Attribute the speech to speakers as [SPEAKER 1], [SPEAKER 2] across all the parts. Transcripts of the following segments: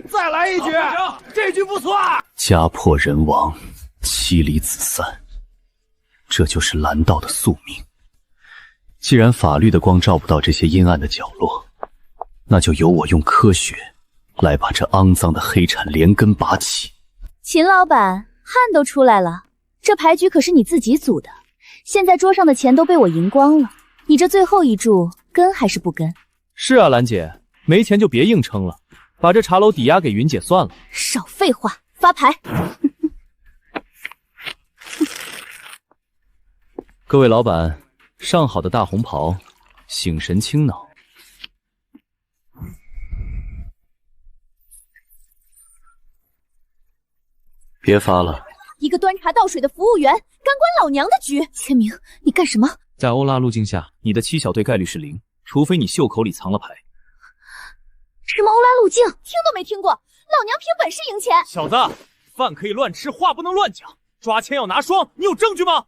[SPEAKER 1] 再来一局，这局不错。
[SPEAKER 2] 家破人亡，妻离子散，这就是蓝道的宿命。既然法律的光照不到这些阴暗的角落，那就由我用科学来把这肮脏的黑产连根拔起。
[SPEAKER 3] 秦老板，汗都出来了，这牌局可是你自己组的，现在桌上的钱都被我赢光了，你这最后一注跟还是不跟？
[SPEAKER 4] 是啊，兰姐，没钱就别硬撑了，把这茶楼抵押给云姐算了。
[SPEAKER 3] 少废话，发牌。
[SPEAKER 4] 各位老板，上好的大红袍，醒神清脑。
[SPEAKER 2] 别发了，
[SPEAKER 3] 一个端茶倒水的服务员，干关老娘的局。千明，你干什么？
[SPEAKER 4] 在欧拉路径下，你的七小队概率是0，除非你袖口里藏了牌。
[SPEAKER 3] 什么欧拉路径？听都没听过。老娘凭本事赢钱。
[SPEAKER 4] 小子，饭可以乱吃，话不能乱讲。抓奸要拿双，你有证据吗？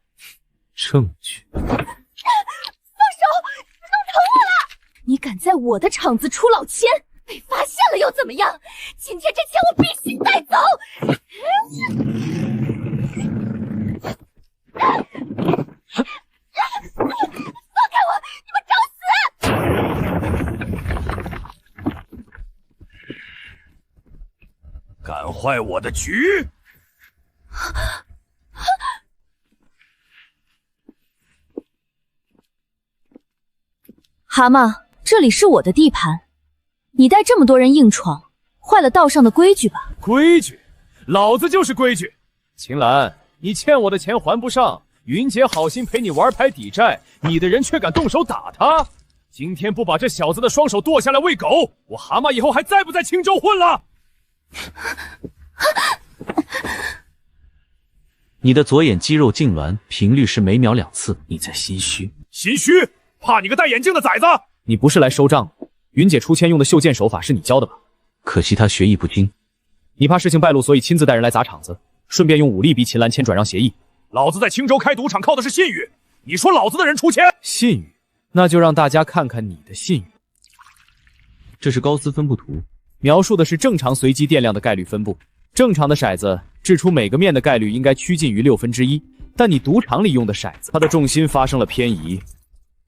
[SPEAKER 4] 证据？
[SPEAKER 3] 放手！弄疼我了！你敢在我的场子出老千，被发现了又怎么样？今天这钱我必须带走！放开我！你们找死！
[SPEAKER 1] 敢坏我的局！
[SPEAKER 3] 蛤蟆，这里是我的地盘，你带这么多人硬闯，坏了道上的规矩吧？
[SPEAKER 4] 规矩？老子就是规矩！秦岚，你欠我的钱还不上，云姐好心陪你玩牌抵债，你的人却敢动手打他！今天不把这小子的双手剁下来喂狗，我蛤蟆以后还在不在青州混了？
[SPEAKER 2] 你的左眼肌肉痉挛频率是每秒2次，你在心虚？
[SPEAKER 1] 心虚？怕你个戴眼镜的崽子！
[SPEAKER 4] 你不是来收账的，云姐出千用的袖剑手法是你教的吧？
[SPEAKER 2] 可惜他学艺不精。
[SPEAKER 4] 你怕事情败露，所以亲自带人来砸场子，顺便用武力逼秦岚签转让协议。
[SPEAKER 1] 老子在青州开赌场靠的是信誉，你说老子的人出钱？
[SPEAKER 4] 信誉？那就让大家看看你的信誉。
[SPEAKER 2] 这是高斯分布图，
[SPEAKER 4] 描述的是正常随机电量的概率分布。正常的骰子掷出每个面的概率应该趋近于1/6，但你赌场里用的骰子，它的重心发生了偏移，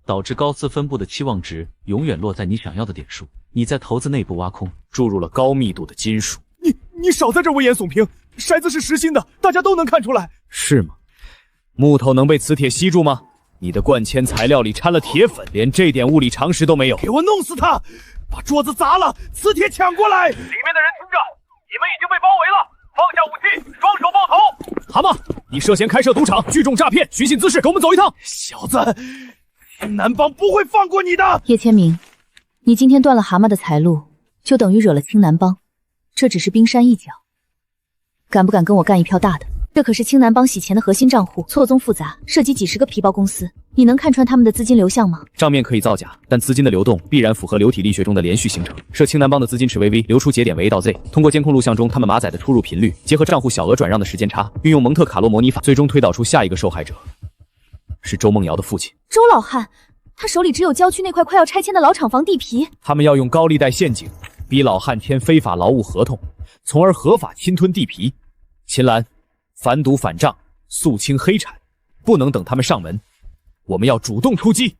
[SPEAKER 2] 导致高斯分布的期望值永远落在你想要的点数。你在骰子内部挖空，
[SPEAKER 4] 注入了高密度的金属。
[SPEAKER 1] 你少在这危言耸听，骰子是实心的，大家都能看出来。
[SPEAKER 4] 是吗？木头能被磁铁吸住吗？你的灌铅材料里掺了铁粉，连这点物理常识都没有。
[SPEAKER 1] 给我弄死他！把桌子砸了，磁铁抢过来！里面的人听着，你们已经被包围了，放下武器，双手抱头！
[SPEAKER 4] 蛤蟆，你涉嫌开设赌场、聚众诈骗、寻衅滋事，跟我们走一趟！
[SPEAKER 1] 小子，南帮不会放过你的！
[SPEAKER 3] 叶千明，你今天断了蛤蟆的财路，就等于惹了青南帮，这只是冰山一角。敢不敢跟我干一票大的？这可是青南帮洗钱的核心账户，错综复杂，涉及几10个皮包公司。你能看穿他们的资金流向吗？
[SPEAKER 4] 账面可以造假，但资金的流动必然符合流体力学中的连续形成。设青南帮的资金池为 V， 流出节点为 A 到 Z。通过监控录像中他们马仔的出入频率，结合账户小额转让的时间差，运用蒙特卡洛模拟法，最终推导出下一个受害者是周梦瑶的父亲
[SPEAKER 3] 周老汉。他手里只有郊区那块快要拆迁的老厂房地皮。
[SPEAKER 4] 他们要用高利贷陷阱逼老汉签非法劳务合同，从而合法侵吞地皮。秦岚，反赌反账，肃清黑产，不能等他们上门，我们要主动出击。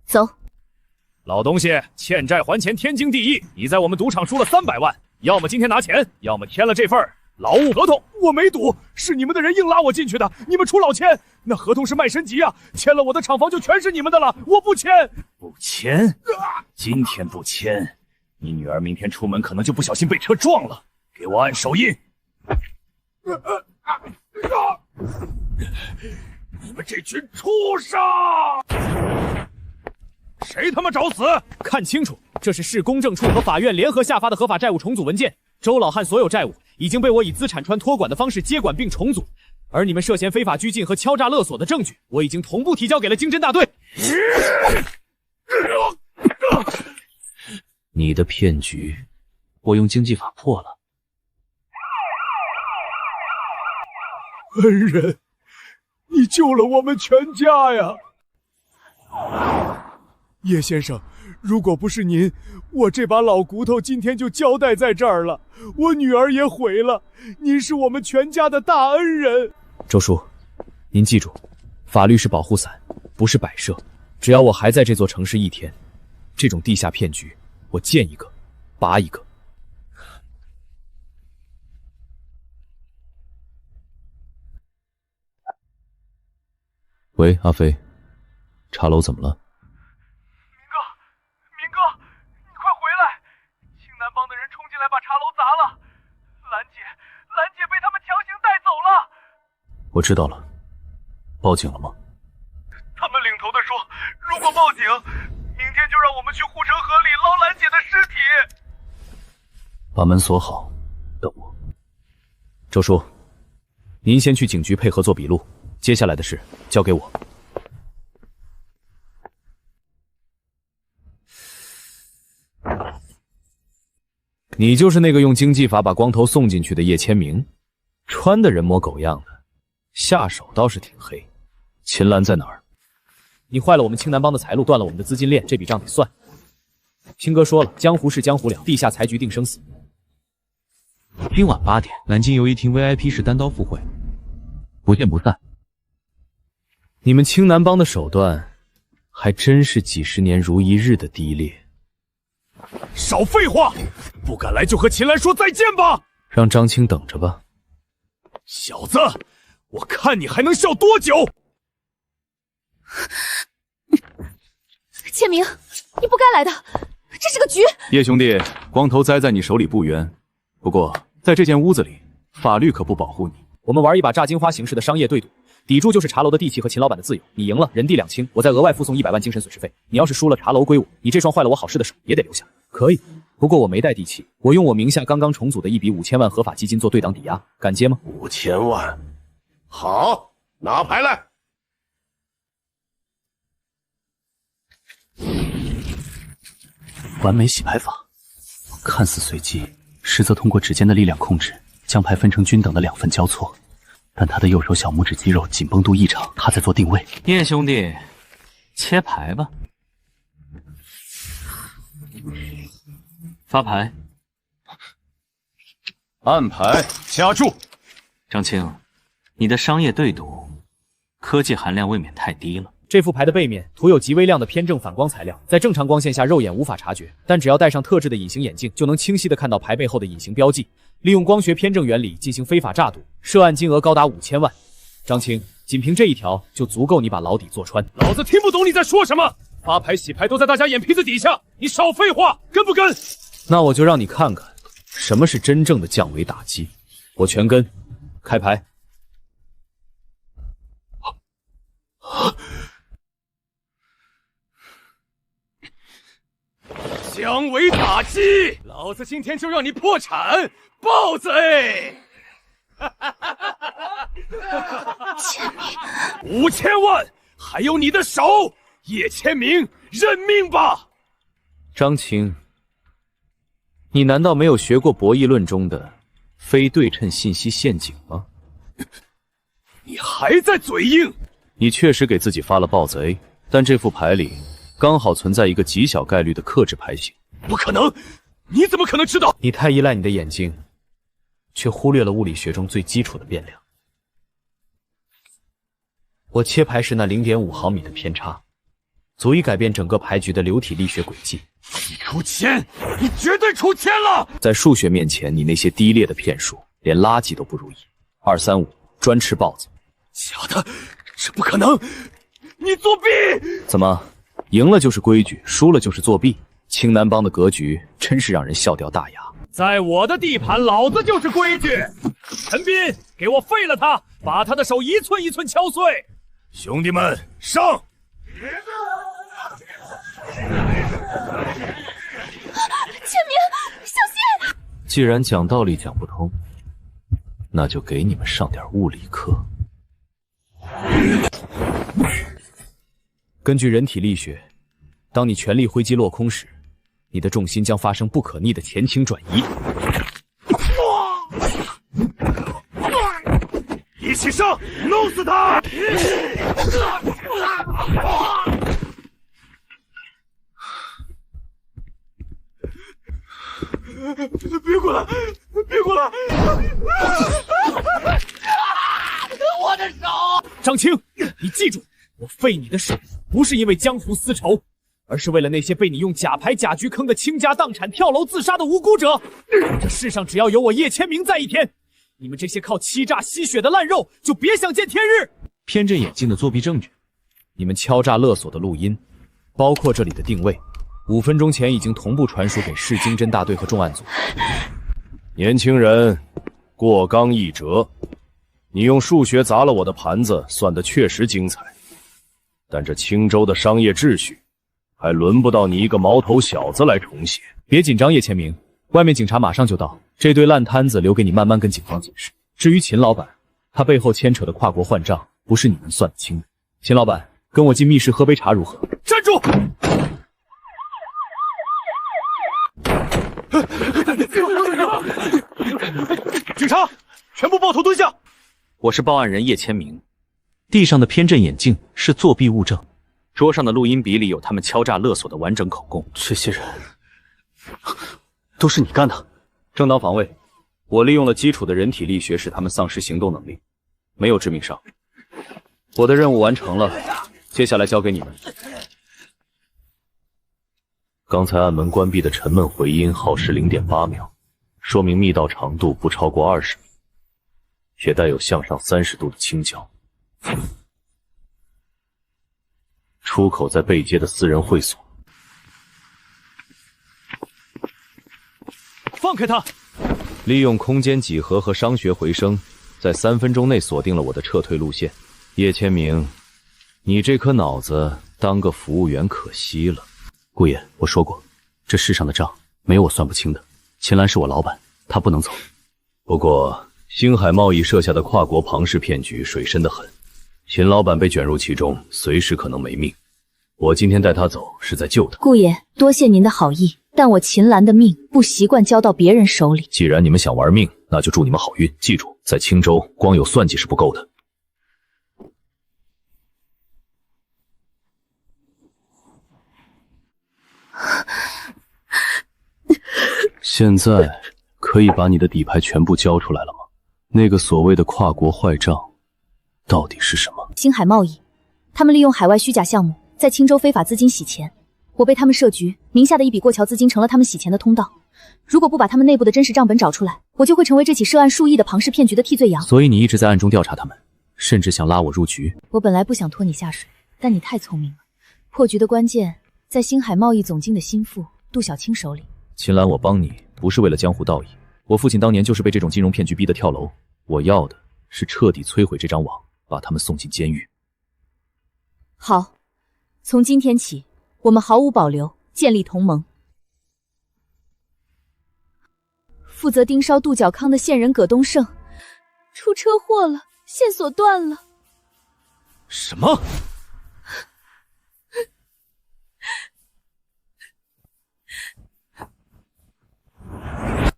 [SPEAKER 3] 走。
[SPEAKER 1] 老东西，欠债还钱天经地义。你在我们赌场输了300万，要么今天拿钱，要么签了这份劳务合同。我没赌，是你们的人硬拉我进去的，你们出老千。那合同是卖身级啊，签了我的厂房就全是你们的了，我不签。
[SPEAKER 2] 不签？今天不签，你女儿明天出门可能就不小心被车撞了。给我按手印。
[SPEAKER 1] 你们这群畜生！谁他妈找死？
[SPEAKER 4] 看清楚，这是市公证处和法院联合下发的合法债务重组文件。周老汉所有债务已经被我以资产川托管的方式接管并重组，而你们涉嫌非法拘禁和敲诈勒索的证据，我已经同步提交给了经侦大队。
[SPEAKER 2] 你的骗局，我用经济法破了。
[SPEAKER 1] 恩人，你救了我们全家呀！叶先生，如果不是您，我这把老骨头今天就交代在这儿了，我女儿也毁了。您是我们全家的大恩人。
[SPEAKER 4] 周叔，您记住，法律是保护伞，不是摆设。只要我还在这座城市一天，这种地下骗局，我见一个拔一个。
[SPEAKER 2] 喂，阿飞，茶楼怎么了？
[SPEAKER 1] 明哥，你快回来！青南帮的人冲进来把茶楼砸了，兰姐被他们强行带走了。
[SPEAKER 2] 我知道了，报警了吗？
[SPEAKER 1] 他们领头的说，如果报警，明天就让我们去护城河里捞兰姐的尸体。
[SPEAKER 2] 把门锁好，等我。
[SPEAKER 4] 周叔，您先去警局配合做笔录，接下来的事交给我。你就是那个用经济法把光头送进去的叶千明，穿的人模狗样的，下手倒是挺黑。
[SPEAKER 2] 秦岚在哪儿？
[SPEAKER 4] 你坏了我们青南帮的财路，断了我们的资金链，这笔账得算。青哥说了，江湖事江湖了，地下财局定生死。
[SPEAKER 5] 今晚8点，南京游艺厅 VIP 室单刀赴会，不见不散。
[SPEAKER 4] 你们青南帮的手段，还真是几十年如一日的低劣。
[SPEAKER 1] 少废话，不敢来就和秦岚说再见吧。
[SPEAKER 4] 让张青等着吧。
[SPEAKER 1] 小子，我看你还能笑多久？
[SPEAKER 3] 千明，你不该来的，这是个局。
[SPEAKER 2] 叶兄弟，光头栽在你手里不冤，不过在这间屋子里，法律可不保护你。
[SPEAKER 4] 我们玩一把炸金花形式的商业对赌，抵住就是茶楼的地契和秦老板的自由。你赢了，人地两清，我再额外附送100万精神损失费。你要是输了，茶楼归我，你这双坏了我好事的手也得留下。可以，不过我没带地契，我用我名下刚刚重组的一笔5000万合法基金做对档抵押，敢接吗
[SPEAKER 6] ？5000万，好，拿牌来。
[SPEAKER 2] 完美洗牌法，看似随机，实则通过指尖的力量控制，将牌分成均等的2份交错。但他的右手小拇指肌肉紧绷度异常，他在做定位。
[SPEAKER 5] 叶兄弟，切牌吧。发牌。
[SPEAKER 2] 按牌
[SPEAKER 6] 掐住。
[SPEAKER 5] 张青，你的商业对赌，科技含量未免太低了。
[SPEAKER 4] 这副牌的背面涂有极微量的偏正反光材料，在正常光线下肉眼无法察觉，但只要戴上特制的隐形眼镜，就能清晰地看到牌背后的隐形标记。利用光学偏正原理进行非法诈赌，涉案金额高达5000万。张青，仅凭这一条就足够你把牢底坐穿。
[SPEAKER 1] 老子听不懂你在说什么，发牌洗牌都在大家眼皮子底下，你少废话，跟不跟？
[SPEAKER 4] 那我就让你看看什么是真正的降维打击。我全跟，开牌。
[SPEAKER 1] 降维打击，老子今天就让你破产，暴嘴！5000万，还有你的手，叶千明，认命吧！
[SPEAKER 4] 张青，你难道没有学过博弈论中的非对称信息陷阱吗？
[SPEAKER 1] 你还在嘴硬？
[SPEAKER 2] 你确实给自己发了豹子 A， 但这副牌里刚好存在一个极小概率的克制牌型。
[SPEAKER 1] 不可能！你怎么可能知道？
[SPEAKER 4] 你太依赖你的眼睛，却忽略了物理学中最基础的变量。我切牌时那0.5毫米的偏差，足以改变整个牌局的流体力学轨迹。
[SPEAKER 1] 你出千，你绝对出千了！
[SPEAKER 2] 在数学面前，你那些低劣的骗术，连垃圾都不如1、2、3、5，专吃豹子。
[SPEAKER 1] 假的，这不可能！你作弊！
[SPEAKER 2] 怎么，赢了就是规矩，输了就是作弊？青南帮的格局真是让人笑掉大牙。
[SPEAKER 1] 在我的地盘，老子就是规矩。陈斌，给我废了他，把他的手一寸一寸敲碎。兄弟们，上！
[SPEAKER 3] 千明，小心！
[SPEAKER 2] 既然讲道理讲不通，那就给你们上点物理课。
[SPEAKER 4] 根据人体力学，当你全力挥击落空时，你的重心将发生不可逆的前倾转移。
[SPEAKER 1] 一一起上，弄死他！别过来！别过来！我的手！张青，你记住，我废你的手，不是因为江湖私仇，而是为了那些被你用假牌假局坑得倾家荡产、跳楼自杀的无辜者。这世上只要有我叶千明在一天，你们这些靠欺诈吸血的烂肉就别想见天日！
[SPEAKER 4] 偏振眼镜的作弊证据，你们敲诈勒索的录音，包括这里的定位，5分钟前已经同步传输给市经侦大队和重案组。
[SPEAKER 1] 年轻人，过刚易折，你用数学砸了我的盘子，算得确实精彩，但这青州的商业秩序，还轮不到你一个毛头小子来重写。
[SPEAKER 4] 别紧张，叶千明，外面警察马上就到，这堆烂摊子留给你慢慢跟警方解释。至于秦老板，他背后牵扯的跨国换账，不是你能算得清的。秦老板，跟我进密室喝杯茶如何？
[SPEAKER 1] 站住！警察，全部抱头蹲下！
[SPEAKER 2] 我是报案人叶千明。
[SPEAKER 5] 地上的偏振眼镜是作弊物证，
[SPEAKER 2] 桌上的录音笔里有他们敲诈勒索的完整口供。这些人都是你干的。正当防卫，我利用了基础的人体力学使他们丧失行动能力，没有致命伤。我的任务完成了，接下来交给你们。
[SPEAKER 1] 刚才暗门关闭的沉闷回音耗时 0.8 秒，说明密道长度不超过20米，也带有向上30度的倾角。出口在背街的私人会所。
[SPEAKER 4] 放开他！
[SPEAKER 1] 利用空间几何和商学回声，在3分钟内锁定了我的撤退路线。叶千明，你这颗脑子当个服务员可惜了。
[SPEAKER 2] 顾爷，我说过，这世上的账没有我算不清的。秦岚是我老板，他不能走。
[SPEAKER 1] 不过，星海贸易设下的跨国庞氏骗局水深得很，秦老板被卷入其中，随时可能没命。我今天带他走，是在救他。
[SPEAKER 3] 顾爷，多谢您的好意，但我秦岚的命不习惯交到别人手里。
[SPEAKER 1] 既然你们想玩命，那就祝你们好运。记住，在青州，光有算计是不够的。
[SPEAKER 2] 现在可以把你的底牌全部交出来了吗？那个所谓的跨国坏账到底是什么？
[SPEAKER 3] 星海贸易，他们利用海外虚假项目在青州非法资金洗钱，我被他们设局，名下的一笔过桥资金成了他们洗钱的通道。如果不把他们内部的真实账本找出来，我就会成为这起涉案数亿的庞氏骗局的替罪羊。
[SPEAKER 2] 所以你一直在暗中调查他们，甚至想拉我入局。
[SPEAKER 3] 我本来不想拖你下水，但你太聪明了，破局的关键在星海贸易总经的心腹杜小青手里。
[SPEAKER 1] 秦岚，我帮你不是为了江湖道义，我父亲当年就是被这种金融骗局逼得跳楼，我要的是彻底摧毁这张网，把他们送进监狱。
[SPEAKER 3] 好，从今天起，我们毫无保留建立同盟。负责盯梢杜角康的线人葛东胜出车祸了，线索断了。
[SPEAKER 4] 什么？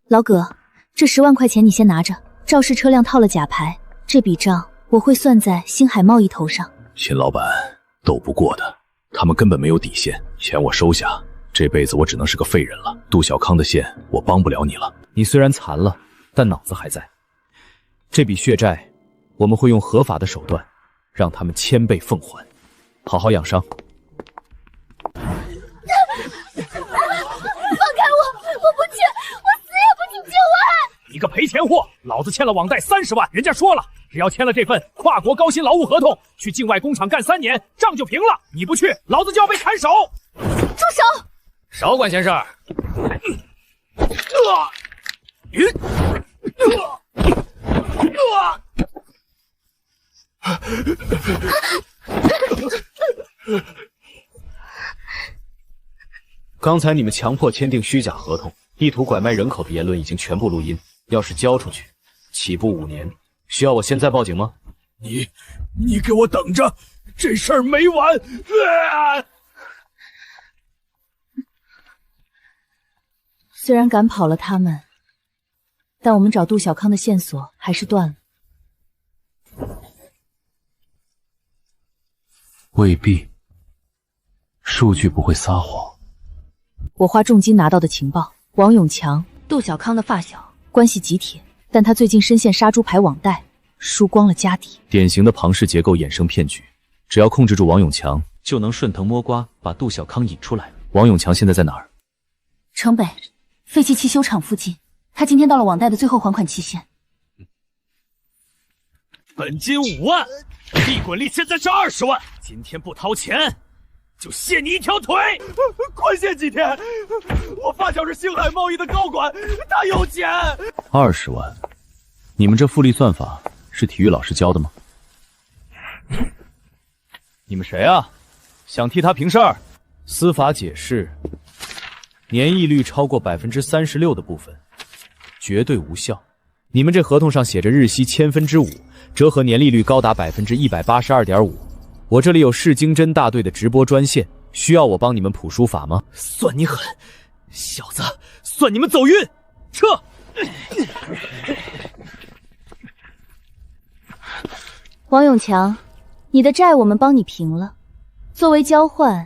[SPEAKER 3] 老葛，这10万块钱你先拿着，肇事车辆套了假牌，这笔账我会算在星海贸易头上。
[SPEAKER 1] 秦老板，斗不过的，他们根本没有底线，钱我收下，这辈子我只能是个废人了。杜小康的线我帮不了你了。
[SPEAKER 4] 你虽然残了，但脑子还在。这笔血债，我们会用合法的手段，让他们1000倍奉还。好好养伤。
[SPEAKER 3] 我不去，我死也不去救我！
[SPEAKER 1] 你个赔钱货！老子欠了网贷30万，人家说了，只要签了这份跨国高薪劳务合同，去境外工厂干3年，账就平了。你不去，老子就要被砍手！
[SPEAKER 3] 住手！
[SPEAKER 1] 少管闲事儿！
[SPEAKER 4] 刚才你们强迫签订虚假合同，意图拐卖人口的言论已经全部录音，要是交出去，起步5年。需要我现在报警吗？
[SPEAKER 1] 你给我等着，这事儿没完！
[SPEAKER 3] 虽然赶跑了他们，但我们找杜小康的线索还是断了。
[SPEAKER 2] 未必，数据不会撒谎。
[SPEAKER 3] 我花重金拿到的情报，王永强，杜小康的发小，关系极铁，但他最近深陷杀猪牌网贷，输光了家底。
[SPEAKER 2] 典型的庞氏结构衍生骗局，只要控制住王永强，
[SPEAKER 5] 就能顺藤摸瓜把杜小康引出来。
[SPEAKER 2] 王永强现在在哪儿？
[SPEAKER 3] 城北废弃汽修厂附近，他今天到了网贷的最后还款期限。
[SPEAKER 1] 本金5万，利滚利现在是20万，今天不掏钱，就卸你一条腿！宽限几天？我发小是星海贸易的高管，他有钱。
[SPEAKER 2] 20万，你们这复利算法是体育老师教的吗？
[SPEAKER 4] 你们谁啊？想替他平事儿？司法解释，年利率超过36%的部分，绝对无效。你们这合同上写着日息5%，折合年利率高达182.5%。我这里有市经侦大队的直播专线，需要我帮你们谱书法吗？
[SPEAKER 1] 算你狠，小子，算你们走运，撤！
[SPEAKER 3] 王永强，你的债我们帮你平了，作为交换，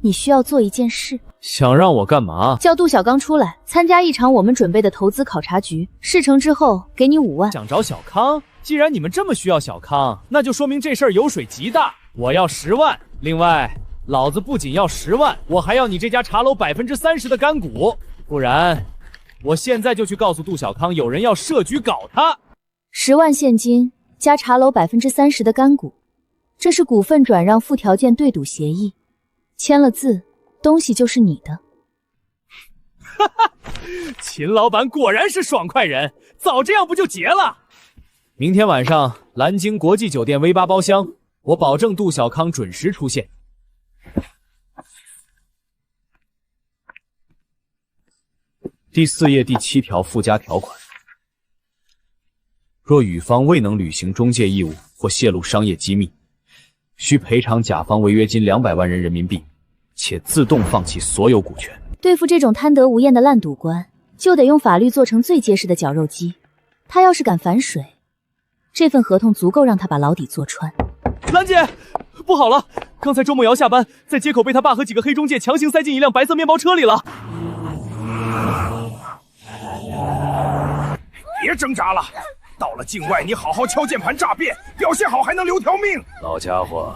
[SPEAKER 3] 你需要做一件事。
[SPEAKER 4] 想让我干嘛？
[SPEAKER 3] 叫杜小刚出来参加一场我们准备的投资考察局，事成之后给你5万。
[SPEAKER 4] 想找小康？既然你们这么需要小康，那就说明这事儿油水极大。我要10万，另外，老子不仅要10万，我还要你这家茶楼30%的干股，不然，我现在就去告诉杜小康，有人要设局搞他。
[SPEAKER 3] 10万现金加茶楼30%的干股，这是股份转让附条件对赌协议，签了字，东西就是你的。
[SPEAKER 4] 哈哈，秦老板果然是爽快人，早这样不就结了？明天晚上蓝鲸国际酒店 V8 包厢，我保证杜小康准时出现。第4页第7条附加条款：若乙方未能履行中介义务或泄露商业机密，需赔偿甲方违约金200万人民币，且自动放弃所有股权。
[SPEAKER 3] 对付这种贪得无厌的烂赌官，就得用法律做成最结实的绞肉机。他要是敢反水，这份合同足够让他把牢底坐穿。
[SPEAKER 4] 兰姐，不好了！刚才周梦瑶下班，在街口被他爸和几个黑中介强行塞进一辆白色面包车里了。
[SPEAKER 1] 别挣扎了，到了境外你好好敲键盘诈骗，表现好还能留条命。
[SPEAKER 2] 老家伙，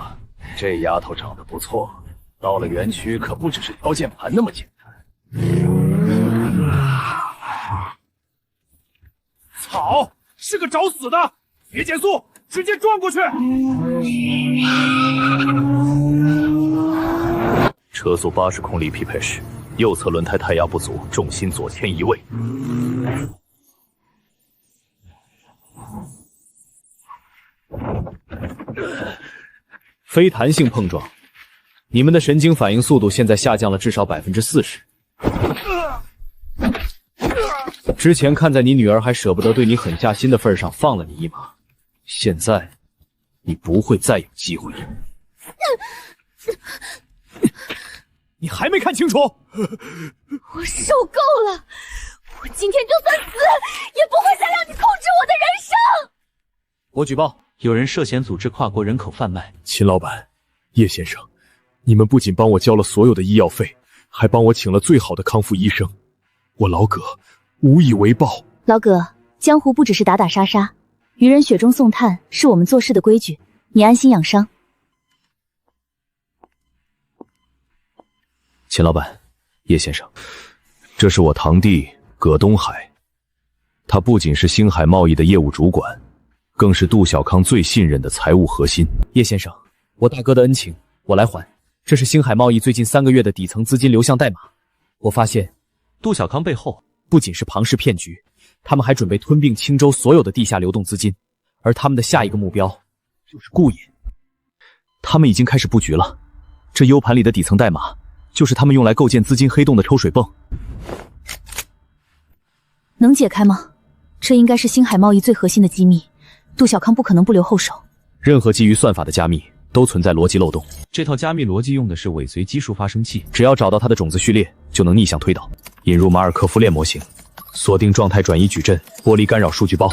[SPEAKER 2] 这丫头长得不错，到了园区可不只是敲键盘那么简单。
[SPEAKER 1] 操，是个找死的！别减速，直接撞过去。
[SPEAKER 2] 车速80公里匹配时，右侧轮胎胎压不足，重心左前移位。
[SPEAKER 4] 非弹性碰撞，你们的神经反应速度现在下降了至少40%。之前看在你女儿还舍不得对你狠下心的份上放了你一马，现在你不会再有机会了。你还没看清楚？
[SPEAKER 3] 我受够了！我今天就算死，也不会再让你控制我的人生！
[SPEAKER 4] 我举报，
[SPEAKER 5] 有人涉嫌组织跨国人口贩卖。
[SPEAKER 1] 秦老板，叶先生，你们不仅帮我交了所有的医药费，还帮我请了最好的康复医生，我老葛无以为报。
[SPEAKER 3] 老葛，江湖不只是打打杀杀，愚人雪中送炭是我们做事的规矩，你安心养伤。
[SPEAKER 2] 秦老板，叶先生，这是我堂弟葛东海，他不仅是星海贸易的业务主管，更是杜小康最信任的财务核心。
[SPEAKER 4] 叶先生，我大哥的恩情我来还，这是星海贸易最近3个月的底层资金流向代码。我发现
[SPEAKER 5] 杜小康背后
[SPEAKER 4] 不仅是庞氏骗局，他们还准备吞并青州所有的地下流动资金，而他们的下一个目标就是顾野。
[SPEAKER 2] 他们已经开始布局了，这 U 盘里的底层代码就是他们用来构建资金黑洞的抽水泵。
[SPEAKER 3] 能解开吗？这应该是星海贸易最核心的机密，杜小康不可能不留后手。
[SPEAKER 2] 任何基于算法的加密都存在逻辑漏洞，
[SPEAKER 5] 这套加密逻辑用的是尾随基数发生器，
[SPEAKER 2] 只要找到它的种子序列，就能逆向推导。引入马尔科夫链模型，锁定状态转移矩阵，剥离干扰数据包。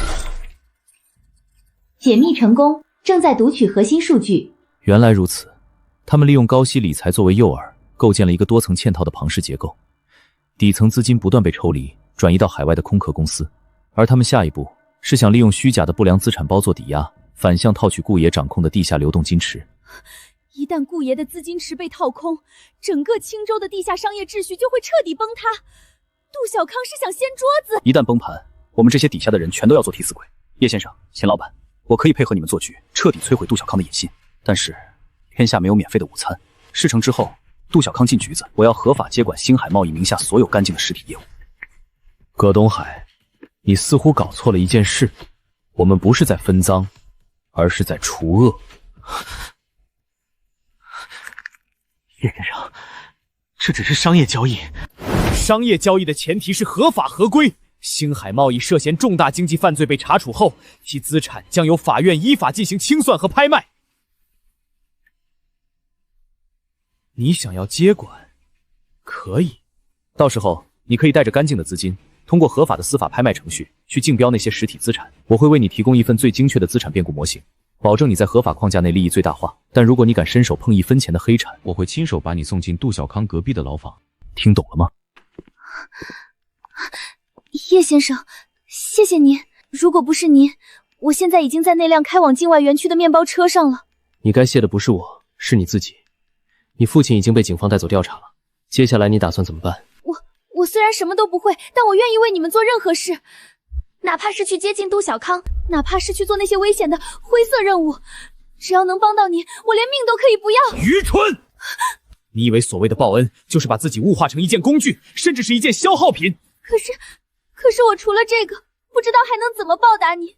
[SPEAKER 3] 解密成功，正在读取核心数据。
[SPEAKER 2] 原来如此，他们利用高息理财作为诱饵，构建了一个多层嵌套的庞氏结构，底层资金不断被抽离，转移到海外的空壳公司，而他们下一步是想利用虚假的不良资产包做抵押，反向套取顾爷掌控的地下流动金池。
[SPEAKER 3] 一旦顾爷的资金池被套空，整个青州的地下商业秩序就会彻底崩塌。杜小康是想掀桌子，
[SPEAKER 2] 一旦崩盘，我们这些底下的人全都要做替死鬼。叶先生，钱老板，我可以配合你们做局，彻底摧毁杜小康的野心。但是，天下没有免费的午餐。事成之后，杜小康进局子，我要合法接管星海贸易名下所有干净的实体业务。葛东海，你似乎搞错了一件事，我们不是在分赃，而是在除恶。
[SPEAKER 5] 叶先生，这只是商业交易。
[SPEAKER 4] 商业交易的前提是合法合规。星海贸易涉嫌重大经济犯罪被查处后，其资产将由法院依法进行清算和拍卖。你想要接管，可以，
[SPEAKER 2] 到时候你可以带着干净的资金，通过合法的司法拍卖程序去竞标那些实体资产。我会为你提供一份最精确的资产变故模型，保证你在合法框架内利益最大化。但如果你敢伸手碰1分钱的黑产，
[SPEAKER 5] 我会亲手把你送进杜小康隔壁的牢房。
[SPEAKER 2] 听懂了吗？
[SPEAKER 3] 叶先生，谢谢您。如果不是您，我现在已经在那辆开往境外园区的面包车上了。
[SPEAKER 7] 你该谢的不是我，是你自己。你父亲已经被警方带走调查了，接下来你打算怎么办？
[SPEAKER 3] 我虽然什么都不会，但我愿意为你们做任何事，哪怕是去接近杜小康，哪怕是去做那些危险的灰色任务，只要能帮到你，我连命都可以不要。
[SPEAKER 4] 愚蠢！你以为所谓的报恩就是把自己物化成一件工具，甚至是一件消耗品？
[SPEAKER 3] 可是我除了这个，不知道还能怎么报答你。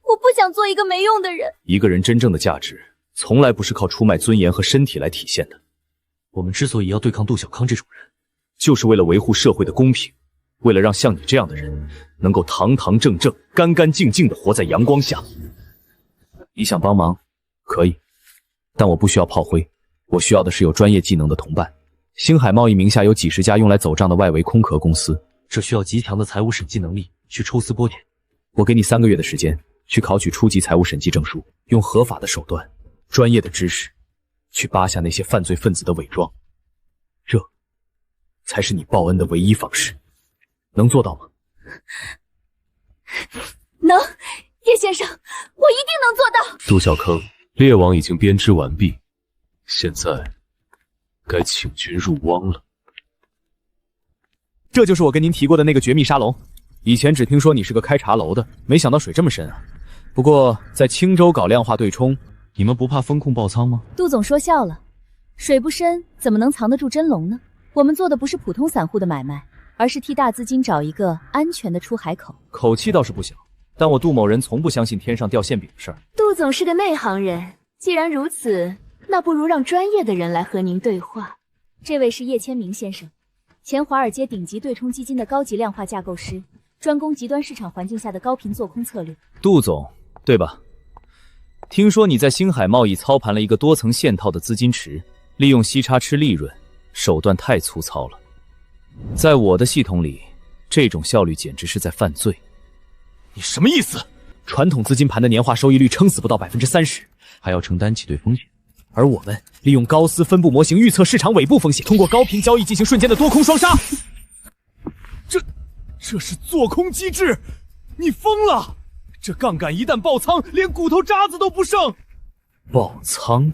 [SPEAKER 3] 我不想做一个没用的人。
[SPEAKER 2] 一个人真正的价值，从来不是靠出卖尊严和身体来体现的。
[SPEAKER 7] 我们之所以要对抗杜小康这种人，
[SPEAKER 2] 就是为了维护社会的公平，为了让像你这样的人能够堂堂正正、干干净净地活在阳光下。你想帮忙，可以，但我不需要炮灰，我需要的是有专业技能的同伴。星海贸易名下有几十家用来走账的外围空壳公司，
[SPEAKER 7] 这需要极强的财务审计能力去抽丝剥茧。
[SPEAKER 2] 我给你3个月的时间去考取初级财务审计证书，用合法的手段、专业的知识去扒下那些犯罪分子的伪装，这才是你报恩的唯一方式。能做到吗？
[SPEAKER 3] 能，叶先生，我一定能做到。
[SPEAKER 8] 杜小康，猎网已经编织完毕，现在该请君入汪了。
[SPEAKER 4] 这就是我跟您提过的那个绝密沙龙。以前只听说你是个开茶楼的，没想到水这么深啊。不过在青州搞量化对冲，
[SPEAKER 5] 你们不怕风控爆仓吗？
[SPEAKER 3] 杜总说笑了，水不深怎么能藏得住真龙呢？我们做的不是普通散户的买卖，而是替大资金找一个安全的出海口。
[SPEAKER 4] 口气倒是不小，但我杜某人从不相信天上掉馅饼的事儿。
[SPEAKER 9] 杜总是个内行人，既然如此，那不如让专业的人来和您对话。
[SPEAKER 3] 这位是叶千明先生，前华尔街顶级对冲基金的高级量化架构师，专攻极端市场环境下的高频做空策略。
[SPEAKER 2] 杜总，对吧？听说你在星海贸易操盘了一个多层线套的资金池，利用息差吃利润，手段太粗糙了。在我的系统里，这种效率简直是在犯罪。
[SPEAKER 4] 你什么意思？传统资金盘的年化收益率撑死不到30%，
[SPEAKER 5] 还要承担挤兑风险。
[SPEAKER 4] 而我们利用高斯分布模型预测市场尾部风险，通过高频交易进行瞬间的多空双杀。这是做空机制，你疯了！这杠杆一旦爆仓，连骨头渣子都不剩。
[SPEAKER 2] 爆仓，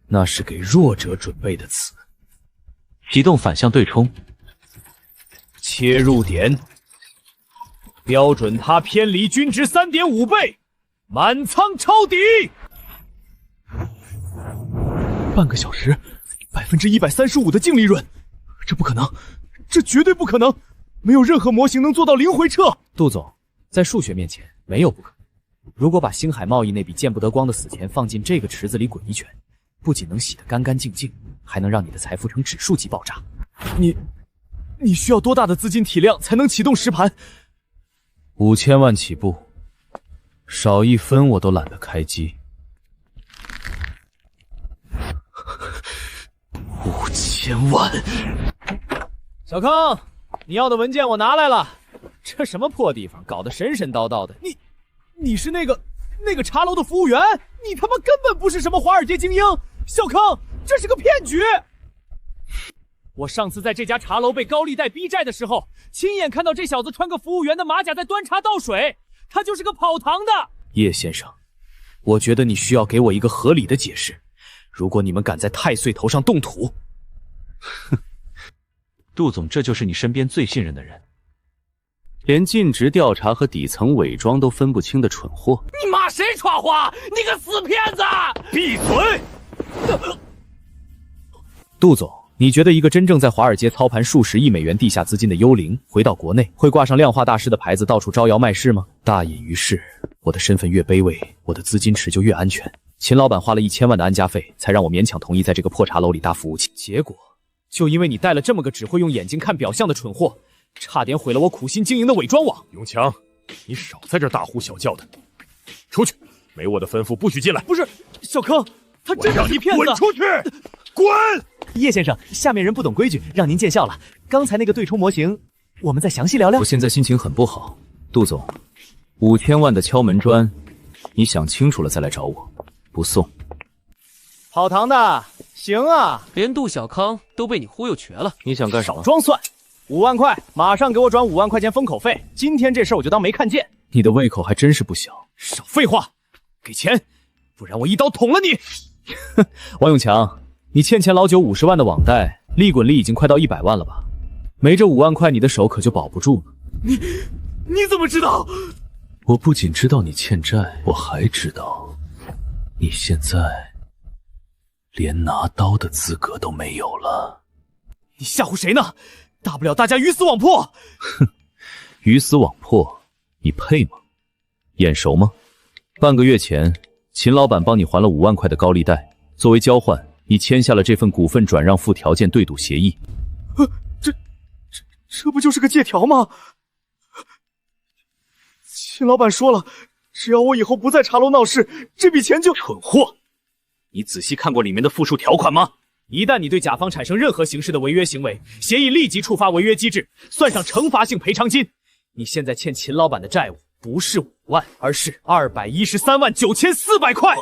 [SPEAKER 2] 那是给弱者准备的词。
[SPEAKER 5] 启动反向对冲，
[SPEAKER 4] 切入点，标准它偏离均值3.5倍，满仓抄底。半个小时，135%的净利润，这不可能，这绝对不可能！没有任何模型能做到零回撤。杜总，在数学面前，没有不可能。如果把星海贸易那笔见不得光的死钱放进这个池子里滚一圈，不仅能洗得干干净净，还能让你的财富呈指数级爆炸。你需要多大的资金体量才能启动实盘
[SPEAKER 2] ？5000万起步，少1分我都懒得开机。
[SPEAKER 8] 5000万！
[SPEAKER 4] 小康，你要的文件我拿来了。这什么破地方，搞得神神叨叨的。你是那个茶楼的服务员？你他妈根本不是什么华尔街精英，小康，这是个骗局！我上次在这家茶楼被高利贷逼债的时候，亲眼看到这小子穿个服务员的马甲在端茶倒水，他就是个跑堂的。
[SPEAKER 2] 叶先生，我觉得你需要给我一个合理的解释。如果你们敢在太岁头上动土，
[SPEAKER 5] 哼，杜总，这就是你身边最信任的人。
[SPEAKER 2] 连尽职调查和底层伪装都分不清的蠢货。
[SPEAKER 4] 你骂谁闯祸？你个死骗子！
[SPEAKER 1] 闭嘴！
[SPEAKER 2] 杜总，你觉得一个真正在华尔街操盘数十亿美元地下资金的幽灵，回到国内会挂上量化大师的牌子，到处招摇卖势吗？大隐于市，我的身份越卑微，我的资金池就越安全。秦老板花了1000万的安家费，才让我勉强同意在这个破茶楼里搭服务器。结果，就因为你带了这么个只会用眼睛看表象的蠢货，差点毁了我苦心经营的伪装网。
[SPEAKER 1] 永强，你少在这大呼小叫的，出去！没我的吩咐不许进来。
[SPEAKER 4] 不是，小康，他真是一骗子！
[SPEAKER 1] 滚出去！滚！
[SPEAKER 7] 叶先生，下面人不懂规矩，让您见笑了。刚才那个对冲模型，我们再详细聊聊。
[SPEAKER 2] 我现在心情很不好，杜总，5000万的敲门砖，你想清楚了再来找我，不送。
[SPEAKER 7] 跑堂的，行啊，
[SPEAKER 10] 连杜小康都被你忽悠瘸了。
[SPEAKER 7] 你想干什么？
[SPEAKER 4] 少装蒜！5万块，马上给我转5万块钱封口费。今天这事我就当没看见。
[SPEAKER 2] 你的胃口还真是不小。
[SPEAKER 4] 少废话，给钱，不然我一刀捅了你！
[SPEAKER 2] 王永强，你欠老九50万的网贷，利滚利已经快到100万了吧？没这5万块，你的手可就保不住了。
[SPEAKER 4] 你怎么知道？
[SPEAKER 8] 我不仅知道你欠债，我还知道你现在连拿刀的资格都没有了。
[SPEAKER 4] 你吓唬谁呢？大不了大家鱼死网破。
[SPEAKER 2] 哼，鱼死网破，你配吗？眼熟吗？半个月前，秦老板帮你还了5万块的高利贷，作为交换，你签下了这份股份转让附条件对赌协议。
[SPEAKER 4] 这不就是个借条吗？秦老板说了，只要我以后不在茶楼闹事，这笔钱就……
[SPEAKER 2] 蠢货！你仔细看过里面的附属条款吗？
[SPEAKER 4] 一旦你对甲方产生任何形式的违约行为，协议立即触发违约机制，算上惩罚性赔偿金。你现在欠秦老板的债务不是5万，而是213万9400块。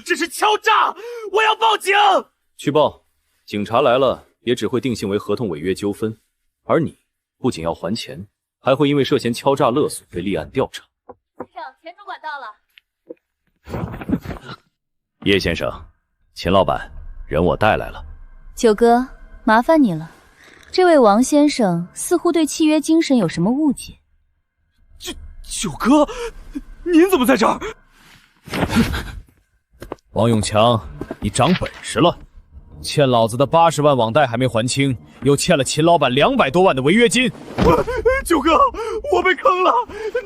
[SPEAKER 4] 这是敲诈！我要报警！
[SPEAKER 2] 去报，警察来了也只会定性为合同违约纠纷，而你不仅要还钱，还会因为涉嫌敲诈勒索被立案调查。
[SPEAKER 9] 先生，钱主管到了。
[SPEAKER 2] 叶先生，秦老板，人我带来了。
[SPEAKER 3] 九哥，麻烦你了。这位王先生似乎对契约精神有什么误解。
[SPEAKER 4] 九哥，您怎么在这儿？
[SPEAKER 2] 王永强，你长本事了，欠老子的80万网贷还没还清，又欠了秦老板200多万的违约金。
[SPEAKER 4] 九哥，我被坑了，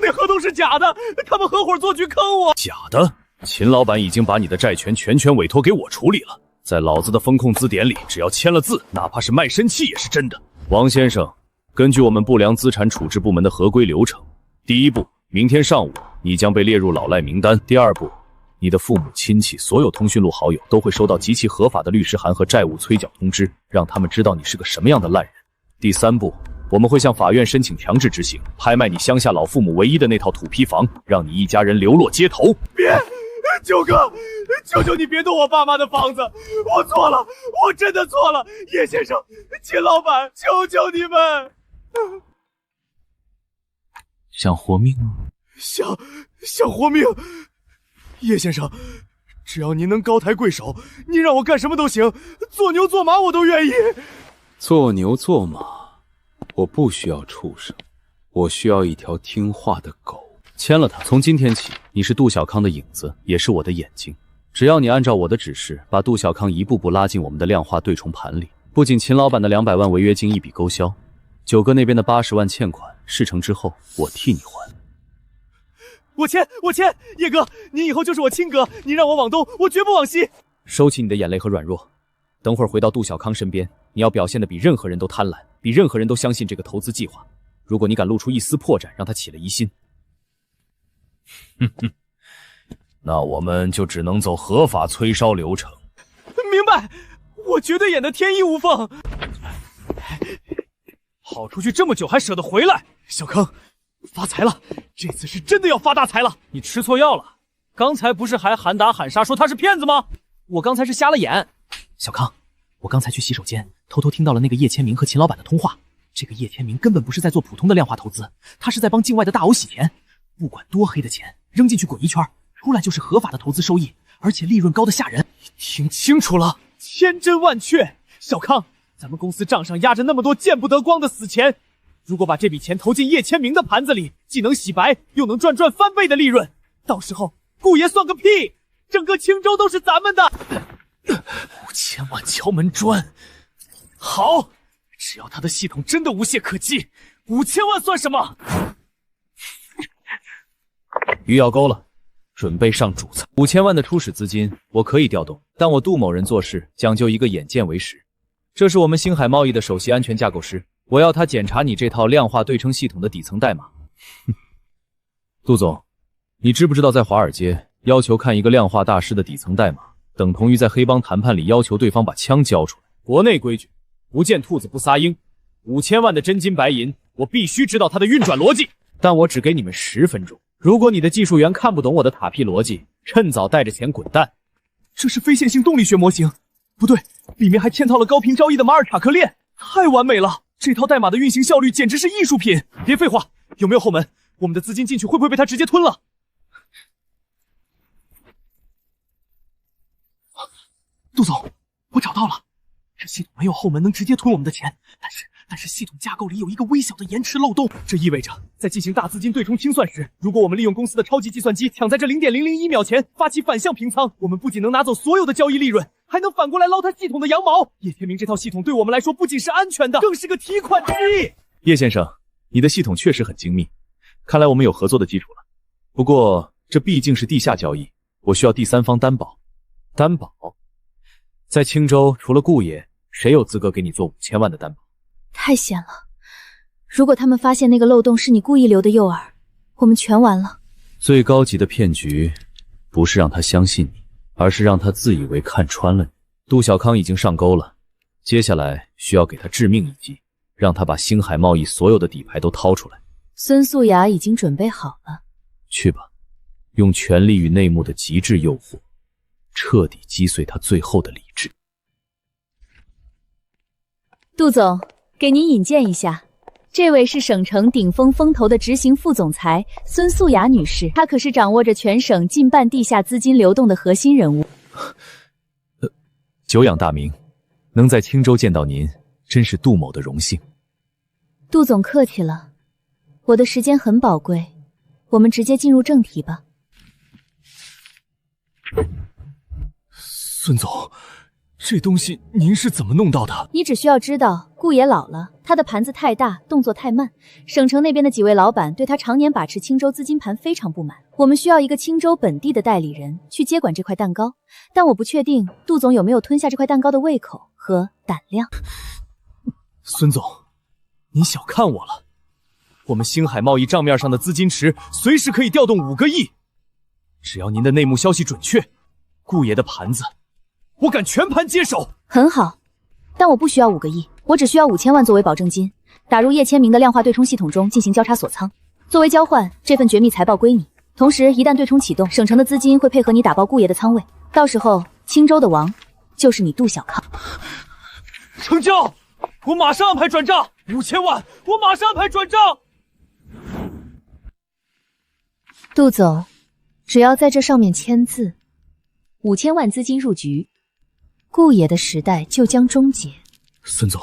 [SPEAKER 4] 那合同是假的，他们合伙做局坑我。
[SPEAKER 2] 假的？秦老板已经把你的债权全权委托给我处理了，在老子的风控字典里，只要签了字，哪怕是卖身契也是真的。王先生，根据我们不良资产处置部门的合规流程，第一步，明天上午你将被列入老赖名单；第二步，你的父母亲戚、所有通讯录好友都会收到极其合法的律师函和债务催缴通知，让他们知道你是个什么样的烂人；第三步，我们会向法院申请强制执行，拍卖你乡下老父母唯一的那套土坯房，让你一家人流落街头。
[SPEAKER 4] 别！九哥，求求你别动我爸妈的房子，我错了，我真的错了。叶先生，秦老板，求求你们！
[SPEAKER 8] 想活命吗？
[SPEAKER 4] 想活命。叶先生，只要您能高抬贵手，您让我干什么都行，做牛做马我都愿意。
[SPEAKER 8] 做牛做马，我不需要畜生，我需要一条听话的狗。
[SPEAKER 2] 签了它，从今天起，你是杜小康的影子，也是我的眼睛。只要你按照我的指示，把杜小康一步步拉进我们的量化对冲盘里，不仅秦老板的200万违约金一笔勾销，九哥那边的80万欠款，事成之后我替你还。
[SPEAKER 4] 我签，叶哥，您以后就是我亲哥，您让我往东，我绝不往西。
[SPEAKER 2] 收起你的眼泪和软弱，等会儿回到杜小康身边，你要表现得比任何人都贪婪，比任何人都相信这个投资计划。如果你敢露出一丝破绽，让他起了疑心，那我们就只能走合法催烧流程。
[SPEAKER 4] 明白，我绝对演得天衣无缝。跑出去这么久还舍得回来，小康发财了，这次是真的要发大财了。你吃错药了，刚才不是还喊打喊杀说他是骗子吗？我刚才是瞎了眼。
[SPEAKER 7] 小康，我刚才去洗手间，偷偷听到了那个叶千明和秦老板的通话。这个叶千明根本不是在做普通的量化投资，他是在帮境外的大鳄洗钱。不管多黑的钱，扔进去滚一圈，出来就是合法的投资收益，而且利润高的吓人。
[SPEAKER 4] 听清楚了，千真万确。小康，咱们公司账上压着那么多见不得光的死钱，如果把这笔钱投进叶千明的盘子里，既能洗白，又能赚翻倍的利润，到时候顾爷算个屁，整个青州都是咱们的。5000万敲门砖，好，只要他的系统真的无懈可击，5000万算什么？
[SPEAKER 2] 鱼要钩了，准备上主菜。5000万的初始资金我可以调动，但我杜某人做事讲究一个眼见为实。这是我们星海贸易的首席安全架构师，我要他检查你这套量化对冲系统的底层代码。杜总，你知不知道在华尔街要求看一个量化大师的底层代码，等同于在黑帮谈判里要求对方把枪交出来。
[SPEAKER 4] 国内规矩，不见兔子不撒鹰。5000万的真金白银，我必须知道它的运转逻辑。但我只给你们10分钟，如果你的技术员看不懂我的塔皮逻辑，趁早带着钱滚蛋。这是非线性动力学模型，不对，里面还嵌套了高频交易的马尔查克链，太完美了！这套代码的运行效率简直是艺术品。别废话，有没有后门？我们的资金进去会不会被他直接吞了？杜总，我找到了，这系统没有后门能直接吞我们的钱，但是系统架构里有一个微小的延迟漏洞，这意味着在进行大资金对冲清算时，如果我们利用公司的超级计算机抢在这0.001秒前发起反向平仓，我们不仅能拿走所有的交易利润，还能反过来捞他系统的羊毛。叶天明这套系统对我们来说不仅是安全的，更是个提款机。
[SPEAKER 2] 叶先生，你的系统确实很精密，看来我们有合作的基础了。不过这毕竟是地下交易，我需要第三方担保。担保？在青州除了顾爷，谁有资格给你做5000万的担保？
[SPEAKER 3] 太险了！如果他们发现那个漏洞是你故意留的诱饵，我们全完了。
[SPEAKER 2] 最高级的骗局，不是让他相信你，而是让他自以为看穿了你。杜小康已经上钩了，接下来需要给他致命一击，让他把星海贸易所有的底牌都掏出来。
[SPEAKER 3] 孙素雅已经准备好了，
[SPEAKER 2] 去吧，用权力与内幕的极致诱惑，彻底击碎他最后的理智。
[SPEAKER 3] 杜总，给您引荐一下，这位是省城顶峰风投的执行副总裁孙素雅女士，她可是掌握着全省近半地下资金流动的核心人物。
[SPEAKER 2] 久仰大名，能在青州见到您，真是杜某的荣幸。
[SPEAKER 3] 杜总客气了，我的时间很宝贵，我们直接进入正题吧。
[SPEAKER 4] 孙总，这东西您是怎么弄到的？
[SPEAKER 3] 你只需要知道，顾爷老了，他的盘子太大，动作太慢，省城那边的几位老板对他常年把持青州资金盘非常不满。我们需要一个青州本地的代理人去接管这块蛋糕，但我不确定杜总有没有吞下这块蛋糕的胃口和胆量。
[SPEAKER 4] 孙总，您小看我了，我们星海贸易账面上的资金池随时可以调动5个亿，只要您的内幕消息准确，顾爷的盘子我敢全盘接手。
[SPEAKER 3] 很好，但我不需要5个亿，我只需要5000万作为保证金，打入叶千明的量化对冲系统中进行交叉锁仓。作为交换，这份绝密财报归你。同时，一旦对冲启动，省城的资金会配合你打爆顾爷的仓位，到时候青州的王就是你杜小康。
[SPEAKER 4] 成交！我马上安排转账，5000万，我马上安排转账。
[SPEAKER 3] 杜总，只要在这上面签字，5000万资金入局，顾爷的时代就将终结。
[SPEAKER 4] 孙总，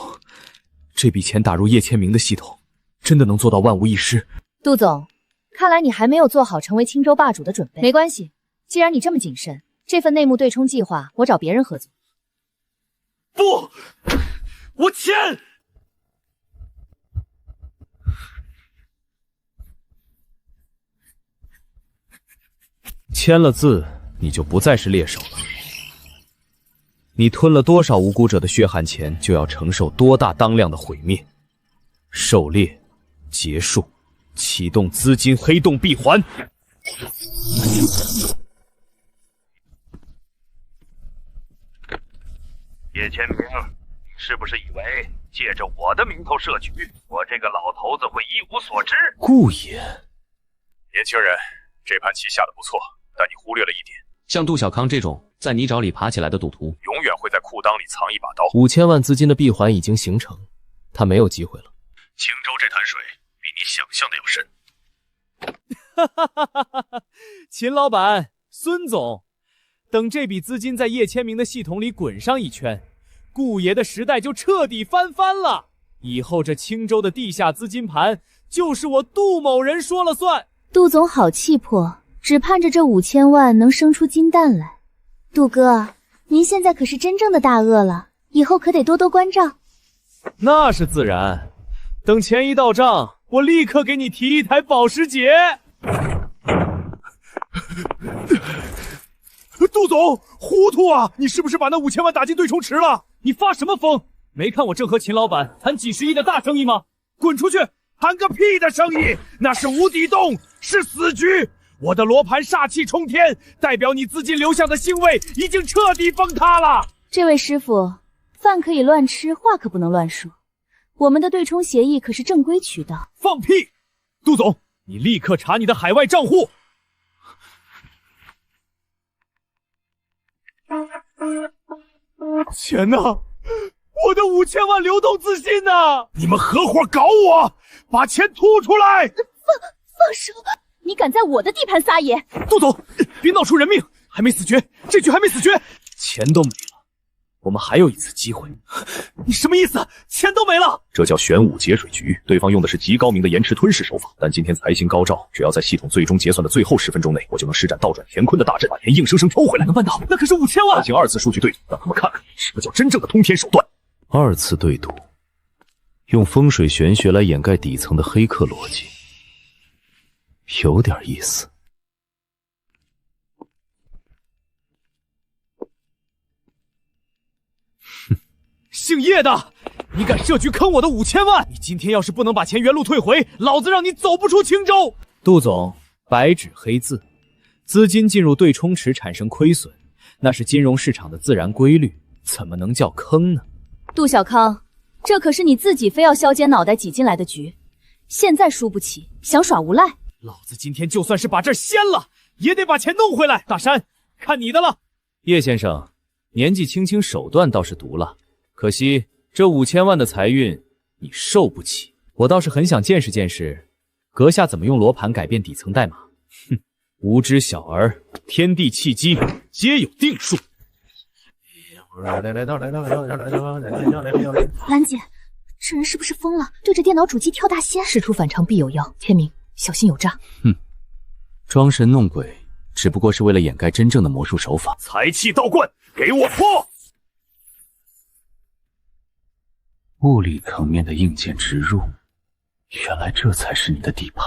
[SPEAKER 4] 这笔钱打入叶千明的系统，真的能做到万无一失？
[SPEAKER 3] 杜总，看来你还没有做好成为青州霸主的准备。没关系，既然你这么谨慎，这份内幕对冲计划我找别人合作。
[SPEAKER 4] 不，我签。
[SPEAKER 2] 签了字，你就不再是猎手了。你吞了多少无辜者的血汗钱，就要承受多大当量的毁灭。狩猎结束，启动资金黑洞闭环。
[SPEAKER 6] 叶千明，你是不是以为借着我的名头设局，我这个老头子会一无所知？
[SPEAKER 2] 顾爷，
[SPEAKER 1] 年轻人，这盘棋下的不错，
[SPEAKER 6] 但你忽略了一点，
[SPEAKER 5] 像杜小康这种在泥沼里爬起来的赌徒，
[SPEAKER 6] 永远会在裤裆里藏一把刀。
[SPEAKER 11] 5000万资金的闭环已经形成，他没有机会了。
[SPEAKER 6] 青州这滩水比你想象的要深。
[SPEAKER 4] 秦老板、孙总，等这笔资金在叶千明的系统里滚上一圈，顾爷的时代就彻底翻番了。以后这青州的地下资金盘就是我杜某人说了算。
[SPEAKER 3] 杜总好气魄，只盼着这5000万能生出金蛋来。杜哥，您现在可是真正的大鳄了，以后可得多多关照。
[SPEAKER 4] 那是自然，等钱一到账，我立刻给你提一台保时捷。
[SPEAKER 1] 杜总，糊涂啊！你是不是把那5000万打进对冲池了？
[SPEAKER 4] 你发什么疯？没看我正和秦老板谈几十亿的大生意吗？
[SPEAKER 1] 滚出去！谈个屁的生意！那是无底洞，是死局。我的罗盘煞气冲天，代表你资金流向的星位已经彻底崩塌了。
[SPEAKER 3] 这位师傅，饭可以乱吃，话可不能乱说。我们的对冲协议可是正规渠道。
[SPEAKER 1] 放屁！杜总，你立刻查你的海外账户。钱呢？我的5000万流动资金呢？你们合伙搞我，把钱吐出来！
[SPEAKER 3] 放手！你敢在我的地盘撒野？
[SPEAKER 1] 杜总，别闹出人命，还没死绝，这局还没死绝。
[SPEAKER 2] 钱都没了，我们还有一次机会。
[SPEAKER 1] 你什么意思？钱都没了？
[SPEAKER 2] 这叫玄武劫水局，对方用的是极高明的延迟吞噬手法。但今天财星高照，只要在系统最终结算的最后10分钟内，我就能施展倒转乾坤的大阵，把钱硬生生抽回来。
[SPEAKER 1] 能办到？那可是5000万！
[SPEAKER 2] 进2次数据对赌，让他们看看什么叫真正的通天手段。2次对赌，用风水玄学来掩盖底层的黑客逻辑，有点意思。
[SPEAKER 4] 姓叶的，你敢设局坑我的5000万？你今天要是不能把钱原路退回，老子让你走不出青州！杜总，白纸黑字，资金进入对冲池产生亏损，那是金融市场的自然规律，怎么能叫坑呢？
[SPEAKER 3] 杜小康，这可是你自己非要削尖脑袋挤进来的局，现在输不起，想耍无赖？
[SPEAKER 4] 老子今天就算是把这儿掀了，也得把钱弄回来。大山，看你的了。叶先生，年纪轻轻手段倒是毒了，可惜这5000万的财运你受不起。我倒是很想见识见识，阁下怎么用罗盘改变底层代码。哼，无知小儿，天地契机皆有定数。
[SPEAKER 3] 兰姐，这人是不是疯了？对着电脑主机跳大仙？事出反常必有妖，天明，小心有诈。
[SPEAKER 2] 装神弄鬼，只不过是为了掩盖真正的魔术手法。
[SPEAKER 1] 财气倒灌，给我破！
[SPEAKER 2] 物理层面的硬件植入，原来这才是你的底牌。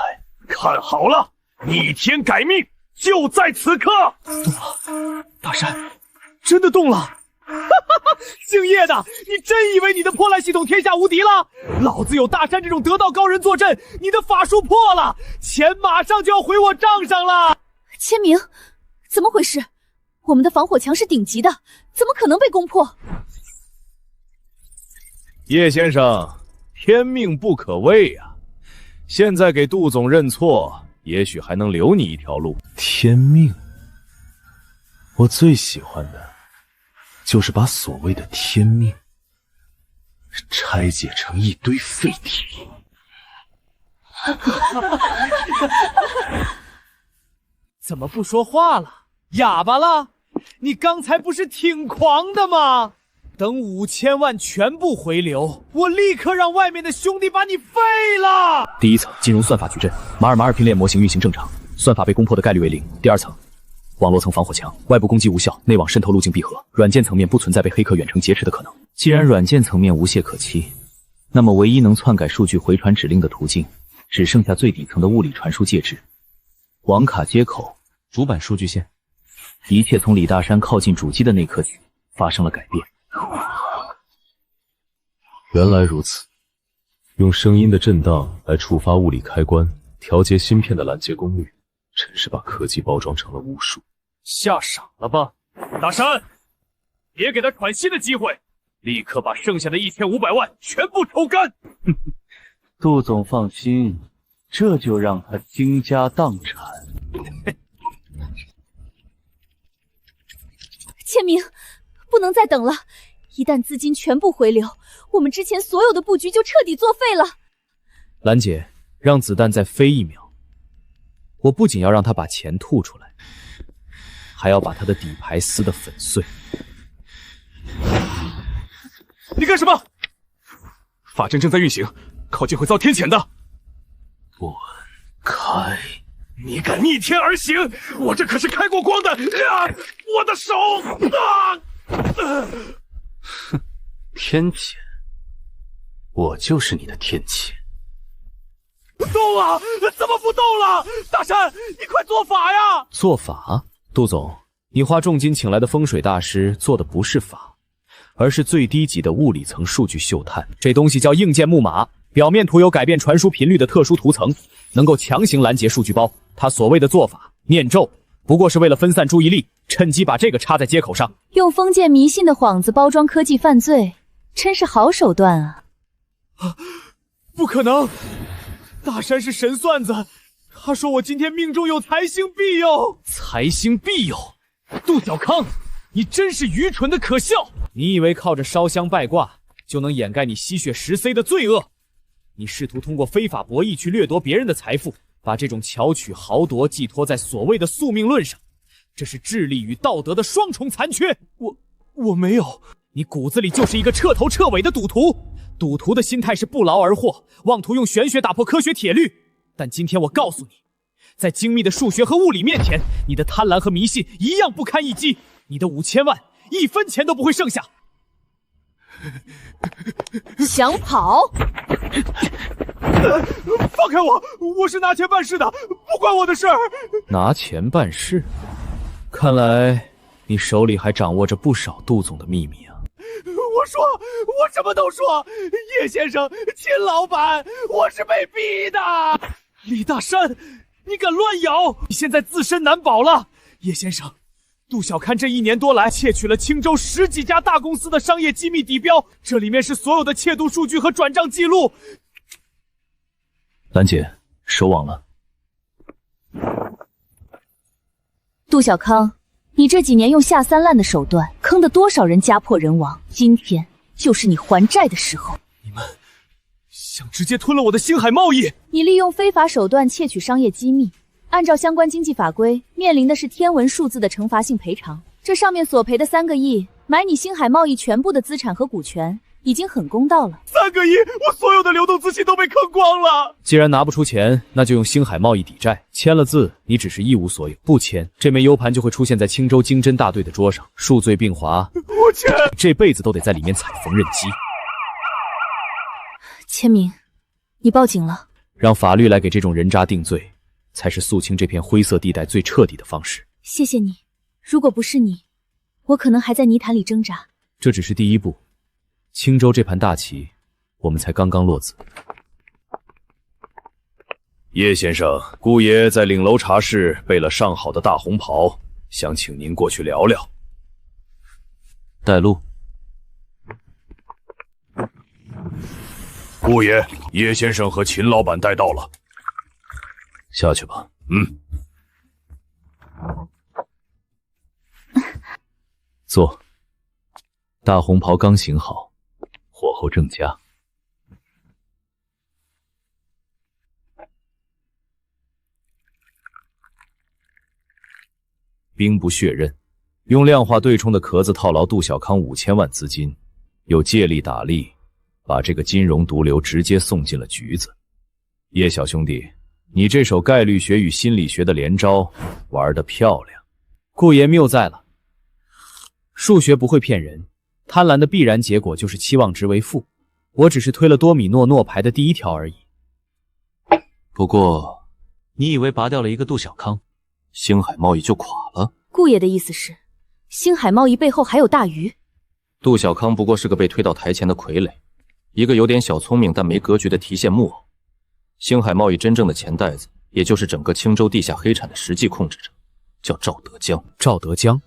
[SPEAKER 1] 看好了，逆天改命就在此刻！
[SPEAKER 4] 动了，大山，真的动了！姓叶的，你真以为你的破烂系统天下无敌了？老子有大山这种得道高人坐镇，你的法术破了，钱马上就要回我账上了。
[SPEAKER 3] 千明，怎么回事？我们的防火墙是顶级的，怎么可能被攻破？
[SPEAKER 4] 叶先生，天命不可畏啊！现在给杜总认错，也许还能留你一条路。
[SPEAKER 8] 天命，我最喜欢的就是把所谓的天命拆解成一堆废铁。
[SPEAKER 4] 怎么不说话了？哑巴了？你刚才不是挺狂的吗？等5000万全部回流，我立刻让外面的兄弟把你废了。
[SPEAKER 2] 第一层金融算法矩阵，马尔马尔拼链模型运行正常，算法被攻破的概率为0。第2层网络层防火墙，外部攻击无效，内网渗透路径闭合，软件层面不存在被黑客远程劫持的可能。既然软件层面无懈可击，那么唯一能篡改数据回传指令的途径，只剩下最底层的物理传输介质——网卡接口、
[SPEAKER 5] 主板数据线。
[SPEAKER 2] 一切从李大山靠近主机的那刻起发生了改变。
[SPEAKER 8] 原来如此，用声音的震荡来触发物理开关，调节芯片的拦截功率，真是把科技包装成了巫术。
[SPEAKER 1] 吓傻了吧？大山，别给他喘息的机会，立刻把剩下的1500万全部抽干！
[SPEAKER 2] 杜总放心，这就让他倾家荡产。
[SPEAKER 3] 千明，不能再等了，一旦资金全部回流，我们之前所有的布局就彻底作废了。
[SPEAKER 5] 兰姐，让子弹再飞1秒，我不仅要让他把钱吐出来，还要把他的底牌撕得粉碎。
[SPEAKER 1] 你干什么？法阵正在运行，靠近会遭天谴的。
[SPEAKER 8] 滚开！
[SPEAKER 1] 你敢逆天而行，我这可是开过光的我的手
[SPEAKER 2] 哼，天谴，我就是你的天谴。
[SPEAKER 1] 动啊！怎么不动了？大山，你快做法呀！
[SPEAKER 5] 做法？杜总，你花重金请来的风水大师做的不是法，而是最低级的物理层数据嗅探。这东西叫硬件木马，表面涂有改变传输频率的特殊涂层，能够强行拦截数据包。他所谓的做法念咒，不过是为了分散注意力，趁机把这个插在接口上，
[SPEAKER 3] 用封建迷信的幌子包装科技犯罪，真是好手段啊！
[SPEAKER 1] 不可能，大山是神算子，他说我今天命中有财星庇佑。
[SPEAKER 5] 财星庇佑？杜小康，你真是愚蠢的可笑！你以为靠着烧香拜卦就能掩盖你吸血食 C 的罪恶？你试图通过非法博弈去掠夺别人的财富，把这种巧取豪夺寄托在所谓的宿命论上，这是智力与道德的双重残缺。我没有，你骨子里就是一个彻头彻尾的赌徒。赌徒的心态是不劳而获，妄图用玄学打破科学铁律。但今天我告诉你，在精密的数学和物理面前，你的贪婪和迷信一样不堪一击。你的5000万1分钱都不会剩下。
[SPEAKER 3] 想跑？
[SPEAKER 1] 放开我！我是拿钱办事的，不关我的事儿。
[SPEAKER 5] 拿钱办事？看来你手里还掌握着不少杜总的秘密啊。
[SPEAKER 1] 我什么都说，叶先生、秦老板，我是被逼的。李大山，你敢乱咬，你现在自身难保了。叶先生，杜小康这1年多来窃取了青州10几家大公司的商业机密底标，这里面是所有的窃渡数据和转账记录。
[SPEAKER 2] 兰姐，收网了。
[SPEAKER 3] 杜小康，你这几年用下三滥的手段坑得多少人家破人亡，今天就是你还债的时候。
[SPEAKER 1] 你们想直接吞了我的星海贸易？
[SPEAKER 3] 你利用非法手段窃取商业机密，按照相关经济法规，面临的是天文数字的惩罚性赔偿。这上面索赔的3个亿，买你星海贸易全部的资产和股权，已经很公道了。
[SPEAKER 1] 3个亿，我所有的流动资金都被坑光了。
[SPEAKER 5] 既然拿不出钱，那就用星海贸易抵债。签了字，你只是一无所有；不签，这枚 U 盘就会出现在青州经侦大队的桌上，数罪并罚。
[SPEAKER 1] 我签，
[SPEAKER 5] 这辈子都得在里面踩缝纫机。
[SPEAKER 3] 千明，你报警了。
[SPEAKER 5] 让法律来给这种人渣定罪，才是肃清这片灰色地带最彻底的方式。
[SPEAKER 3] 谢谢你，如果不是你，我可能还在泥潭里挣扎。
[SPEAKER 5] 这只是第一步，青州这盘大棋，我们才刚刚落子。
[SPEAKER 8] 叶先生，顾爷在领楼茶室备了上好的大红袍，想请您过去聊聊。
[SPEAKER 2] 带路。
[SPEAKER 8] 顾爷，叶先生和秦老板带到了。
[SPEAKER 2] 下去吧。坐。大红袍刚醒好，火候正佳。
[SPEAKER 5] 兵不血刃，用量化对冲的壳子套牢杜小康5000万资金，又借力打力，把这个金融毒瘤直接送进了局子。叶小兄弟，你这手概率学与心理学的连招玩得漂亮。顾爷谬在了，数学不会骗人，贪婪的必然结果就是期望值为负。我只是推了多米诺诺牌的第1条而已。
[SPEAKER 2] 不过，
[SPEAKER 5] 你以为拔掉了一个杜小康，
[SPEAKER 2] 星海贸易就垮了？
[SPEAKER 3] 顾爷的意思是，星海贸易背后还有大鱼？
[SPEAKER 11] 杜小康不过是个被推到台前的傀儡，一个有点小聪明但没格局的提线木偶。星海贸易真正的钱袋子，也就是整个青州地下黑产的实际控制者，叫赵德江。
[SPEAKER 5] 赵德江，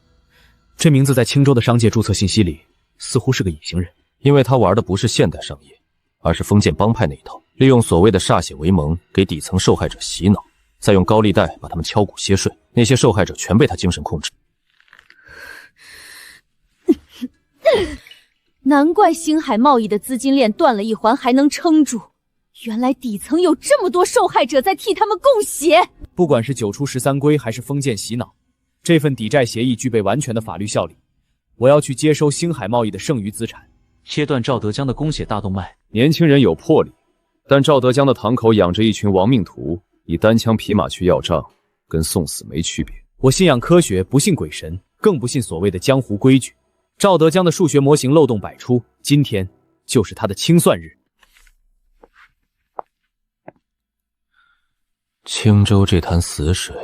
[SPEAKER 5] 这名字在青州的商界注册信息里似乎是个隐形人，
[SPEAKER 11] 因为他玩的不是现代商业，而是封建帮派那一套，利用所谓的歃血为盟，给底层受害者洗脑，再用高利贷把他们敲骨歇税，那些受害者全被他精神控制。
[SPEAKER 3] 难怪星海贸易的资金链断了一环还能撑住，原来底层有这么多受害者在替他们供血。
[SPEAKER 5] 不管是九出13归还是封建洗脑，这份抵债协议具备完全的法律效力。我要去接收星海贸易的剩余资产，
[SPEAKER 7] 切断赵德江的供血大动脉。
[SPEAKER 11] 年轻人有魄力，但赵德江的堂口养着一群亡命徒，你单枪匹马去要账，跟送死没区别。
[SPEAKER 5] 我信仰科学，不信鬼神，更不信所谓的江湖规矩。赵德江的数学模型漏洞百出，今天就是他的清算日。
[SPEAKER 8] 青州这潭死水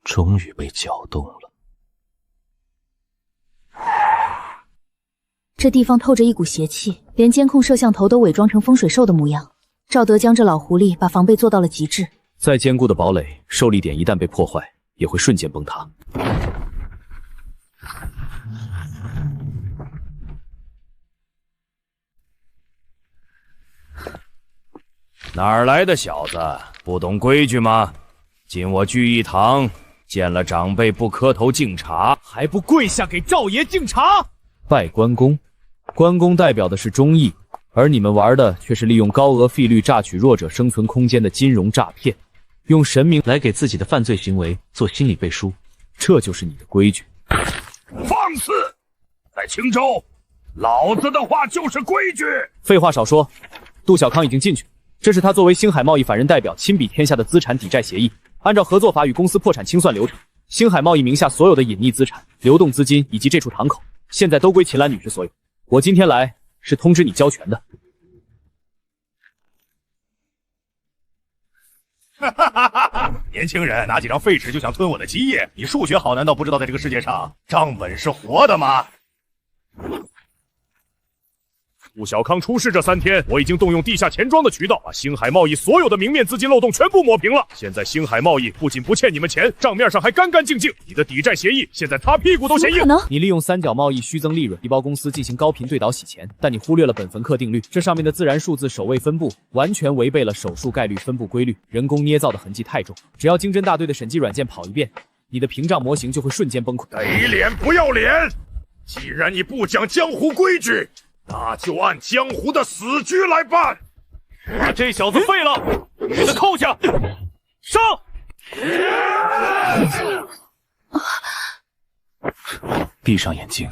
[SPEAKER 8] 终于被搅动了。
[SPEAKER 3] 这地方透着一股邪气，连监控摄像头都伪装成风水兽的模样。赵德江这老狐狸把防备做到了极致。
[SPEAKER 5] 再坚固的堡垒，受力点一旦被破坏，也会瞬间崩塌。
[SPEAKER 1] 哪儿来的小子，不懂规矩吗？进我聚义堂，见了长辈不磕头敬茶，
[SPEAKER 5] 还不跪下给赵爷敬茶？拜关公，关公代表的是忠义，而你们玩的却是利用高额费率榨取弱者生存空间的金融诈骗，用神明
[SPEAKER 7] 来给自己的犯罪行为做心理背书，
[SPEAKER 5] 这就是你的规矩。
[SPEAKER 6] 放肆！在青州，老子的话就是规矩。
[SPEAKER 5] 废话少说，杜小康已经进去。这是他作为星海贸易法人代表亲笔填下的资产抵债协议，按照合作法与公司破产清算流程，星海贸易名下所有的隐匿资产、流动资金以及这处堂口，现在都归秦岚女士所有。我今天来是通知你交权的。
[SPEAKER 6] 年轻人拿几张废纸就想吞我的基业，你数学好难道不知道在这个世界上账本是活的吗？
[SPEAKER 1] 杜小康出事这3天，我已经动用地下钱庄的渠道，把星海贸易所有的明面资金漏洞全部抹平了。现在星海贸易不仅不欠你们钱，账面上还干干净净。你的抵债协议现在擦屁股都嫌硬。
[SPEAKER 5] 你利用三角贸易虚增利润，提包公司进行高频对倒洗钱，但你忽略了本芬克定律，这上面的自然数字首位分布完全违背了手术概率分布规律，人工捏造的痕迹太重。只要经侦大队的审计软件跑一遍，你的屏障模型就会瞬间崩溃。
[SPEAKER 6] 给脸不要脸！既然你不讲江湖规矩，那就按江湖的死局来办。
[SPEAKER 1] 把这小子废了，给他扣下，上！
[SPEAKER 2] 闭上眼睛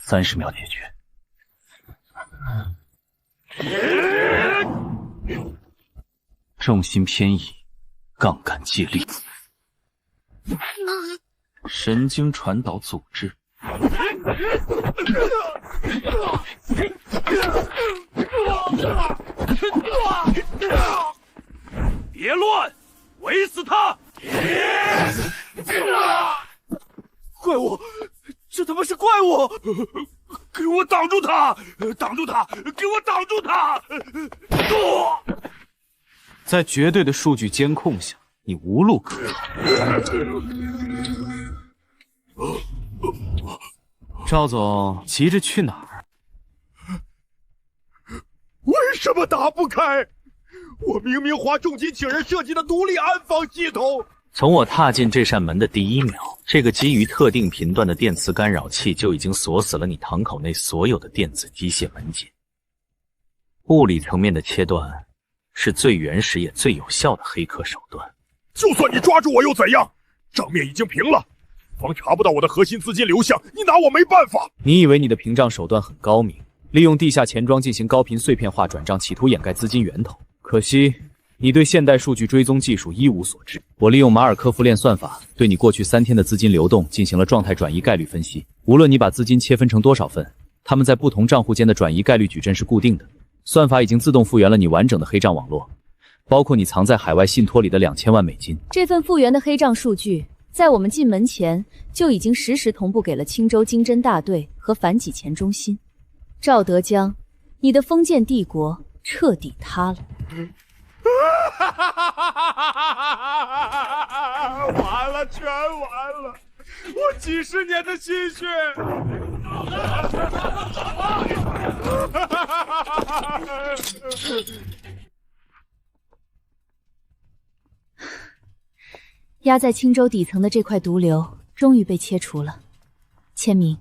[SPEAKER 2] ，30秒解决。重心偏移，杠杆借力，神经传导组织。
[SPEAKER 6] 别乱，围死他！
[SPEAKER 1] 怪物，这他妈是怪物！
[SPEAKER 6] 给我挡住他！挡住他！给我挡住他！
[SPEAKER 2] 在绝对的数据监控下，你无路可逃。赵总急着去哪儿？
[SPEAKER 6] 为什么打不开？我明明花重金请人设计的独立安防系统。
[SPEAKER 2] 从我踏进这扇门的第1秒，这个基于特定频段的电磁干扰器就已经锁死了你堂口内所有的电子机械门禁。物理层面的切断是最原始也最有效的黑客手段。
[SPEAKER 6] 就算你抓住我又怎样？账面已经平了，方查不到我的核心资金流向，你拿我没办法。
[SPEAKER 5] 你以为你的屏障手段很高明，利用地下钱庄进行高频碎片化转账，企图掩盖资金源头。可惜你对现代数据追踪技术一无所知。我利用马尔科夫链算法对你过去3天的资金流动进行了状态转移概率分析。无论你把资金切分成多少份，它们在不同账户间的转移概率矩阵是固定的。算法已经自动复原了你完整的黑账网络，包括你藏在海外信托里的$2000万。
[SPEAKER 3] 这份复原的黑账数据，在我们进门前就已经实时同步给了青州经侦大队和反洗钱中心。赵德江，你的封建帝国彻底塌了。
[SPEAKER 6] 完了，全完了！我几10年的心血。
[SPEAKER 3] 压在青州底层的这块毒瘤终于被切除了。千明，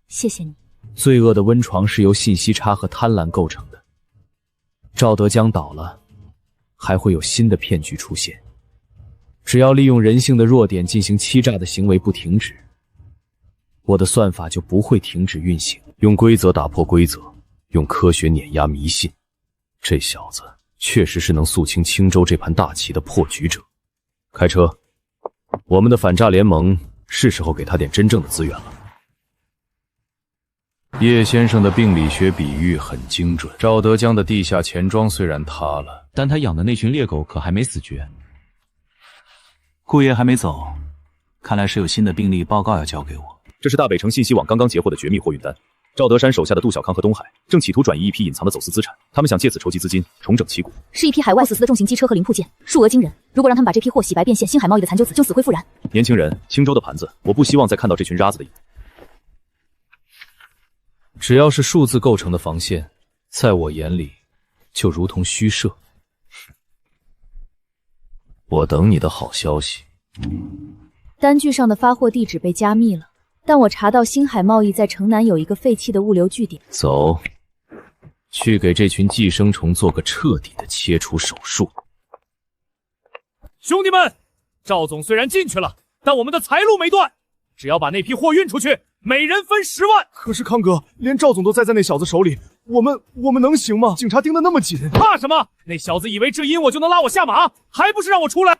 [SPEAKER 3] 谢谢你。
[SPEAKER 5] 罪恶的温床是由信息差和贪婪构成的。赵德江倒了，还会有新的骗局出现。只要利用人性的弱点进行欺诈的行为不停止，我的算法就不会停止运行。用规则打破规则，用科学碾压迷信，这小子确实是能肃清青州这盘大棋的破局者。开车，我们的反诈联盟是时候给他点真正的资源了。
[SPEAKER 8] 叶先生的病理学比喻很精准。赵德江的地下钱庄虽然塌了，
[SPEAKER 7] 但他养的那群猎狗可还没死绝。
[SPEAKER 2] 顾爷还没走，看来是有新的病例报告要交给我。
[SPEAKER 1] 这是大北城信息网刚刚截获的绝密货运单。赵德山手下的杜小康和东海正企图转移一批隐藏的走私资产，他们想借此筹集资金，重整旗鼓。
[SPEAKER 3] 是一批海外走私的重型机车和零部件，数额惊人。如果让他们把这批货洗白变现，星海贸易的残酒子就死灰复燃。
[SPEAKER 1] 年轻人，青州的盘子，我不希望再看到这群渣子的影子。
[SPEAKER 5] 只要是数字构成的防线，在我眼里就如同虚设。
[SPEAKER 8] 我等你的好消息。
[SPEAKER 3] 单据上的发货地址被加密了，但我查到星海贸易在城南有一个废弃的物流据点。
[SPEAKER 5] 走，去给这群寄生虫做个彻底的切除手术。
[SPEAKER 1] 兄弟们，赵总虽然进去了，但我们的财路没断，只要把那批货运出去，每人分10万。
[SPEAKER 12] 可是康哥，连赵总都栽在那小子手里，我们能行吗？警察盯得那么紧，
[SPEAKER 1] 怕什么？那小子以为只因我就能拉我下马，还不是让我出来？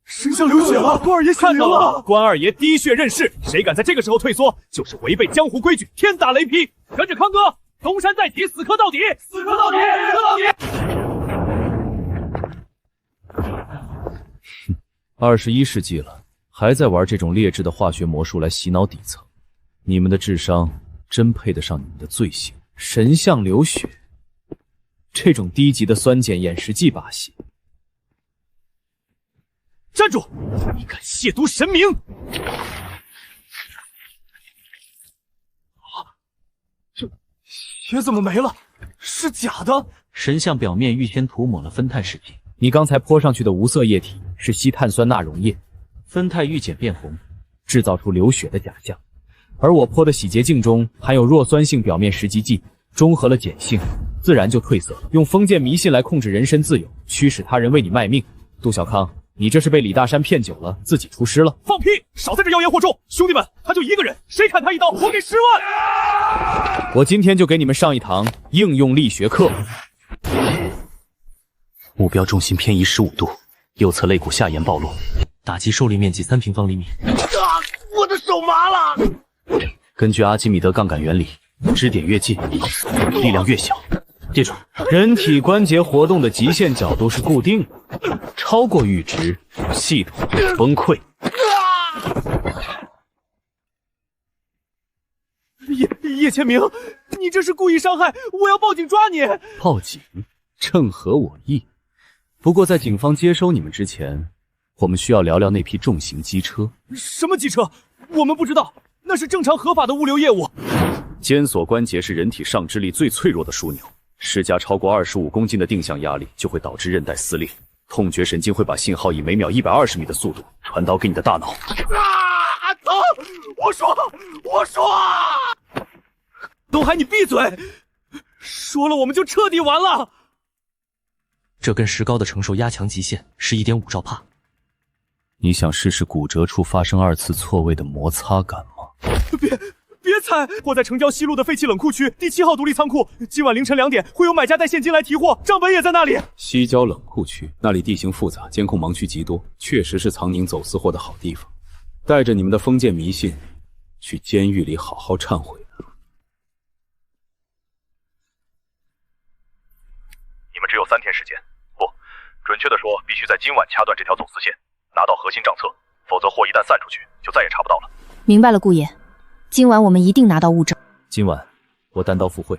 [SPEAKER 12] 身上流血了，关二爷
[SPEAKER 1] 看到了，关二爷滴血认识，谁敢在这个时候退缩，就是违背江湖规矩，天打雷劈。跟着康哥，东山再起，死磕到底，死磕到底，死磕到底。
[SPEAKER 5] 21世纪了，还在玩这种劣质的化学魔术来洗脑底层，你们的智商真配得上你们的罪行。神像流血，这种低级的酸碱掩饰剂把戏。
[SPEAKER 1] 站住！你敢亵渎神明！
[SPEAKER 12] 这血怎么没了？是假的？
[SPEAKER 7] 神像表面预先涂抹了酚酞试剂。
[SPEAKER 5] 你刚才泼上去的无色液体是稀碳酸钠溶液，
[SPEAKER 7] 酚酞遇碱变红，
[SPEAKER 5] 制造出流血的假象。而我泼的洗洁净中含有弱酸性表面十级剂，中和了碱性，自然就褪色了。用封建迷信来控制人身自由，驱使他人为你卖命。杜小康，你这是被李大山骗久了，自己出师了。
[SPEAKER 1] 放屁！少在这妖言惑众！兄弟们，他就一个人，谁砍他一刀，我给10万！
[SPEAKER 5] 我今天就给你们上一堂应用力学课。
[SPEAKER 2] 目标重心偏移15度，右侧肋骨下沿暴露，
[SPEAKER 7] 打击受力面积3平方厘米。
[SPEAKER 12] 我的手麻了。
[SPEAKER 2] 根据阿基米德杠杆原理，支点越近，力量越小。记住，
[SPEAKER 5] 人体关节活动的极限角度是固定的，超过阈值，系统会崩溃。
[SPEAKER 12] 叶千明，你这是故意伤害，我要报警抓你！
[SPEAKER 5] 报警，正合我意。 不过，在警方接收你们之前，我们需要聊聊那批重型机车。
[SPEAKER 12] 什么机车？我们不知道，那是正常合法的物流业务。
[SPEAKER 1] 肩锁关节是人体上肢力最脆弱的枢纽，施加超过25公斤的定向压力，就会导致韧带撕裂。痛觉神经会把信号以每秒120米的速度传导给你的大脑。
[SPEAKER 12] 疼！我说！东海，你闭嘴！说了我们就彻底完了。
[SPEAKER 7] 这根石膏的承受压强极限是1.5兆帕。
[SPEAKER 5] 你想试试骨折处发生2次错位的摩擦感吗？
[SPEAKER 12] 别踩！我在城郊西路的废弃冷库区第7号独立仓库，今晚凌晨2点会有买家带现金来提货，账本也在那里。
[SPEAKER 8] 西郊冷库区那里地形复杂，监控盲区极多，确实是藏匿走私货的好地方。带着你们的封建迷信，去监狱里好好忏悔。
[SPEAKER 6] 你们只有3天时间，不，准确的说，必须在今晚掐断这条走私线，拿到核心账册，否则货一旦散出去，就再也查不到了。
[SPEAKER 3] 明白了，顾爷，今晚我们一定拿到物证。
[SPEAKER 5] 今晚我单刀赴会，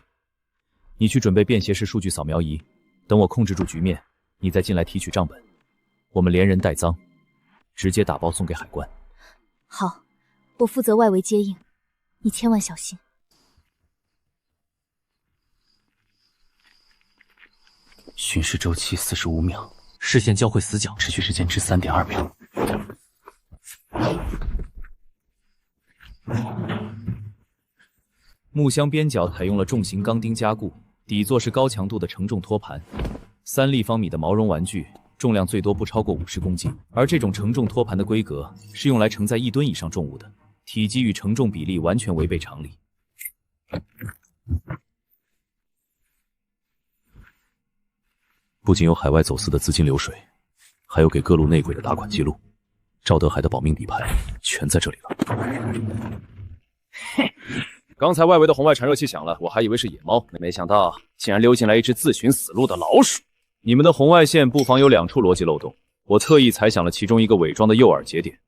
[SPEAKER 5] 你去准备便携式数据扫描仪，等我控制住局面，你再进来提取账本，我们连人带赃，直接打包送给海关。
[SPEAKER 3] 好，我负责外围接应，你千万小心。
[SPEAKER 2] 巡视周期45秒，
[SPEAKER 7] 视线交汇死角，
[SPEAKER 2] 持续时间至3.2秒。
[SPEAKER 5] 木箱边角采用了重型钢钉加固，底座是高强度的承重托盘，3立方米的毛绒玩具，重量最多不超过50公斤。而这种承重托盘的规格是用来承载1吨以上重物的，体积与承重比例完全违背常理。
[SPEAKER 8] 不仅有海外走私的资金流水，还有给各路内鬼的打款记录。赵德海的保命底牌全在这里了。
[SPEAKER 4] 刚才外围的红外传热器响了，我还以为是野猫，没想到竟然溜进来一只自寻死路的老鼠。
[SPEAKER 5] 你们的红外线不妨有2处逻辑漏洞，我特意猜想了其中一个伪装的诱饵节点，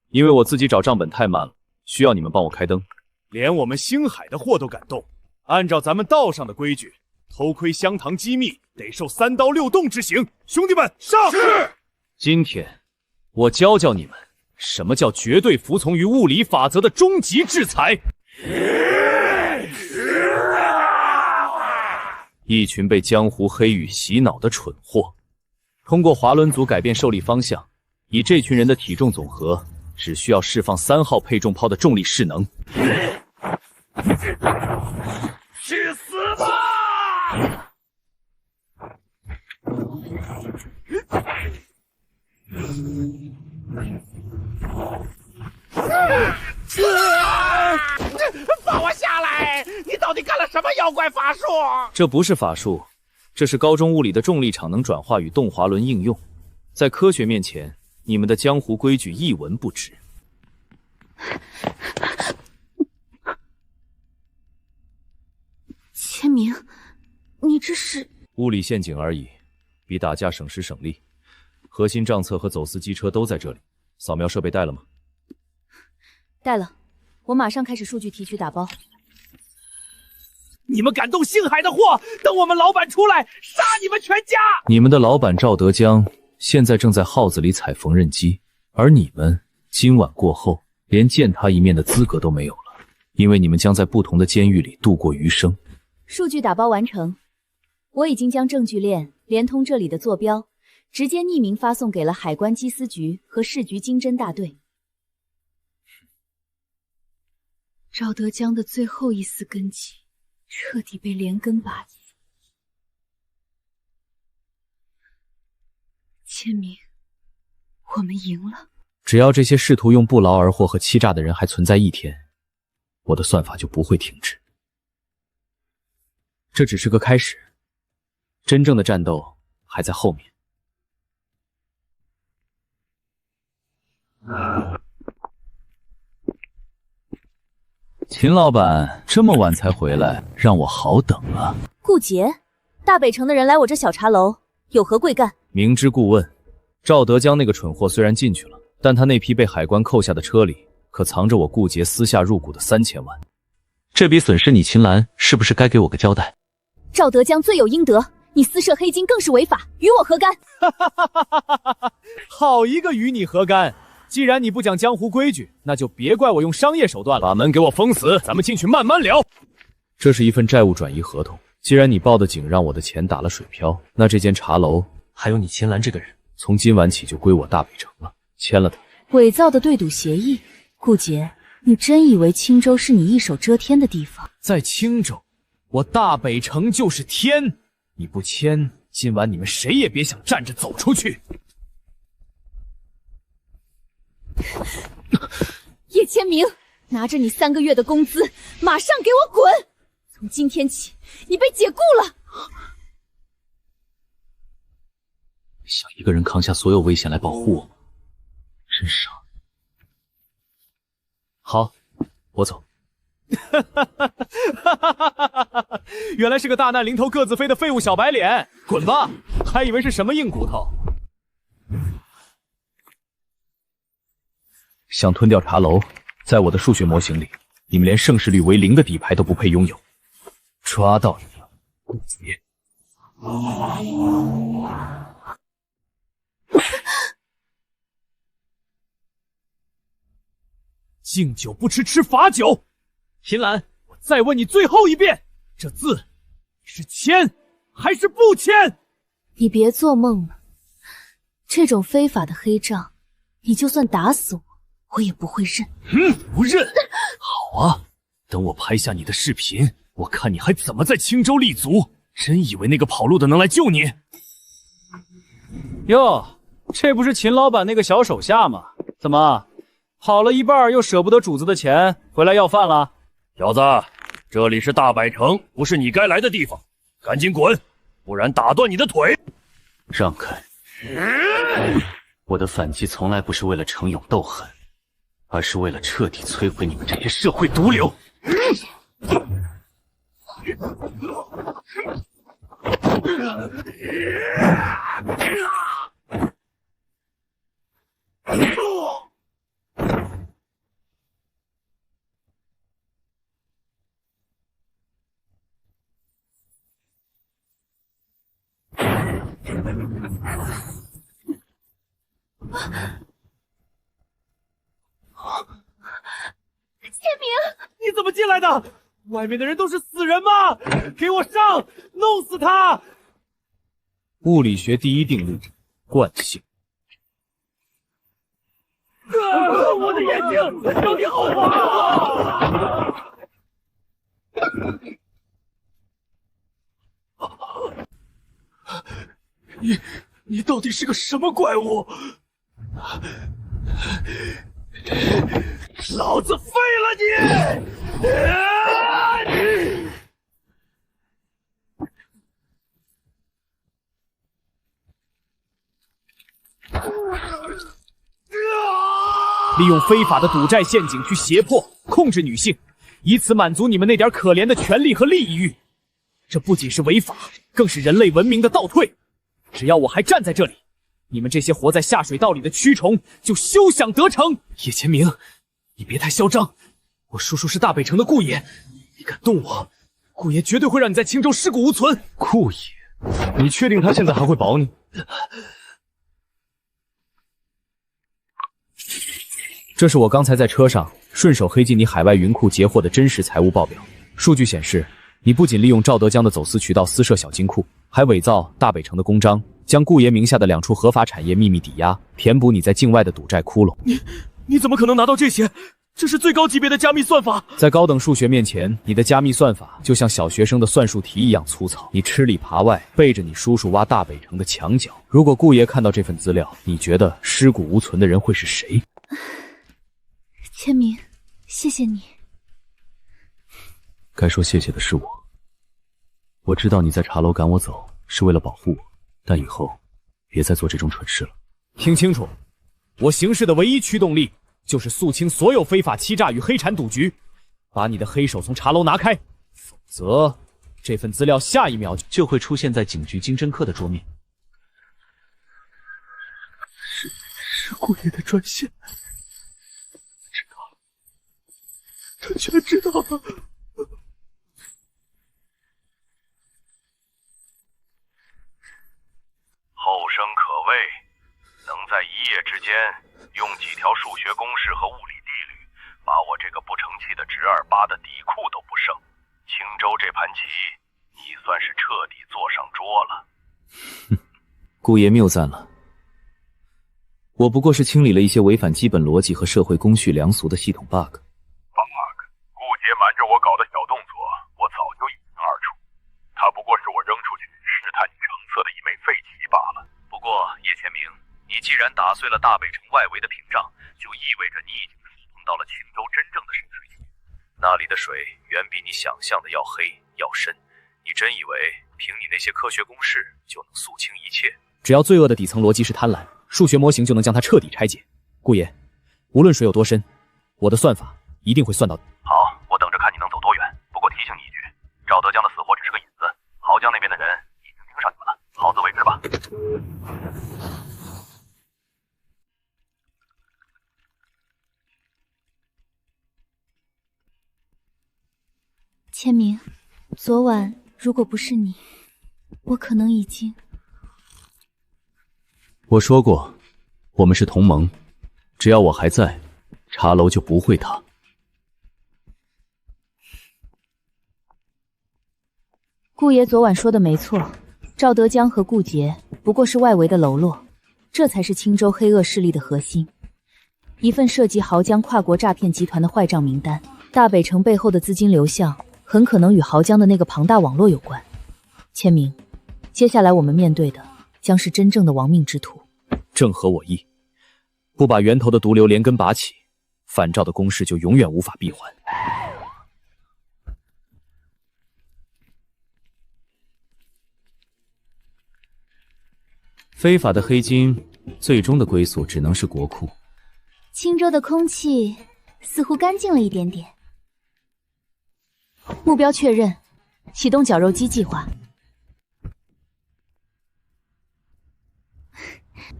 [SPEAKER 5] 因为我自己找账本太慢了，需要你们帮我开灯。
[SPEAKER 1] 连我们星海的货都敢动，按照咱们道上的规矩，偷窥香堂机密得受3刀6洞之刑。兄弟们，上！是。
[SPEAKER 5] 今天我教教你们什么叫绝对服从于物理法则的终极制裁。一群被江湖黑雨洗脑的蠢货，通过滑轮组改变受力方向，以这群人的体重总和，只需要释放3号配重炮的重力势能。
[SPEAKER 1] 去死吧！
[SPEAKER 12] 放我下来！你到底干了什么妖怪法术？
[SPEAKER 5] 这不是法术，这是高中物理的重力场能转化与动滑轮应用。在科学面前，你们的江湖规矩一文不值。
[SPEAKER 9] 千明，你这是……
[SPEAKER 5] 物理陷阱而已，比打架省时省力。核心账册和走私机车都在这里，扫描设备带了吗？
[SPEAKER 3] 带了，我马上开始数据提取打包。
[SPEAKER 1] 你们敢动星海的货，等我们老板出来，杀你们全家！
[SPEAKER 5] 你们的老板赵德江现在正在号子里踩缝纫机，而你们今晚过后连见他一面的资格都没有了，因为你们将在不同的监狱里度过余生。
[SPEAKER 3] 数据打包完成，我已经将证据链连通这里的坐标，直接匿名发送给了海关缉私局和市局经侦大队。赵德江的最后一丝根基彻底被连根拔起。千明，我们赢了。
[SPEAKER 5] 只要这些试图用不劳而获和欺诈的人还存在一天，我的算法就不会停止。这只是个开始，真正的战斗还在后面。秦老板这么晚才回来，让我好等啊。
[SPEAKER 3] 顾杰，大北城的人来我这小茶楼，有何贵干？
[SPEAKER 5] 明知故问。赵德江那个蠢货虽然进去了，但他那批被海关扣下的车里，可藏着我顾杰私下入股的3000万。
[SPEAKER 8] 这笔损失你秦岚是不是该给我个交代？
[SPEAKER 3] 赵德江罪有应得，你私设黑金更是违法，与我何干？
[SPEAKER 5] 好一个与你何干！既然你不讲江湖规矩，那就别怪我用商业手段了。
[SPEAKER 1] 把门给我封死，咱们进去慢慢聊。
[SPEAKER 5] 这是一份债务转移合同，既然你报的警让我的钱打了水漂，那这间茶楼
[SPEAKER 7] 还有你秦岚这个人，
[SPEAKER 5] 从今晚起就归我大北城了。签了它。
[SPEAKER 3] 伪造的对赌协议，顾杰，你真以为青州是你一手遮天的地方？
[SPEAKER 5] 在青州，我大北城就是天。你不签，今晚你们谁也别想站着走出去。
[SPEAKER 3] 叶千明，拿着你3个月的工资，马上给我滚！从今天起，你被解雇了。
[SPEAKER 8] 想一个人扛下所有危险来保护我，真傻。
[SPEAKER 5] 好，我走。原来是个大难临头各自飞的废物小白脸，滚吧！还以为是什么硬骨头。想吞掉茶楼，在我的数学模型里，你们连胜势率为0的底牌都不配拥有。抓到你了，顾杰！敬酒不吃吃罚酒。秦岚，我再问你最后一遍，这字你是签还是不签？
[SPEAKER 3] 你别做梦了，这种非法的黑账，你就算打死我，我也不会认。
[SPEAKER 5] 不认？好啊，
[SPEAKER 2] 等我拍下你的视频，我看你还怎么在青州立足！真以为那个跑路的能来救你？
[SPEAKER 5] 哟，这不是秦老板那个小手下吗？怎么，跑了一半又舍不得主子的钱，回来要饭了？
[SPEAKER 1] 小子，这里是大百城，不是你该来的地方，赶紧滚，不然打断你的腿！
[SPEAKER 2] 让开！我的反击从来不是为了逞勇斗狠，而是为了彻底摧毁你们这些社会毒瘤。
[SPEAKER 12] 天明，你怎么进来的？外面的人都是死人吗？给我上，弄死他！
[SPEAKER 5] 物理学第一定律，惯性。
[SPEAKER 12] 我的眼睛，让你后悔！你到底是个什么怪物？老子废了你！
[SPEAKER 5] 利用非法的赌债陷阱去胁迫、控制女性，以此满足你们那点可怜的权利和利益欲。这不仅是违法，更是人类文明的倒退。只要我还站在这里，你们这些活在下水道里的蛆虫就休想得逞！
[SPEAKER 7] 叶千明，你别太嚣张！我叔叔是大北城的顾爷，你敢动我，顾爷绝对会让你在青州尸骨无存。
[SPEAKER 2] 顾爷，你确定他现在还会保你？
[SPEAKER 5] 这是我刚才在车上顺手黑进你海外云库截获的真实财务报表。数据显示，你不仅利用赵德江的走私渠道私设小金库，还伪造大北城的公章，将顾爷名下的2处合法产业秘密抵押，填补你在境外的赌债窟窿。
[SPEAKER 12] 你怎么可能拿到这些？这是最高级别的加密算法。
[SPEAKER 5] 在高等数学面前，你的加密算法就像小学生的算术题一样粗糙。你吃里扒外，背着你叔叔挖大北城的墙角。如果顾爷看到这份资料，你觉得尸骨无存的人会是谁？
[SPEAKER 3] 千明，谢谢你。
[SPEAKER 2] 该说谢谢的是我。我知道你在茶楼赶我走是为了保护我，但以后别再做这种蠢事了。
[SPEAKER 5] 听清楚，我行事的唯一驱动力就是肃清所有非法欺诈与黑产赌局，把你的黑手从茶楼拿开，否则这份资料下一秒
[SPEAKER 2] 就会出现在警局经侦科的桌面。
[SPEAKER 12] 是顾爷的专线。他全知道了。
[SPEAKER 6] 后生可畏，能在一夜之间用几条数学公式和物理定律，把我这个不成器的直二八的底裤都不剩。青州这盘棋，你算是彻底坐上桌了。
[SPEAKER 2] 顾爷谬赞了，我不过是清理了一些违反基本逻辑和社会公序良俗的系统 bug。
[SPEAKER 6] 顾爷瞒着我搞的小动作，我早就一清二楚。他不过是我扔出去试探你成色的一枚废棋罢了。
[SPEAKER 11] 不过叶千明，你既然打碎了大北城外围的屏障，就意味着你已经触碰到了青州真正的深水区。那里的水远比你想象的要黑要深。你真以为凭你那些科学公式就能肃清一切？
[SPEAKER 5] 只要罪恶的底层逻辑是贪婪，数学模型就能将它彻底拆解。顾爷，无论水有多深，我的算法一定会算到底。
[SPEAKER 6] 好，我等着看你能走多远。不过提醒你一句，赵德江的死活只是个引子，濠江那边的人已经盯上你们了，好自为之吧。
[SPEAKER 3] 千明，昨晚如果不是你，我可能已经……
[SPEAKER 2] 我说过，我们是同盟，只要我还在，茶楼就不会塌。
[SPEAKER 3] 顾爷昨晚说的没错，赵德江和顾杰不过是外围的喽啰，这才是青州黑恶势力的核心。一份涉及濠江跨国诈骗集团的坏账名单，大北城背后的资金流向很可能与濠江的那个庞大网络有关。千明，接下来我们面对的将是真正的亡命之徒。
[SPEAKER 5] 正合我意，不把源头的毒瘤连根拔起，反赵的攻势就永远无法闭环。非法的黑金，最终的归宿只能是国库。
[SPEAKER 9] 青州的空气似乎干净了一点点。
[SPEAKER 3] 目标确认，启动绞肉机计划。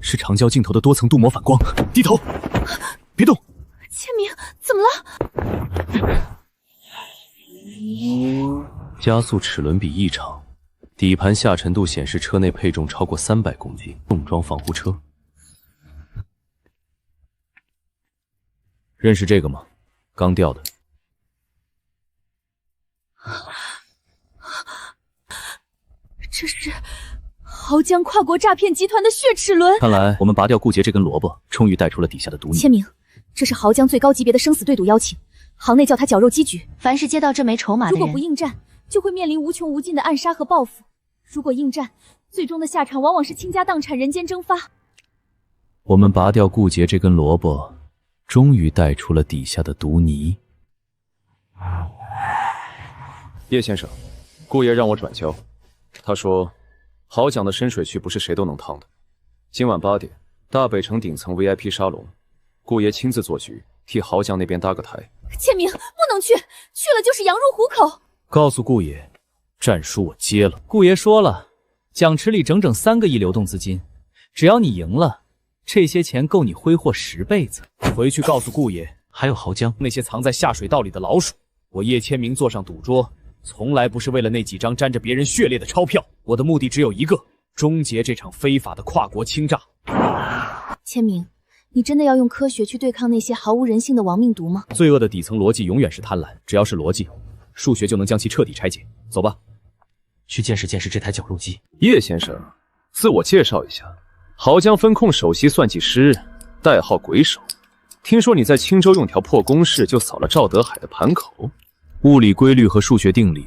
[SPEAKER 5] 是长焦镜头的多层镀膜反光，低头，别动。
[SPEAKER 3] 千明，怎么了？
[SPEAKER 8] 加速齿轮比异常，底盘下沉度显示车内配重超过300公斤，重装防护车。
[SPEAKER 5] 认识这个吗？刚掉的。
[SPEAKER 3] 这是濠江跨国诈骗集团的血齿轮。
[SPEAKER 2] 看来我们拔掉顾杰这根萝卜，终于带出了底下的毒泥。
[SPEAKER 3] 千明，这是濠江最高级别的生死对赌邀请，行内叫他绞肉机局。
[SPEAKER 9] 凡是接到这枚筹码的人，
[SPEAKER 3] 如果不应战，就会面临无穷无尽的暗杀和报复；如果应战，最终的下场往往是倾家荡产、人间蒸发。
[SPEAKER 8] 我们拔掉顾杰这根萝卜，终于带出了底下的毒泥。
[SPEAKER 11] 叶先生，顾爷让我转交。他说，濠江的深水区不是谁都能趟的。今晚8点，大北城顶层 VIP 沙龙，顾爷亲自做局，替濠江那边搭个台。
[SPEAKER 3] 千明，不能去，去了就是羊入虎口。
[SPEAKER 5] 告诉顾爷，战书我接了。顾爷说了，奖池里整整3个亿流动资金，只要你赢了，这些钱够你挥霍10辈子。回去告诉顾爷，
[SPEAKER 7] 还有濠江
[SPEAKER 5] 那些藏在下水道里的老鼠，我叶千明坐上赌桌，从来不是为了那几张沾着别人血泪的钞票，我的目的只有一个，终结这场非法的跨国侵诈。
[SPEAKER 3] 千明，你真的要用科学去对抗那些毫无人性的亡命毒吗？
[SPEAKER 5] 罪恶的底层逻辑永远是贪婪，只要是逻辑，数学就能将其彻底拆解。走吧，
[SPEAKER 7] 去见识见识这台绞肉机。
[SPEAKER 11] 叶先生，自我介绍一下，濠江分控首席算计师，代号鬼手。听说你在青州用条破公式就扫了赵德海的盘口。
[SPEAKER 8] 物理规律和数学定理，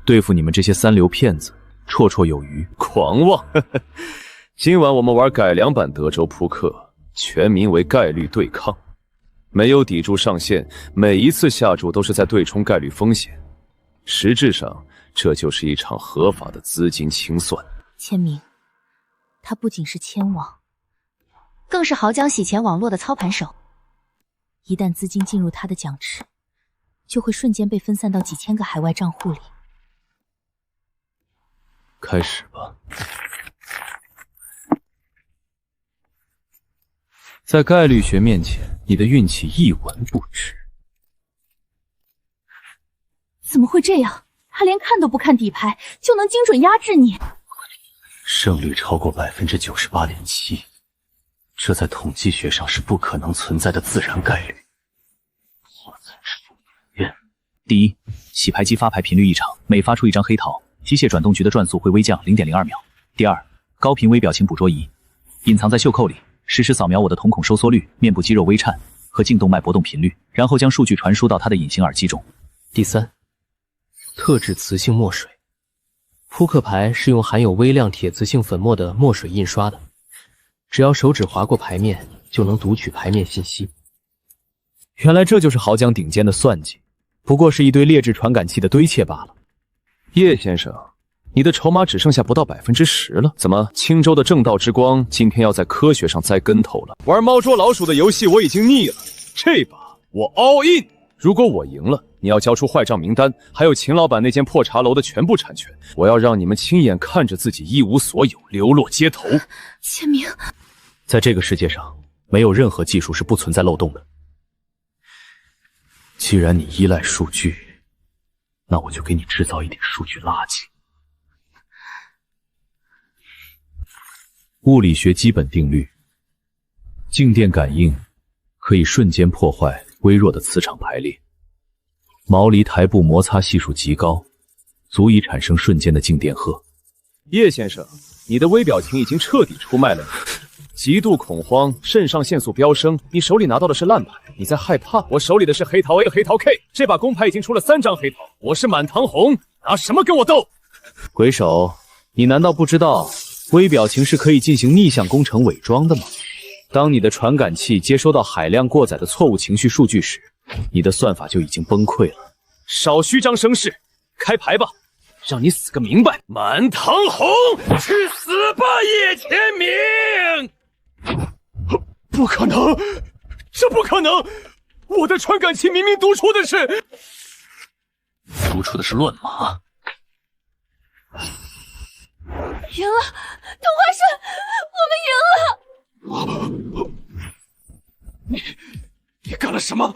[SPEAKER 8] 对付你们这些三流骗子，绰绰有余。
[SPEAKER 11] 狂妄！今晚我们玩改良版德州扑克，全名为概率对抗，没有底注上限，每一次下注都是在对冲概率风险。实质上，这就是一场合法的资金清算。
[SPEAKER 3] 千明，他不仅是千网，
[SPEAKER 9] 更是濠江洗钱网络的操盘手。
[SPEAKER 3] 一旦资金进入他的奖池，就会瞬间被分散到几千个海外账户里。
[SPEAKER 8] 开始吧。在概率学面前，你的运气一文不值。
[SPEAKER 3] 怎么会这样？他连看都不看底牌，就能精准压制你。
[SPEAKER 2] 胜率超过98.7%，这在统计学上是不可能存在的自然概率。第一，洗牌机发牌频率异常，每发出一张黑桃，机械转动局的转速会微降 0.02 秒。第二，高频微表情捕捉仪隐藏在袖扣里，实时扫描我的瞳孔收缩率、面部肌肉微颤和颈动脉搏动频率，然后将数据传输到他的隐形耳机中。
[SPEAKER 7] 第三，特制磁性墨水，扑克牌是用含有微量铁磁性粉末的墨水印刷的，只要手指划过牌面，就能读取牌面信息。
[SPEAKER 5] 原来这就是濠江顶尖的算计，不过是一堆劣质传感器的堆砌罢了。
[SPEAKER 11] 叶先生，你的筹码只剩下不到10%了，怎么青州的正道之光今天要在科学上栽跟头了？玩猫捉老鼠的游戏我已经腻了，这把我 all in。如果我赢了，你要交出坏账名单，还有秦老板那间破茶楼的全部产权，我要让你们亲眼看着自己一无所有，流落街头。
[SPEAKER 3] 千明，
[SPEAKER 5] 在这个世界上，没有任何技术是不存在漏洞的。
[SPEAKER 2] 既然你依赖数据，那我就给你制造一点数据垃圾。
[SPEAKER 8] 物理学基本定律，静电感应可以瞬间破坏微弱的磁场排列，毛梨台布摩擦系数极高，足以产生瞬间的静电荷。
[SPEAKER 11] 叶先生，你的微表情已经彻底出卖了你。
[SPEAKER 4] 极度恐慌，肾上腺素飙升。你手里拿到的是烂牌，你在害怕。我手里的是黑桃 A 和黑桃 K， 这把公牌已经出了3张黑桃，我是满堂红，拿什么跟我斗？
[SPEAKER 2] 鬼手，你难道不知道微表情是可以进行逆向工程伪装的吗？当你的传感器接收到海量过载的错误情绪数据时，你的算法就已经崩溃了。
[SPEAKER 4] 少虚张声势，开牌吧，让你死个明白！
[SPEAKER 12] 满堂红，去死吧，叶千明！
[SPEAKER 4] 不可能，这不可能！我的传感器明明读出的是
[SPEAKER 2] 乱码。
[SPEAKER 9] 赢了，同花顺，我们赢了！
[SPEAKER 12] 你干了什么？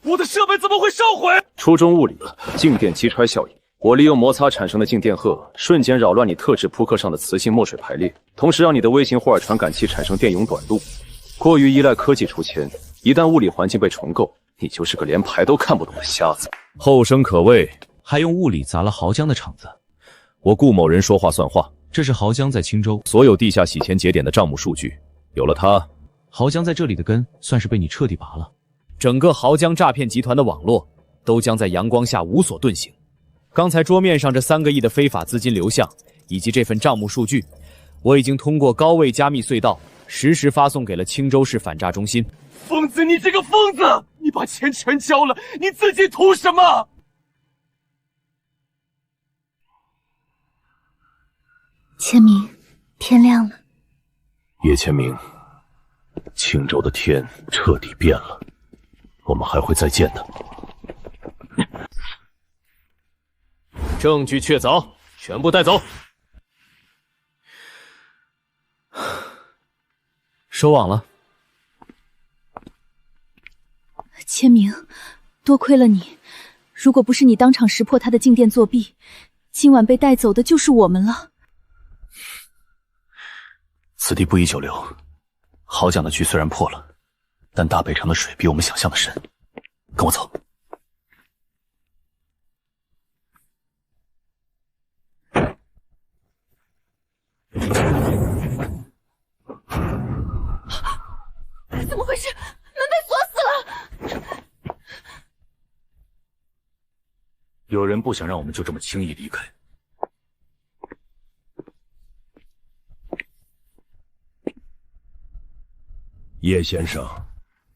[SPEAKER 12] 我的设备怎么会烧毁？
[SPEAKER 11] 初中物理，静电击穿效应。我利用摩擦产生的静电荷，瞬间扰乱你特制扑克上的磁性墨水排列，同时让你的微型霍尔传感器产生电涌短路。过于依赖科技出钱，一旦物理环境被重构，你就是个连牌都看不懂的瞎子。
[SPEAKER 8] 后生可畏，
[SPEAKER 13] 还用物理砸了濠江的场子。
[SPEAKER 8] 我顾某人说话算话。
[SPEAKER 13] 这是濠江在青州
[SPEAKER 8] 所有地下洗钱节点的账目数据，有了它，
[SPEAKER 13] 濠江在这里的根算是被你彻底拔了。
[SPEAKER 5] 整个濠江诈骗集团的网络都将在阳光下无所遁形。刚才桌面上这3个亿的非法资金流向，以及这份账目数据，我已经通过高位加密隧道实时发送给了青州市反诈中心。
[SPEAKER 12] 疯子，你这个疯子！你把钱全交了，你自己图什么？
[SPEAKER 3] 千明，天亮了。
[SPEAKER 8] 叶千明，青州的天彻底变了，我们还会再见的。
[SPEAKER 4] 证据确凿，全部带走。
[SPEAKER 5] 收网了。
[SPEAKER 3] 千明，多亏了你，如果不是你当场识破他的静电作弊，今晚被带走的就是我们了。
[SPEAKER 2] 此地不宜久留。濠江的局虽然破了，但大北城的水比我们想象的深。跟我走。
[SPEAKER 9] 怎么回事？门被锁死了！
[SPEAKER 8] 有人不想让我们就这么轻易离开。
[SPEAKER 14] 叶先生，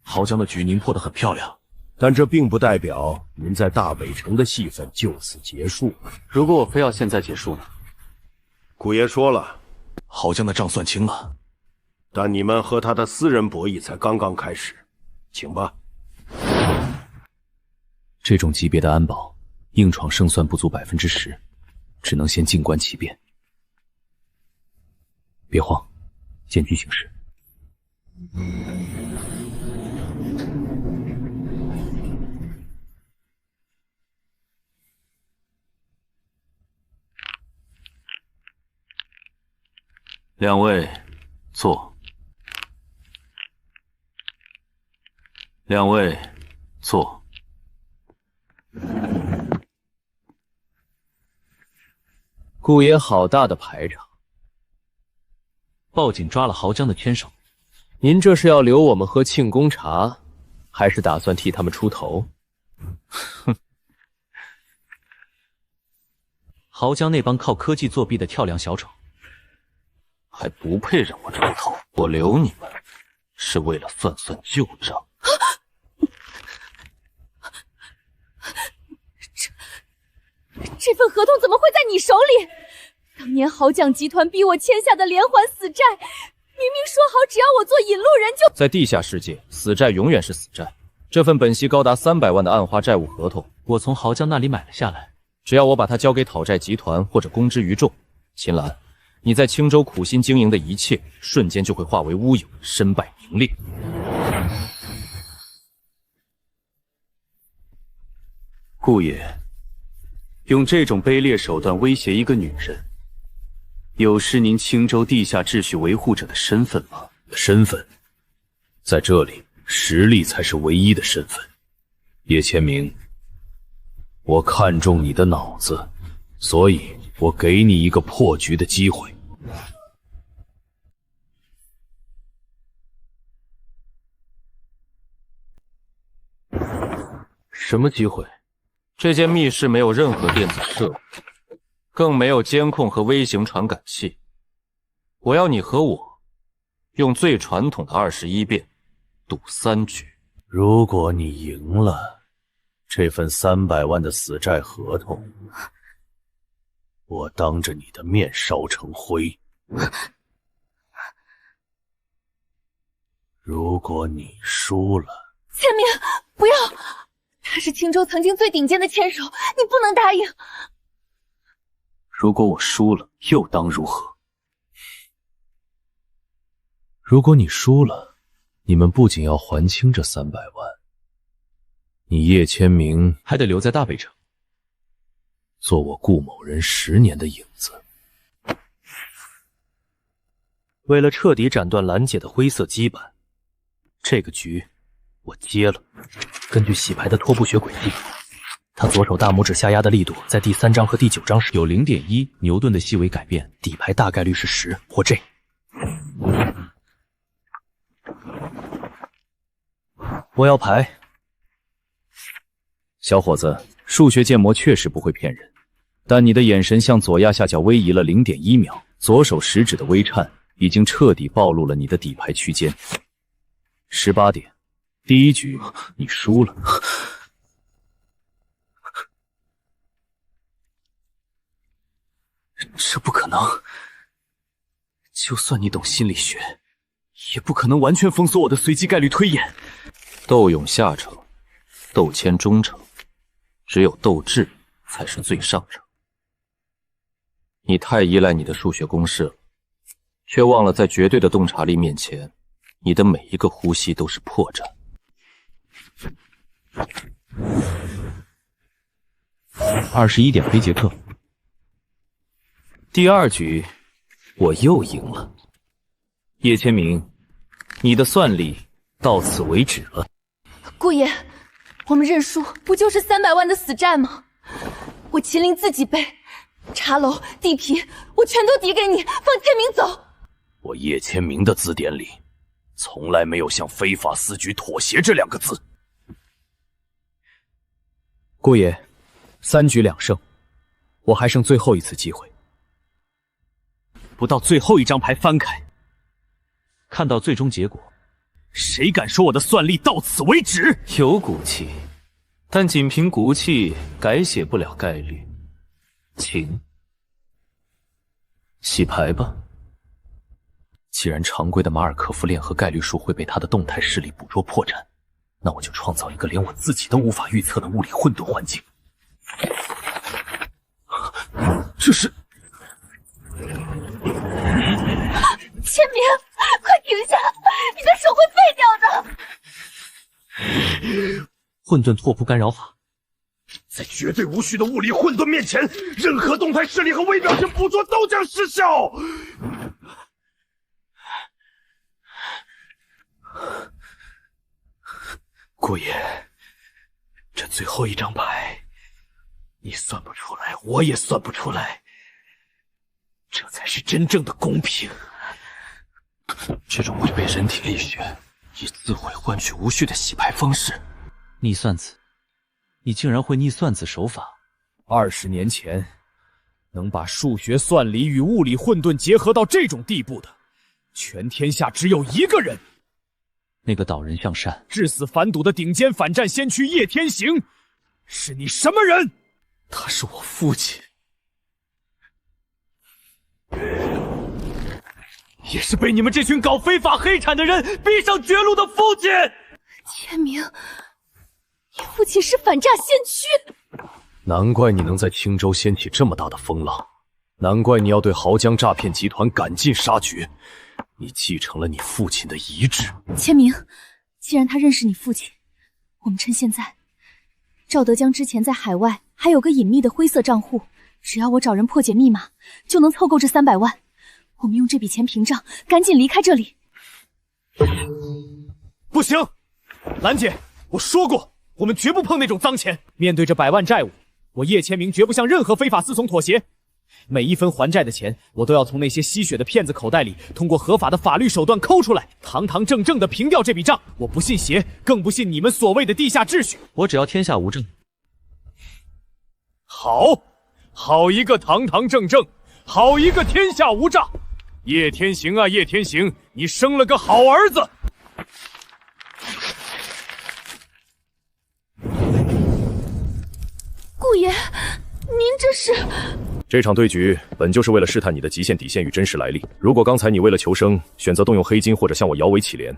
[SPEAKER 14] 濠江的局您破得很漂亮，但这并不代表您在大北城的戏份就此结束。
[SPEAKER 2] 如果我非要现在结束呢？
[SPEAKER 14] 古爷说了，
[SPEAKER 13] 濠江的账算清了，
[SPEAKER 14] 但你们和他的私人博弈才刚刚开始，请吧。
[SPEAKER 2] 这种级别的安保，硬闯胜算不足10%，只能先静观其变。别慌，见机行事。两位坐。两位坐。
[SPEAKER 5] 顾爷好大的排场！
[SPEAKER 13] 报警抓了濠江的天手。
[SPEAKER 4] 您这是要留我们喝庆功茶，还是打算替他们出头？
[SPEAKER 13] 哼！濠江那帮靠科技作弊的跳梁小丑，
[SPEAKER 2] 还不配让我出头。我留你们，是为了算算旧账。
[SPEAKER 9] 这份合同怎么会在你手里？当年濠江集团逼我签下的连环死债，明明说好只要我做引路人就……
[SPEAKER 11] 在地下世界，死债永远是死债。这份本息高达300万的暗花债务合同，
[SPEAKER 13] 我从濠江那里买了下来。
[SPEAKER 11] 只要我把它交给讨债集团或者公之于众，秦岚，你在青州苦心经营的一切，瞬间就会化为乌有，身败名裂。
[SPEAKER 2] 顾爷，用这种卑劣手段威胁一个女人，有失您青州地下秩序维护者的身份吗？
[SPEAKER 8] 身份，在这里，实力才是唯一的身份。叶千明，我看中你的脑子，所以我给你一个破局的机会。
[SPEAKER 11] 什么机会？这间密室没有任何电子设备，更没有监控和微型传感器。我要你和我用最传统的21变赌3局。
[SPEAKER 2] 如果你赢了，这份300万的死债合同，我当着你的面烧成灰。如果你输了，
[SPEAKER 9] 千明，不要！他是青州曾经最顶尖的拳手，你不能答应。
[SPEAKER 2] 如果我输了，又当如何？如果你输了，你们不仅要还清这300万，你叶千明
[SPEAKER 13] 还得留在大北城，
[SPEAKER 2] 做我顾某人10年的影子。为了彻底斩断兰姐的灰色羁绊，这个局我接了。根据洗牌的拖布学轨迹，他左手大拇指下压的力度在第3张和第9张时
[SPEAKER 13] 有 0.1 牛顿的细微改变，
[SPEAKER 2] 底牌大概率是10或 J。我要牌。
[SPEAKER 8] 小伙子，数学建模确实不会骗人，但你的眼神向左压下角微移了 0.1 秒，左手食指的微颤已经彻底暴露了你的底牌区间。18点，第一局你输了。
[SPEAKER 2] 这不可能，就算你懂心理学，也不可能完全封锁我的随机概率推演。
[SPEAKER 11] 斗勇下乘，斗谦中乘，只有斗智才是最上乘。你太依赖你的数学公式了，却忘了在绝对的洞察力面前，你的每一个呼吸都是破绽。
[SPEAKER 13] 21点黑杰克。
[SPEAKER 2] 第2局我又赢了。叶千明，你的算力到此为止了。
[SPEAKER 9] 顾爷，我们认输，不就是300万的死债吗？我麒麟自己背，茶楼、地皮，我全都抵给你，放千明走。
[SPEAKER 2] 我叶千明的字典里，从来没有向非法私局妥协这2个字。
[SPEAKER 5] 顾爷，3局2胜，我还剩最后一次机会。不到最后一张牌翻开，
[SPEAKER 13] 看到最终结果，
[SPEAKER 2] 谁敢说我的算力到此为止？有骨气，但仅凭骨气改写不了概率。请洗牌吧。既然常规的马尔科夫链和概率数会被他的动态视力捕捉破绽，那我就创造一个连我自己都无法预测的物理混沌环境。这是
[SPEAKER 9] 千明，快停下！你的手会废掉的。
[SPEAKER 7] 混沌拓扑干扰法，
[SPEAKER 14] 在绝对无序的物理混沌面前，任何动态视力和微表情捕捉都将失效。
[SPEAKER 2] 顾爷，这最后一张牌，你算不出来，我也算不出来，这才是真正的公平。这种违背人体力学、以自毁换取无序的洗牌方式，
[SPEAKER 13] 逆算子，你竟然会逆算子手法
[SPEAKER 5] ？20年前，能把数学算理与物理混沌结合到这种地步的，全天下只有一个人。
[SPEAKER 13] 那个导人向善、
[SPEAKER 5] 至死反赌的顶尖反战先驱叶天行，是你什么人？
[SPEAKER 2] 他是我父亲，
[SPEAKER 5] 也是被你们这群搞非法黑产的人逼上绝路的父亲。
[SPEAKER 9] 千明，你父亲是反诈先驱。
[SPEAKER 2] 难怪你能在青州掀起这么大的风浪，难怪你要对濠江诈骗集团赶尽杀绝。你继承了你父亲的遗志。
[SPEAKER 3] 千明，既然他认识你父亲，我们趁现在。赵德江之前在海外还有个隐秘的灰色账户，只要我找人破解密码，就能凑够这300万。我们用这笔钱屏障，赶紧离开这里。
[SPEAKER 5] 不行，兰姐，我说过，我们绝不碰那种脏钱。面对着100万债务，我叶千明绝不向任何非法私从妥协。每一分还债的钱，我都要从那些吸血的骗子口袋里，通过合法的法律手段抠出来，堂堂正正的平掉这笔账。我不信邪，更不信你们所谓的地下秩序。
[SPEAKER 13] 我只要天下无正。
[SPEAKER 1] 好一个堂堂正正，好一个天下无诈。叶天行啊，叶天行，你生了个好儿子。
[SPEAKER 9] 顾爷，您这是……
[SPEAKER 6] 这场对局本就是为了试探你的极限底线与真实来历。如果刚才你为了求生选择动用黑金或者向我摇尾乞怜，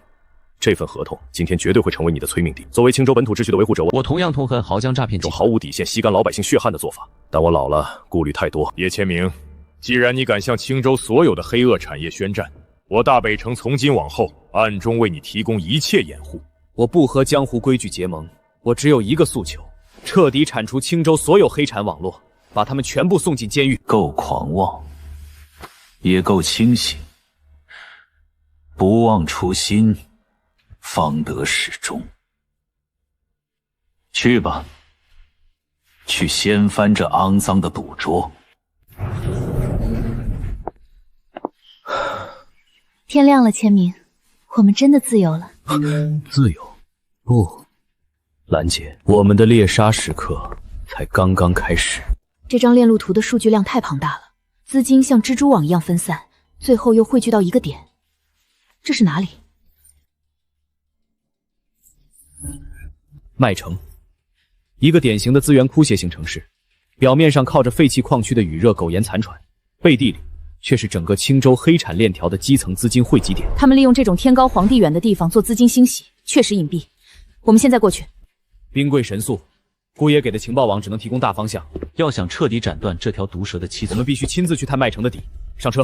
[SPEAKER 6] 这份合同今天绝对会成为你的催命笛。作为青州本土秩序的维护者，
[SPEAKER 13] 我同样痛恨濠江诈骗集团
[SPEAKER 6] 这种毫无底线、吸干老百姓血汗的做法。但我老了，顾虑太多。
[SPEAKER 1] 叶千明，既然你敢向青州所有的黑恶产业宣战，我大北城从今往后暗中为你提供一切掩护。
[SPEAKER 5] 我不和江湖规矩结盟，我只有一个诉求：彻底铲除青州所有黑产网络，把他们全部送进监狱。
[SPEAKER 2] 够狂妄，也够清醒。不忘初心，方得始终。去吧，去掀翻这肮脏的赌桌。
[SPEAKER 3] 天亮了，千明，我们真的自由了。
[SPEAKER 2] 自由？不，兰姐，我们的猎杀时刻才刚刚开始。
[SPEAKER 3] 这张链路图的数据量太庞大了，资金像蜘蛛网一样分散，最后又汇聚到一个点。这是哪里？
[SPEAKER 5] 麦城，一个典型的资源枯竭型城市，表面上靠着废弃矿区的余热苟延残喘，背地里却是整个青州黑产链条的基层资金汇集点。
[SPEAKER 3] 他们利用这种天高皇帝远的地方做资金兴起，确实隐蔽。我们现在过去。
[SPEAKER 5] 兵贵神速，姑爷给的情报网只能提供大方向。
[SPEAKER 13] 要想彻底斩断这条毒蛇的七寸，
[SPEAKER 5] 我们必须亲自去探麦城的底。上车。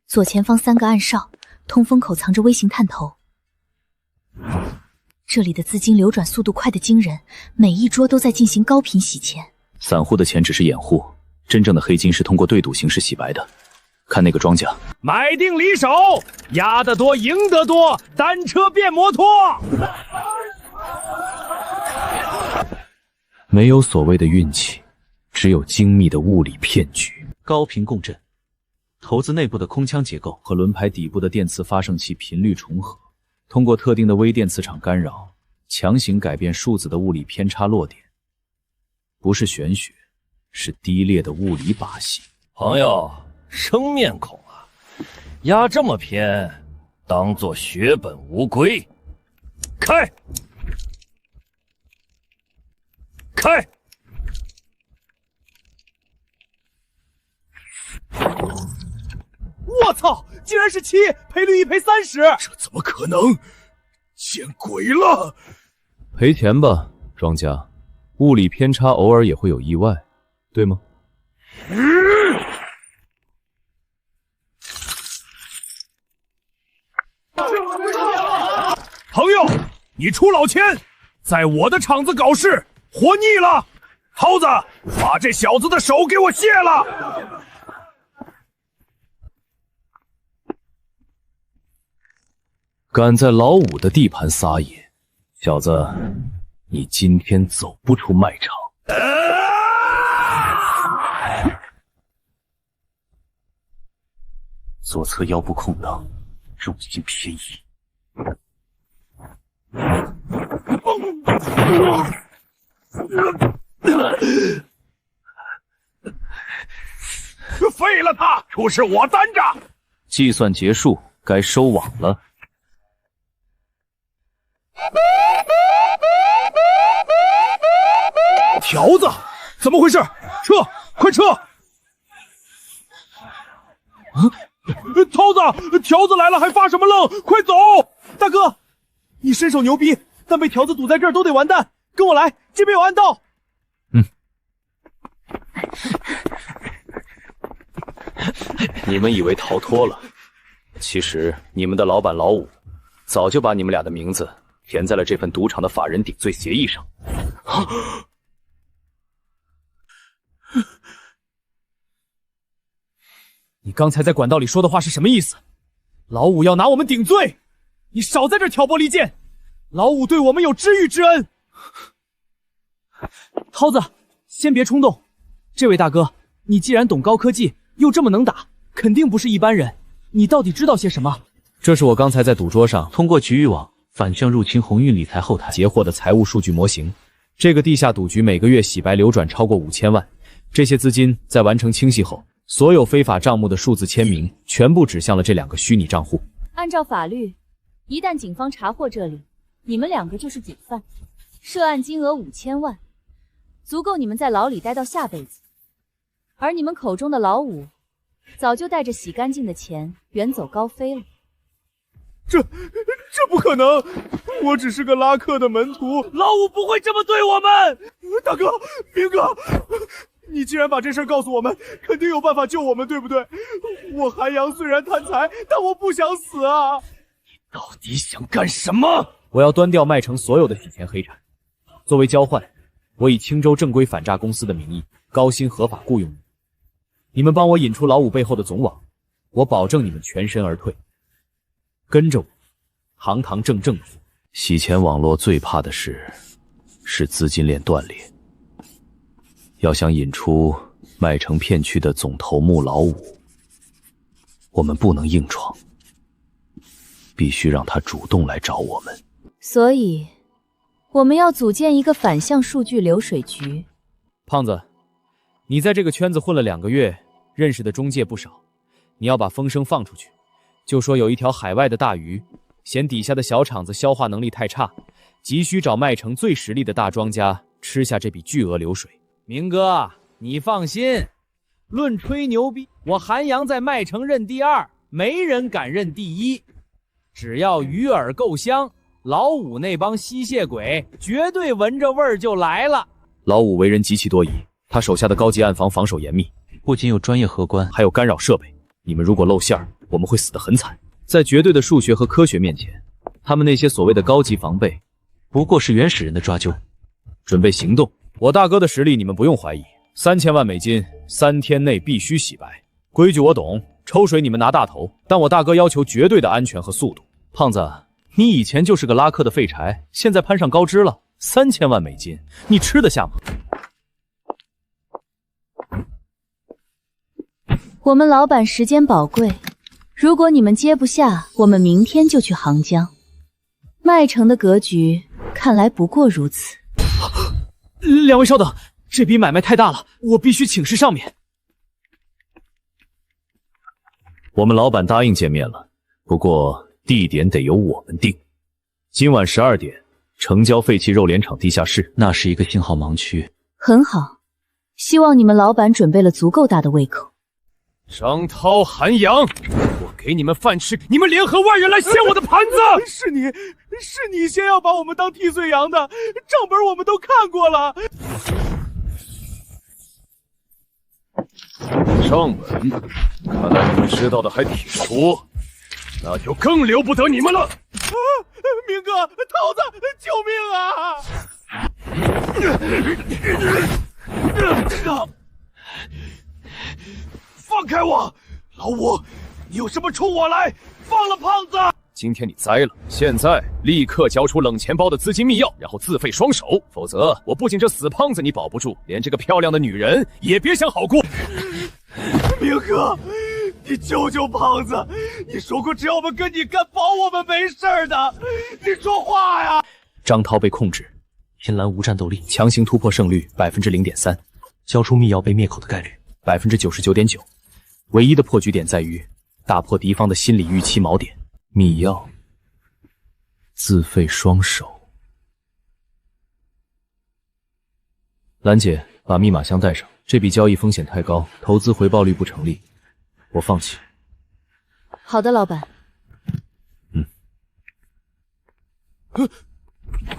[SPEAKER 3] 左前方3个暗哨，通风口藏着微型探头。这里的资金流转速度快得惊人，每一桌都在进行高频洗钱。
[SPEAKER 2] 散户的钱只是掩护，真正的黑金是通过对赌形式洗白的。看那个庄家，
[SPEAKER 1] 买定离手，压得多赢得多，单车变摩托。
[SPEAKER 2] 没有所谓的运气，只有精密的物理骗局。
[SPEAKER 13] 高频共振，骰子内部的空腔结构
[SPEAKER 2] 和轮牌底部的电磁发生器频率重合，通过特定的微电磁场干扰，强行改变数字的物理偏差落点。不是玄学，是低劣的物理把戏。
[SPEAKER 14] 朋友，生面孔啊，压这么偏，当作血本无归。开！开！
[SPEAKER 1] 我操！竟然是7，赔率1赔30，
[SPEAKER 14] 这怎么可能？见鬼了！
[SPEAKER 8] 赔钱吧，庄家。物理偏差偶尔也会有意外，对吗？
[SPEAKER 1] 朋友，你出老千，在我的场子搞事，活腻了。涛子，把这小子的手给我卸了。
[SPEAKER 2] 敢在老五的地盘撒野，小子，你今天走不出卖场。左侧腰部空档，重心偏移。
[SPEAKER 1] 废了他，出事我担着。
[SPEAKER 2] 计算结束，该收网了。
[SPEAKER 1] 条子，怎么回事？撤，快撤！涛子，条子来了还发什么愣？快走！大哥，你身手牛逼，但被条子堵在这儿都得完蛋。跟我来，这边有暗道。
[SPEAKER 2] 你们以为逃脱了，其实你们的老板老五早就把你们俩的名字填在了这份赌场的法人顶罪协议上。
[SPEAKER 5] 你刚才在管道里说的话是什么意思？老五要拿我们顶罪，你少在这挑拨离间。老五对我们有知遇之恩。
[SPEAKER 7] 涛子，先别冲动。这位大哥，你既然懂高科技，又这么能打，肯定不是一般人。你到底知道些什么？
[SPEAKER 8] 这是我刚才在赌桌上
[SPEAKER 13] 通过局域网反向入侵鸿运理财后台
[SPEAKER 8] 截获的财务数据模型。这个地下赌局每个月洗白流转超过5000万，这些资金在完成清洗后，所有非法账目的数字签名全部指向了这2个虚拟账户。
[SPEAKER 3] 按照法律，一旦警方查获这里，你们2个就是主犯，涉案金额5000万，足够你们在牢里待到下辈子。而你们口中的老五，早就带着洗干净的钱远走高飞了。
[SPEAKER 1] 这不可能！我只是个拉客的门徒，老五不会这么对我们。大哥，明哥，你既然把这事告诉我们，肯定有办法救我们，对不对？我韩阳虽然贪财，但我不想死啊！
[SPEAKER 4] 你到底想干什么？
[SPEAKER 8] 我要端掉麦城所有的洗钱黑产，作为交换，我以青州正规反诈公司的名义高薪合法雇佣你。你们帮我引出老五背后的总网，我保证你们全身而退。跟着我，堂堂正正的。洗钱网络最怕的是资金链断裂。要想引出麦城片区的总头目老五，我们不能硬闯，必须让他主动来找我们。
[SPEAKER 3] 所以，我们要组建一个反向数据流水局。
[SPEAKER 8] 胖子，你在这个圈子混了2个月，认识的中介不少，你要把风声放出去。就说有一条海外的大鱼，嫌底下的小厂子消化能力太差，急需找麦城最实力的大庄家吃下这笔巨额流水。
[SPEAKER 5] 明哥，你放心，论吹牛逼，我韩阳在麦城认第2，没人敢认第1。只要鱼饵够香，老五那帮吸血鬼绝对闻着味儿就来了。
[SPEAKER 8] 老五为人极其多疑，他手下的高级暗房防守严密，
[SPEAKER 13] 不仅有专业荷官，
[SPEAKER 8] 还有干扰设备。你们如果露馅儿，我们会死得很惨。在绝对的数学和科学面前，他们那些所谓的高级防备，
[SPEAKER 13] 不过是原始人的抓阄。
[SPEAKER 8] 准备行动！我大哥的实力你们不用怀疑，3000万美金，3天内必须洗白。规矩我懂，抽水你们拿大头，但我大哥要求绝对的安全和速度。胖子，你以前就是个拉客的废柴，现在攀上高枝了，3000万美金，你吃得下吗？
[SPEAKER 3] 我们老板时间宝贵，如果你们接不下，我们明天就去杭江。麦城的格局看来不过如此。
[SPEAKER 7] 2位稍等，这笔买卖太大了，我必须请示上面。
[SPEAKER 8] 我们老板答应见面了，不过地点得由我们定。今晚12点，城郊废弃肉联厂地下室。
[SPEAKER 13] 那是一个信号盲区。
[SPEAKER 3] 很好，希望你们老板准备了足够大的胃口。
[SPEAKER 4] 张涛、韩阳，我给你们饭吃，你们联合外人来掀我的盘子！
[SPEAKER 1] 是你先要把我们当替罪羊的，账本我们都看过了。
[SPEAKER 4] 账本，看来你们知道的还挺多，那就更留不得你们了。
[SPEAKER 1] 啊，明哥，桃子，救命啊！放开我！老五，你有什么冲我来？放了胖子！
[SPEAKER 4] 今天你栽了，现在立刻交出冷钱包的资金密钥，然后自废双手，否则我不仅这死胖子你保不住，连这个漂亮的女人也别想好过。
[SPEAKER 1] 明哥，你救救胖子！你说过只要我们跟你干，保我们没事的。你说话呀！
[SPEAKER 8] 张涛被控制，
[SPEAKER 13] 天蓝无战斗力，
[SPEAKER 8] 强行突破胜率0.3%，
[SPEAKER 13] 交出密钥被灭口的概率
[SPEAKER 8] 99.9%。唯一的破局点在于打破敌方的心理预期锚点。密钥，自废双手。兰姐，把密码箱带上。这笔交易风险太高，投资回报率不成立，我放弃。
[SPEAKER 3] 好的，老板。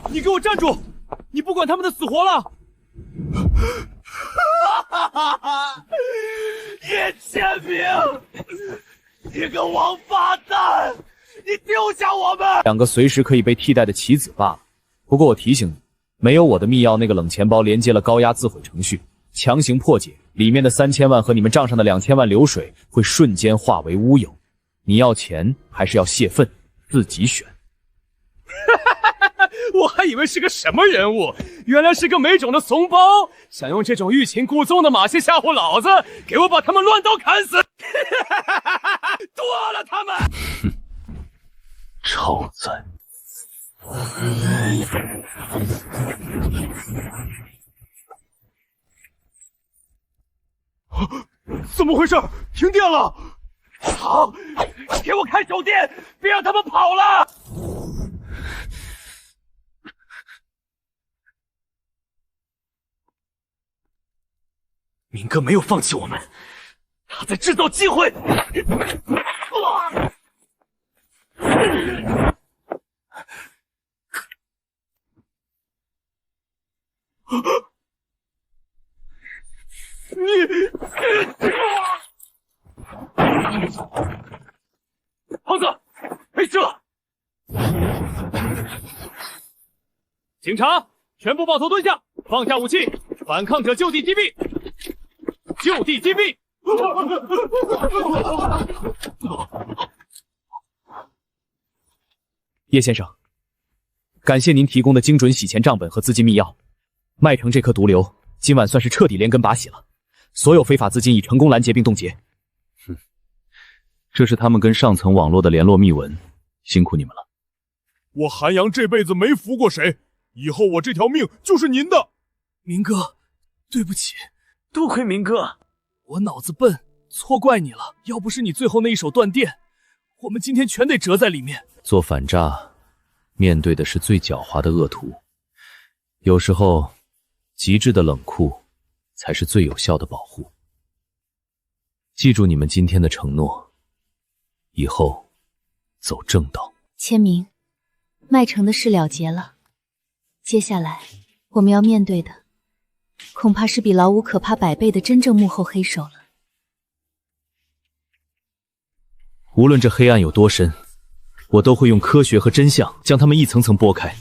[SPEAKER 1] 你给我站住！你不管他们的死活了！叶千明，你个王八蛋！你丢下我们
[SPEAKER 8] ！2个随时可以被替代的棋子罢了。不过我提醒你，没有我的密钥，那个冷钱包连接了高压自毁程序，强行破解，里面的3000万和你们账上的2000万流水会瞬间化为乌有。你要钱还是要泄愤，自己选。
[SPEAKER 1] 我还以为是个什么人物，原来是个没种的怂包，想用这种欲擒故纵的马戏吓唬老子，给我把他们乱刀砍死！剁了他们！
[SPEAKER 2] 超载！
[SPEAKER 1] 怎么回事？停电了！好，给我开手电，别让他们跑了！
[SPEAKER 12] 明哥没有放弃我们，他在制造机会。
[SPEAKER 1] 胖子，没事了！警察，全部抱头蹲下，放下武器，反抗者就地击毙！就地击毙！
[SPEAKER 5] 叶先生，感谢您提供的精准洗钱账本和资金密钥。麦城这颗毒瘤今晚算是彻底连根拔起了，所有非法资金已成功拦截并冻结。
[SPEAKER 8] 这是他们跟上层网络的联络密文，辛苦你们了。
[SPEAKER 1] 我韩阳这辈子没服过谁，以后我这条命就是您的。
[SPEAKER 12] 明哥，对不起，多亏明哥，我脑子笨，错怪你了。要不是你最后那一手断电，我们今天全得折在里面。
[SPEAKER 8] 做反诈，面对的是最狡猾的恶徒，有时候极致的冷酷才是最有效的保护。记住你们今天的承诺，以后走正道。
[SPEAKER 3] 千明，麦城的事了结了，接下来我们要面对的恐怕是比老五可怕100倍的真正幕后黑手了。
[SPEAKER 8] 无论这黑暗有多深，我都会用科学和真相将它们一层层剥开。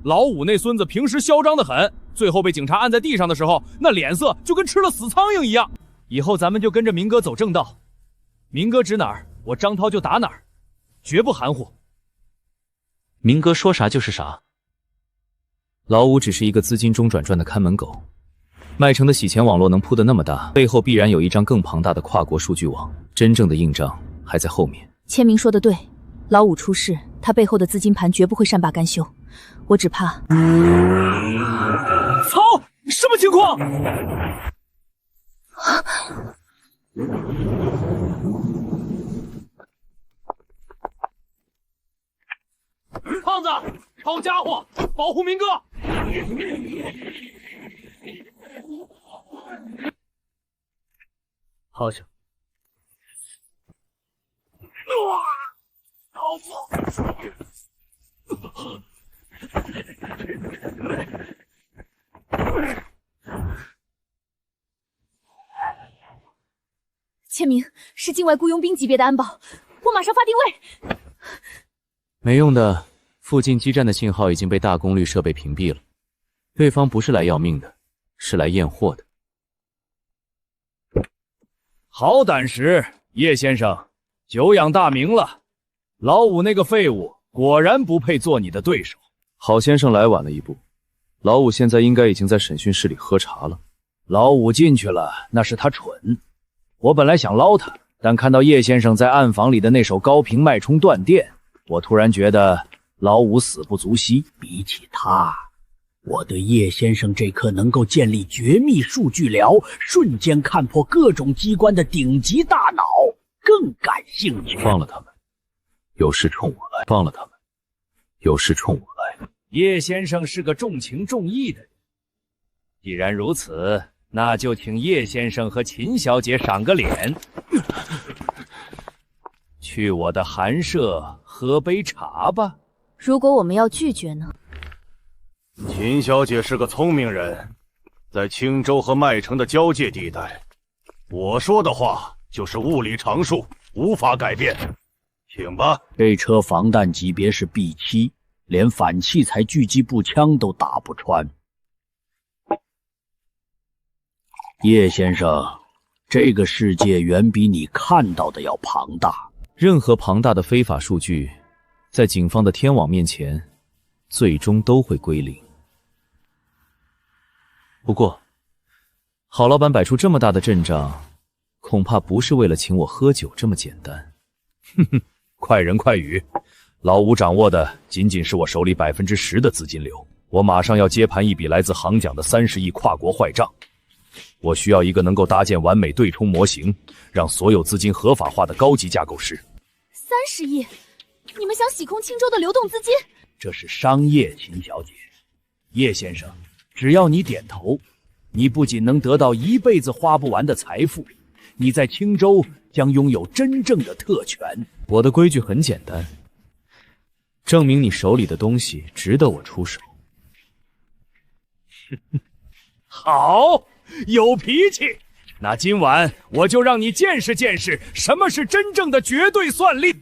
[SPEAKER 1] 老五那孙子平时嚣张得很，最后被警察按在地上的时候，那脸色就跟吃了死苍蝇一样。
[SPEAKER 5] 以后咱们就跟着明哥走正道，明哥指哪儿，我张涛就打哪儿，绝不含糊。
[SPEAKER 13] 明哥说啥就是啥。
[SPEAKER 8] 老五只是一个资金中转转的看门狗，麦城的洗钱网络能铺得那么大，背后必然有一张更庞大的跨国数据网，真正的硬仗还在后面。
[SPEAKER 3] 千明说的对，老五出事，他背后的资金盘绝不会善罢甘休。我只怕……
[SPEAKER 12] 操！什么情况？
[SPEAKER 1] 胖子，抄家伙，保护明哥！
[SPEAKER 12] 好想。
[SPEAKER 3] 千明，是境外雇佣兵级别的安保，我马上发定位。
[SPEAKER 8] 没用的，附近基站的信号已经被大功率设备屏蔽了。对方不是来要命的，是来验货的。
[SPEAKER 1] 好胆识，叶先生，久仰大名了。老五那个废物，果然不配做你的对手。
[SPEAKER 8] 郝先生来晚了一步，老五现在应该已经在审讯室里喝茶了。
[SPEAKER 1] 老五进去了，那是他蠢。我本来想捞他，但看到叶先生在暗房里的那手高频脉冲断电，我突然觉得老五死不足惜。
[SPEAKER 15] 比起他，我对叶先生这颗能够建立绝密数据寮、瞬间看破各种机关的顶级大脑更感兴趣。
[SPEAKER 8] 放了他们，有事冲我来；放了他们，有事冲我来。
[SPEAKER 1] 叶先生是个重情重义的人，既然如此，那就请叶先生和秦小姐赏个脸，去我的寒舍喝杯茶吧。
[SPEAKER 3] 如果我们要拒绝呢？
[SPEAKER 14] 秦小姐是个聪明人，在青州和麦城的交界地带，我说的话就是物理常数，无法改变。请吧。
[SPEAKER 15] 这车防弹级别是 B7，连反器材狙击步枪都打不穿。叶先生，这个世界远比你看到的要庞大。
[SPEAKER 8] 任何庞大的非法数据，在警方的天网面前，最终都会归零。不过，郝老板摆出这么大的阵仗，恐怕不是为了请我喝酒这么简单。
[SPEAKER 1] 哼哼，快人快语，老吴掌握的仅仅是我手里10%的资金流，我马上要接盘一笔来自行奖的30亿跨国坏账。我需要一个能够搭建完美对冲模型，让所有资金合法化的高级架构师。
[SPEAKER 3] 30亿，你们想洗空青州的流动资金？
[SPEAKER 15] 这是商业，秦小姐。叶先生，只要你点头，你不仅能得到一辈子花不完的财富，你在青州将拥有真正的特权。
[SPEAKER 8] 我的规矩很简单，证明你手里的东西值得我出手。
[SPEAKER 1] 好，有脾气。那今晚我就让你见识见识什么是真正的绝对算力。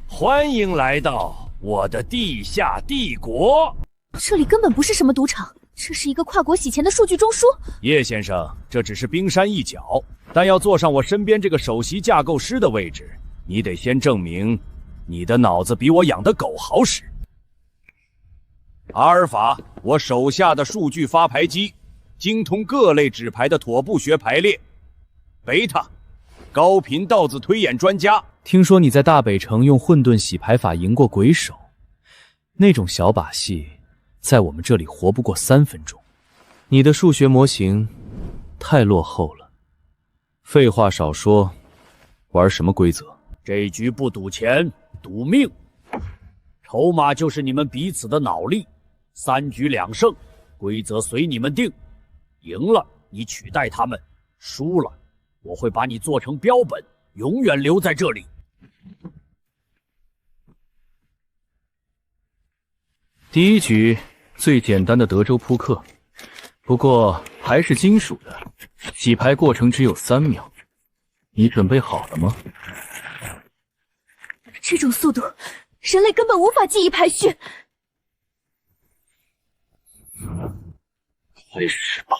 [SPEAKER 1] 欢迎来到我的地下帝国。
[SPEAKER 3] 这里根本不是什么赌场，这是一个跨国洗钱的数据中枢。
[SPEAKER 1] 叶先生，这只是冰山一角，但要坐上我身边这个首席架构师的位置，你得先证明你的脑子比我养的狗好使。阿尔法，我手下的数据发牌机，精通各类纸牌的妥布学排列。贝塔，高频道子推演专家。
[SPEAKER 8] 听说你在大北城用混沌洗牌法赢过鬼手，那种小把戏，在我们这里活不过3分钟。你的数学模型太落后了。废话少说，玩什么规则？
[SPEAKER 15] 这一局不赌钱，赌命。筹码就是你们彼此的脑力，3局2胜，规则随你们定。赢了你取代他们，输了我会把你做成标本，永远留在这里。
[SPEAKER 8] 第一局最简单的德州扑克，不过还是金属的，洗牌过程只有3秒。你准备好了吗？
[SPEAKER 3] 这种速度，人类根本无法记忆排序。
[SPEAKER 2] 开始吧。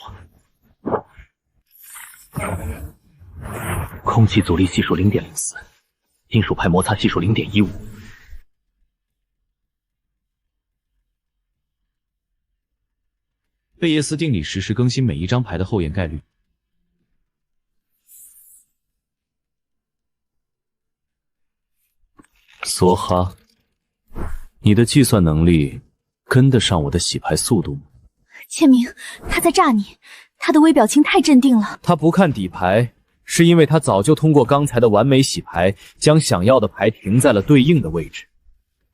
[SPEAKER 2] 空气阻力系数 0.04， 金属派摩擦系数 0.15。
[SPEAKER 13] 贝叶斯定理实时更新每一张牌的后验概率。
[SPEAKER 8] 梭哈，你的计算能力跟得上我的洗牌速度吗？
[SPEAKER 3] 千明，他在诈你，他的微表情太镇定了。
[SPEAKER 8] 他不看底牌，是因为他早就通过刚才的完美洗牌，将想要的牌停在了对应的位置。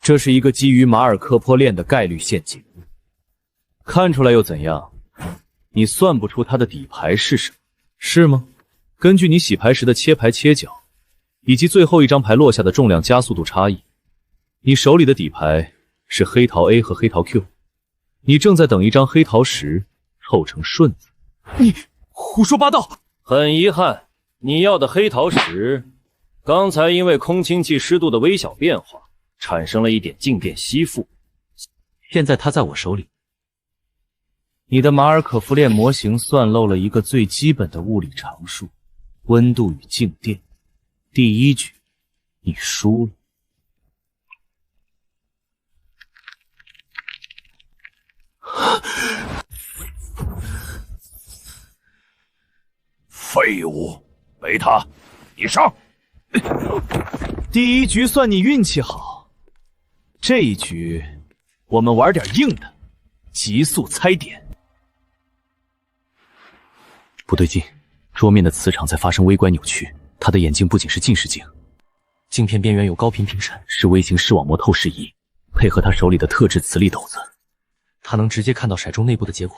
[SPEAKER 8] 这是一个基于马尔科波链的概率陷阱。看出来又怎样？你算不出他的底牌是什么，是吗？根据你洗牌时的切牌切角，以及最后一张牌落下的重量加速度差异，你手里的底牌是黑桃 A 和黑桃 Q， 你正在等一张黑桃10凑成顺子。
[SPEAKER 12] 你胡说八道！
[SPEAKER 11] 很遗憾，你要的黑桃10，刚才因为空氢气湿度的微小变化，产生了一点静电吸附。
[SPEAKER 13] 现在它在我手里。
[SPEAKER 8] 你的马尔可夫链模型算漏了一个最基本的物理常数：温度与静电。第一局，你输了。
[SPEAKER 1] 废物，贝塔，你上！
[SPEAKER 8] 第一局算你运气好，这一局我们玩点硬的，急速猜点。不对劲，桌面的磁场在发生微观扭曲。他的眼镜不仅是近视镜，
[SPEAKER 13] 镜片边缘有高频频闪，
[SPEAKER 8] 是微型视网膜透视仪，配合他手里的特制磁力斗子，
[SPEAKER 13] 他能直接看到骰盅内部的结果。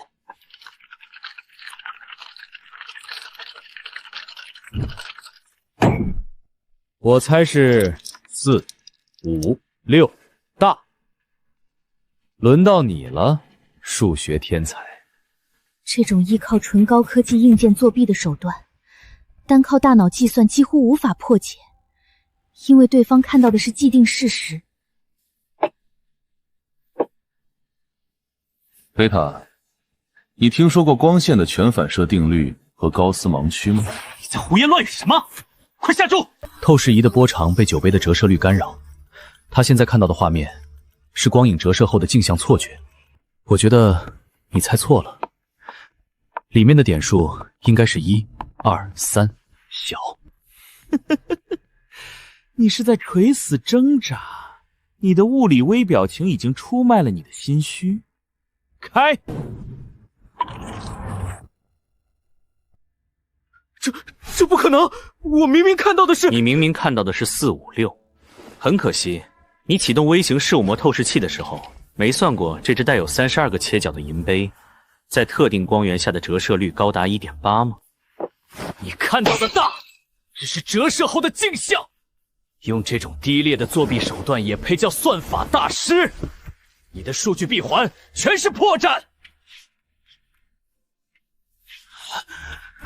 [SPEAKER 8] 我猜是4、5、6大。轮到你了，数学天才。
[SPEAKER 3] 这种依靠纯高科技硬件作弊的手段，单靠大脑计算几乎无法破解。因为对方看到的是既定事实。
[SPEAKER 16] 贝塔，你听说过光线的全反射定律和高斯盲区吗？
[SPEAKER 12] 你在胡言乱语什么？快下注！
[SPEAKER 2] 透视仪的波长被酒杯的折射率干扰，他现在看到的画面是光影折射后的镜像错觉。我觉得你猜错了，里面的点数应该是1、2、3，小。
[SPEAKER 5] 你是在垂死挣扎，你的物理微表情已经出卖了你的心虚。开！
[SPEAKER 12] 这不可能！我明明看到的是……
[SPEAKER 13] 你明明看到的是4、5、6，很可惜，你启动微型事物膜透视器的时候，没算过这只带有32个切角的银杯，在特定光源下的折射率高达1.8吗？
[SPEAKER 5] 你看到的大，只是折射后的镜像。用这种低劣的作弊手段也配叫算法大师？你的数据闭环全是破绽。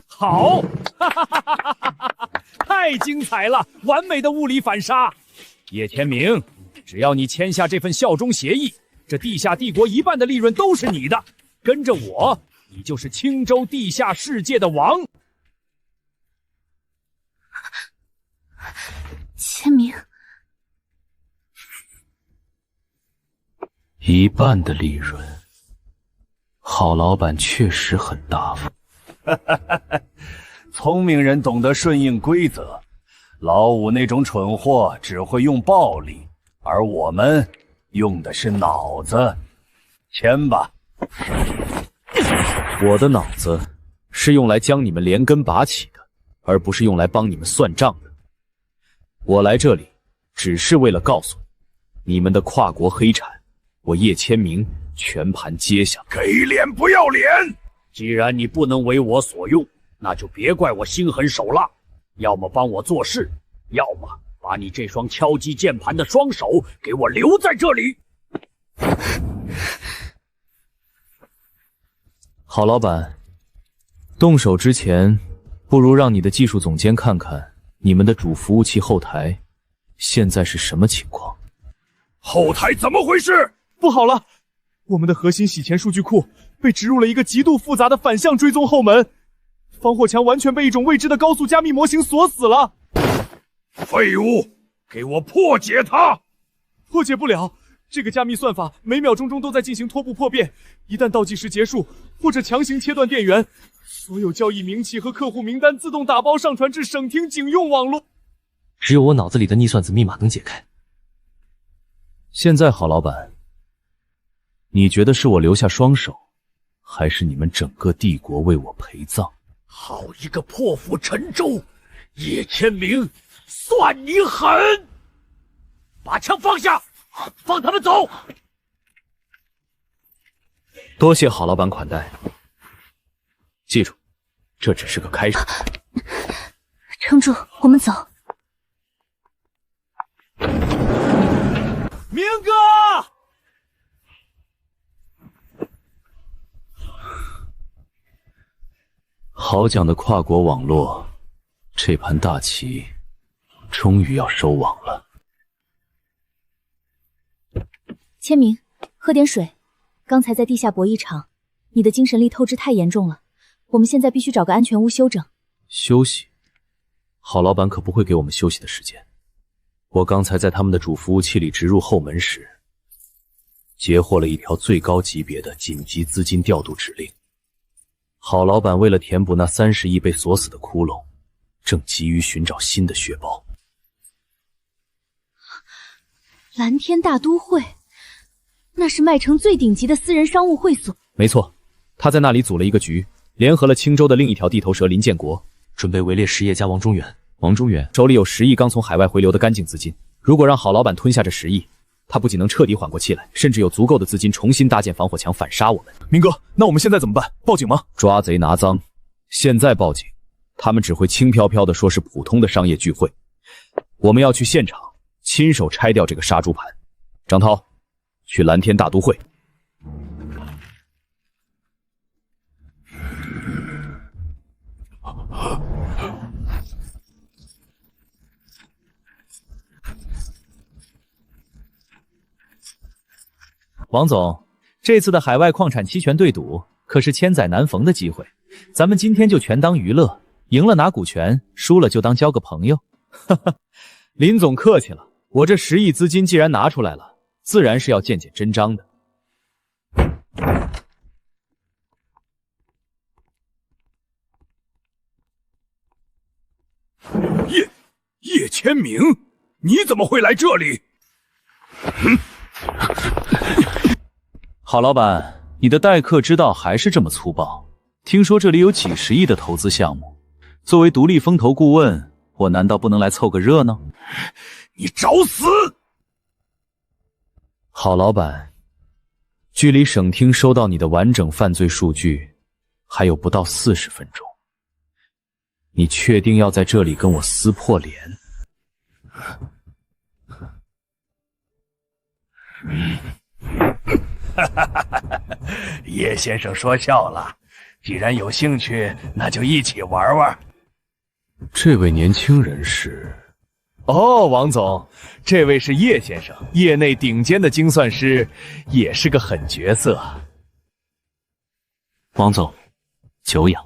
[SPEAKER 1] 好，哈哈哈哈哈！太精彩了，完美的物理反杀。叶天明，只要你签下这份效忠协议，这地下帝国1半的利润都是你的。跟着我，你就是青州地下世界的王。
[SPEAKER 3] 签名。
[SPEAKER 2] 1半的利润，郝老板确实很大方。
[SPEAKER 14] 聪明人懂得顺应规则，老五那种蠢货只会用暴力，而我们用的是脑子。签吧。
[SPEAKER 8] 我的脑子是用来将你们连根拔起的，而不是用来帮你们算账的。我来这里只是为了告诉你，你们的跨国黑产。 我叶千明全盘接下，
[SPEAKER 15] 给脸不要脸！既然你不能为我所用，那就别怪我心狠手辣。要么帮我做事，要么把你这双敲击键盘的双手给我留在这里。
[SPEAKER 8] 郝老板，动手之前，不如让你的技术总监看看你们的主服务器后台现在是什么情况。
[SPEAKER 15] 后台怎么回事？
[SPEAKER 12] 不好了，我们的核心洗钱数据库被植入了一个极度复杂的反向追踪后门，防火墙完全被一种未知的高速加密模型锁死了。
[SPEAKER 15] 废物，给我破解它！
[SPEAKER 12] 破解不了，这个加密算法每秒钟中都在进行拖步破变，一旦倒计时结束或者强行切断电源，所有交易明细和客户名单自动打包上传至省厅警用网络。
[SPEAKER 7] 只有我脑子里的逆算子密码能解开。
[SPEAKER 8] 现在，郝老板。 你觉得是我留下双手，还是你们整个帝国为我陪葬？
[SPEAKER 15] 好一个破釜沉舟！叶千明，算你狠！把枪放下，放他们走！
[SPEAKER 8] 多谢郝老板款待。记住，这只是个开始。
[SPEAKER 3] 撑住，我们走。
[SPEAKER 1] 明哥！
[SPEAKER 8] 好讲的跨国网络，这盘大棋终于要收网了。
[SPEAKER 3] 千明，喝点水。刚才在地下博弈场，你的精神力透支太严重了，我们现在必须找个安全屋休整。
[SPEAKER 8] 休息？郝老板可不会给我们休息的时间。我刚才在他们的主服务器里植入后门时，截获了一条最高级别的紧急资金调度指令。 郝老板为了填补那30亿被锁死的窟窿，正急于寻找新的血包。
[SPEAKER 3] 蓝天大都会，那是麦城最顶级的私人商务会所。
[SPEAKER 8] 没错，他在那里组了一个局，联合了青州的另一条地头蛇林建国，
[SPEAKER 7] 准备围猎实业家王中原。
[SPEAKER 8] 王中原手里有10亿刚从海外回流的干净资金，如果让郝老板吞下这10亿，他不仅能彻底缓过气来，甚至有足够的资金重新搭建防火墙反杀我们。
[SPEAKER 12] 明哥，那我们现在怎么办？报警吗？
[SPEAKER 8] 抓贼拿赃，现在报警，他们只会轻飘飘地说是普通的商业聚会。我们要去现场，亲手拆掉这个杀猪盘。张涛，去蓝天大都会。
[SPEAKER 5] 王总，这次的海外矿产期权对赌可是千载难逢的机会，咱们今天就全当娱乐，赢了拿股权，输了就当交个朋友。哈哈，林总客气了，我这10亿资金既然拿出来了，自然是要见见真章的。
[SPEAKER 1] 叶千明，你怎么会来这里？
[SPEAKER 8] 郝老板，你的待客之道还是这么粗暴。听说这里有几10亿的投资项目，作为独立风投顾问，我难道不能来凑个热闹？
[SPEAKER 1] 你找死！
[SPEAKER 8] 郝老板，距离省厅收到你的完整犯罪数据还有不到40分钟，你确定要在这里跟我撕破脸？
[SPEAKER 14] 叶先生说笑了，既然有兴趣，那就一起玩玩。
[SPEAKER 8] 这位年轻人是？
[SPEAKER 5] 哦，王总，这位是叶先生，业内顶尖的精算师，也是个狠角色。
[SPEAKER 13] 王总，久仰。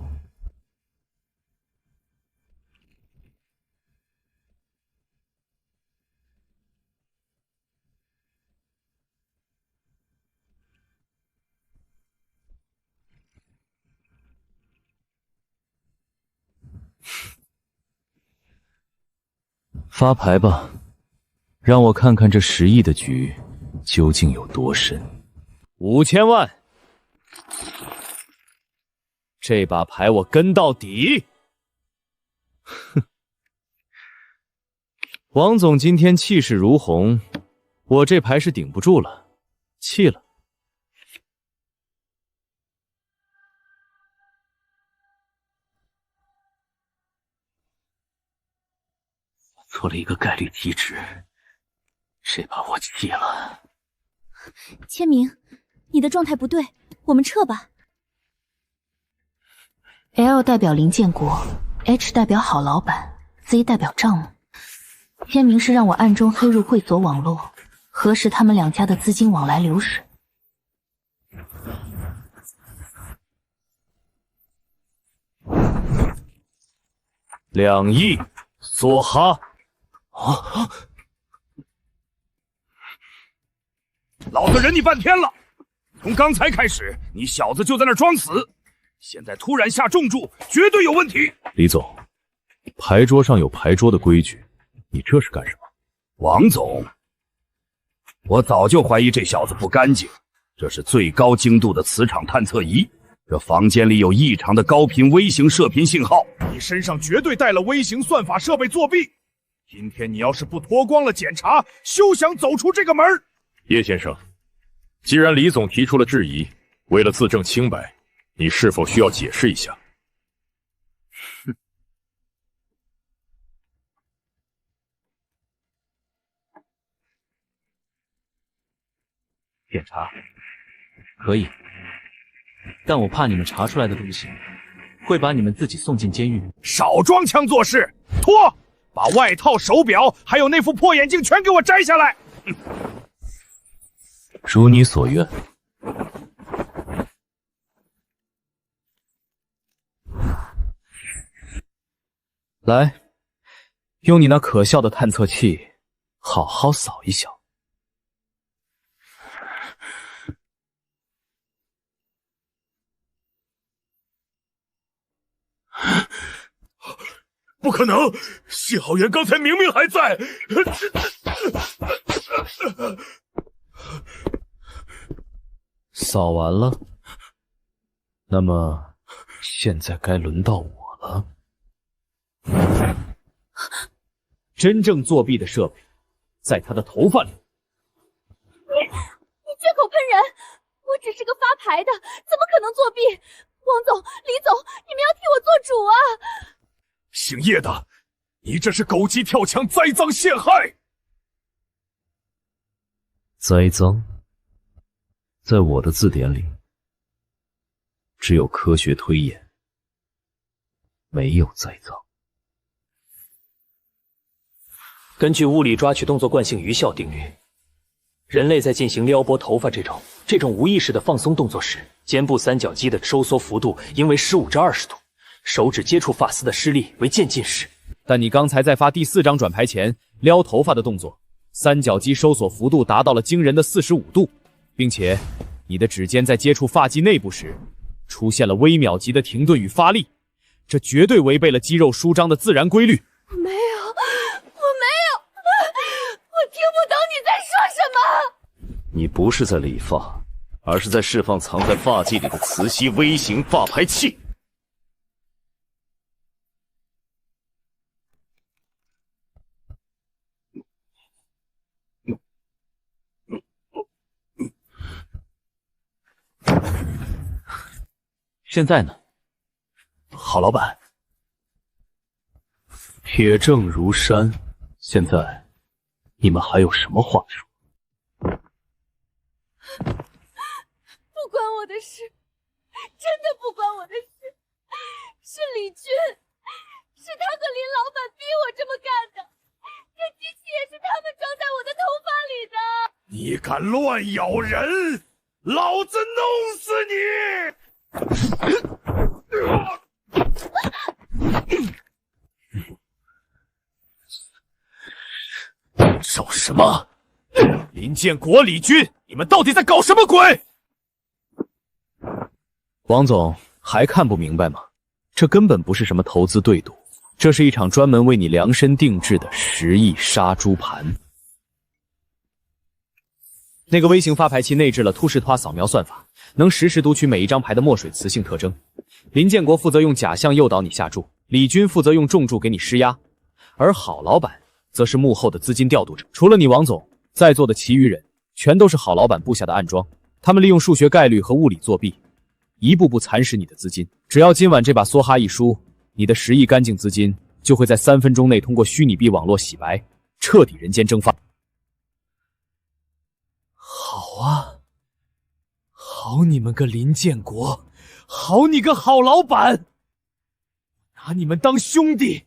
[SPEAKER 8] 发牌吧，让我看看这10亿的局究竟有多深。
[SPEAKER 5] 5000万，这把牌我跟到底。哼，王总今天气势如虹，我这牌是顶不住了，弃了。
[SPEAKER 13] 做了一个概率机制，这把我弃了。
[SPEAKER 3] 千明，你的状态不对，我们撤吧。L 代表林建国 ，H 代表郝老板 ，Z 代表账目。千明是让我暗中黑入会所网络，核实他们2家的资金往来流水。
[SPEAKER 1] 2亿，梭哈！老子忍你半天了，从刚才开始，你小子就在那装死，现在突然下重注，绝对有问题。
[SPEAKER 8] 李总，牌桌上有牌桌的规矩，你这是干什么？
[SPEAKER 1] 王总，我早就怀疑这小子不干净，这是最高精度的磁场探测仪，这房间里有异常的高频微型射频信号，你身上绝对带了微型算法设备作弊。今天你要是不脱光了检查，休想走出这个门。
[SPEAKER 17] 叶先生，既然李总提出了质疑，为了自证清白，你是否需要解释一下？
[SPEAKER 7] 检查可以，但我怕你们查出来的东西会把你们自己送进监狱。
[SPEAKER 1] 少装腔作势，脱！把外套、手表还有那副破眼镜全给我摘下来！
[SPEAKER 8] 如你所愿。
[SPEAKER 5] 来，用你那可笑的探测器，好好扫一扫。
[SPEAKER 1] 不可能！信号源刚才明明还在。
[SPEAKER 8] 扫完了，那么现在该轮到我了。
[SPEAKER 5] 真正作弊的设备，在他的头发里。
[SPEAKER 9] 你血口喷人！我只是个发牌的，怎么可能作弊？王总、李总，你们要替我做主啊！
[SPEAKER 1] 姓叶的，你这是狗急跳墙、栽赃陷害！
[SPEAKER 8] 栽赃，在我的字典里，只有科学推演，没有栽赃。
[SPEAKER 7] 根据物理抓取动作惯性余效定律，人类在进行撩拨头发这种无意识的放松动作时，肩部三角肌的收缩幅度应为15至20度，手指接触发丝的施力为渐进式。
[SPEAKER 5] 但你刚才在发第4张转牌前撩头发的动作，三角肌收缩幅度达到了惊人的45度，并且你的指尖在接触发际内部时，出现了微秒级的停顿与发力，这绝对违背了肌肉舒张的自然规律。
[SPEAKER 9] 我没有，我听不懂你在说什么。
[SPEAKER 2] 你不是在理发，而是在释放藏在发际里的磁吸微型发排器。
[SPEAKER 7] 现在呢？
[SPEAKER 2] 郝老板，铁证如山，现在你们还有什么话说？
[SPEAKER 9] 不关我的事，真的不关我的事，是李军，是他和林老板逼我这么干的，这机器也是他们装在我的头发里的。
[SPEAKER 17] 你敢乱咬人，老子弄死你！
[SPEAKER 1] 找什么？林建国、李军，你们到底在搞什么鬼？
[SPEAKER 5] 王总还看不明白吗？这根本不是什么投资对赌，这是一场专门为你量身定制的10亿杀猪盘。那个微型发牌器内置了突视拖扫描算法，能实时读取每一张牌的墨水磁性特征。林建国负责用假象诱导你下注，李军负责用重注给你施压，而郝老板则是幕后的资金调度者。除了你王总，在座的其余人全都是郝老板布下的暗桩，他们利用数学概率和物理作弊，一步步蚕食你的资金。只要今晚这把梭哈一输，你的10亿干净资金就会在3分钟内通过虚拟币网络洗白，彻底人间蒸发。
[SPEAKER 12] 好啊，好你们个林建国，好你个郝老板，拿你们当兄弟，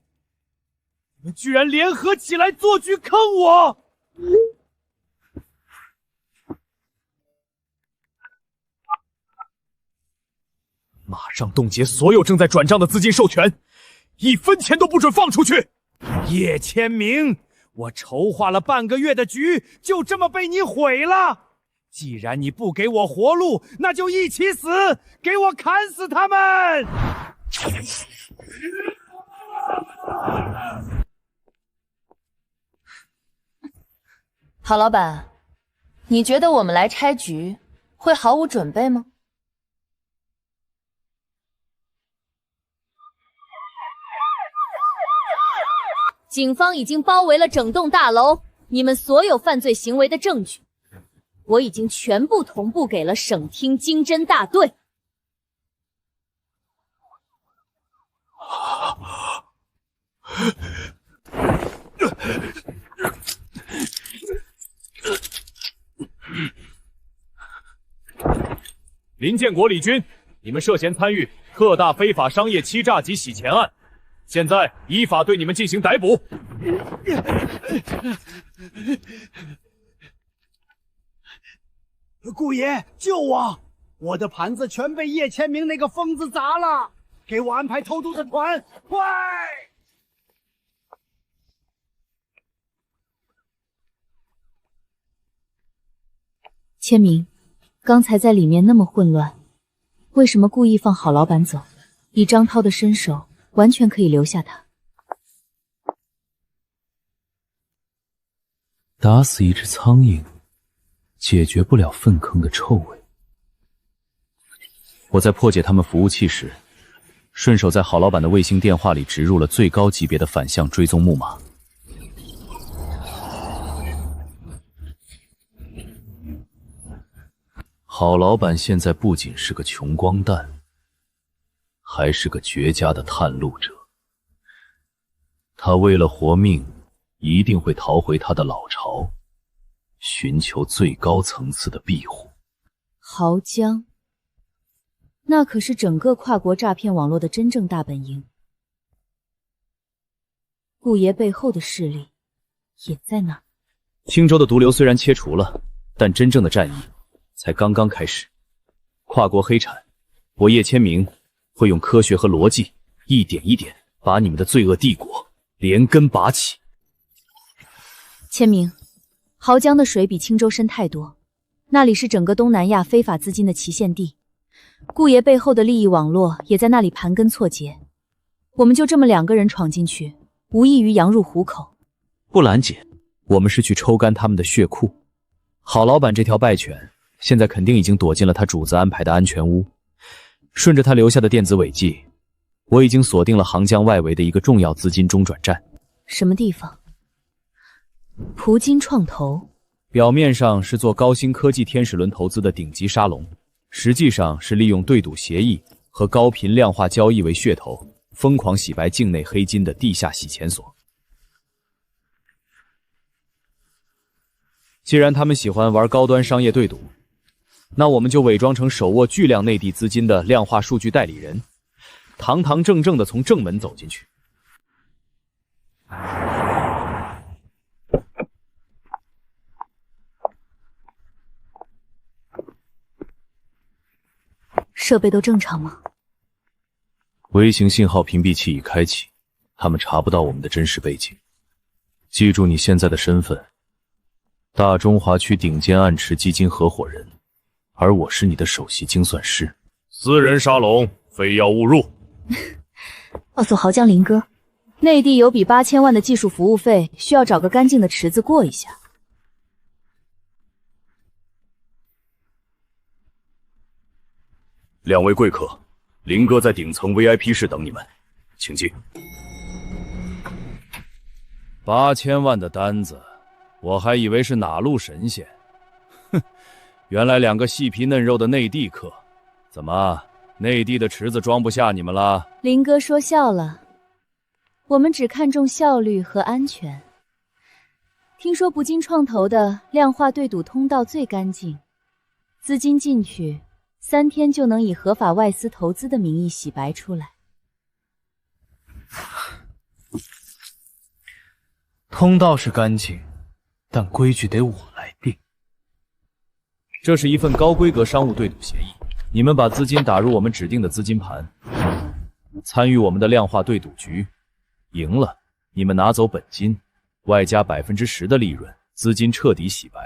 [SPEAKER 12] 你们居然联合起来做局坑我！马上冻结所有正在转账的资金授权，1分钱都不准放出去！叶千明，我筹划了半个月的局，就这么被你毁了！既然你不给我活路，那就一起死，给我砍死他们！
[SPEAKER 9] 郝老板，你觉得我们来拆局会毫无准备吗？警方已经包围了整栋大楼，你们所有犯罪行为的证据，我已经全部同步给了省厅经侦大队。
[SPEAKER 1] 林建国、李军，你们涉嫌参与特大非法商业欺诈及洗钱案，现在依法对你们进行逮捕。
[SPEAKER 18] 顾爷，救我！我的盘子全被叶千明那个疯子砸了，给我安排偷渡的船，快！
[SPEAKER 3] 千明，刚才在里面那么混乱，为什么故意放郝老板走？以张涛的身手，完全可以留下他。
[SPEAKER 2] 打死一只苍蝇，解决不了粪坑的臭味。我在破解他们服务器时，顺手在郝老板的卫星电话里植入了最高级别的反向追踪木马。郝老板现在不仅是个穷光蛋，还是个绝佳的探路者。他为了活命，一定会逃回他的老巢，寻求最高层次的庇护。
[SPEAKER 3] 濠江，那可是整个跨国诈骗网络的真正大本营。顾爷背后的势力也在那儿。
[SPEAKER 5] 青州的毒瘤虽然切除了，
[SPEAKER 8] 但真正的战役才刚刚开始。跨国黑产，我叶千明会用科学和逻辑，一点一点把你们的罪恶帝国连根拔起。
[SPEAKER 3] 千明，濠江的水比青州深太多，那里是整个东南亚非法资金的旗舰地，顾爷背后的利益网络也在那里盘根错节。我们就这么2个人闯进去，无异于羊入虎口。
[SPEAKER 13] 不拦姐，
[SPEAKER 8] 我们是去抽干他们的血库。郝老板这条败犬，现在肯定已经躲进了他主子安排的安全屋。顺着他留下的电子尾迹，我已经锁定了杭江外围的一个重要资金中转站。
[SPEAKER 3] 什么地方？葡金创投。
[SPEAKER 8] 表面上是做高新科技天使轮投资的顶级沙龙，实际上是利用对赌协议和高频量化交易为噱头，疯狂洗白境内黑金的地下洗钱所。既然他们喜欢玩高端商业对赌，那我们就伪装成手握巨量内地资金的量化数据代理人，堂堂正正地从正门走进去。
[SPEAKER 3] 设备都正常吗？
[SPEAKER 8] 微型信号屏蔽器已开启，他们查不到我们的真实背景。记住你现在的身份，大中华区顶尖暗池基金合伙人，而我是你的首席精算师。
[SPEAKER 17] 私人沙龙，非要误入。
[SPEAKER 3] 告诉濠江林哥，内地有笔8000万的技术服务费，需要找个干净的池子过一下。
[SPEAKER 14] 2位贵客，林哥在顶层 VIP 室等你们，请进。
[SPEAKER 8] 8000万的单子，我还以为是哪路神仙，哼，原来2个细皮嫩肉的内地客。怎么，内地的池子装不下你们了？
[SPEAKER 3] 林哥说笑了，我们只看重效率和安全。听说不金创投的量化对赌通道最干净，资金进去3天就能以合法外资投资的名义洗白出来。
[SPEAKER 2] 通道是干净，但规矩得我来定。
[SPEAKER 8] 这是一份高规格商务对赌协议，你们把资金打入我们指定的资金盘，参与我们的量化对赌局，赢了你们拿走本金，外加10%的利润，资金彻底洗白；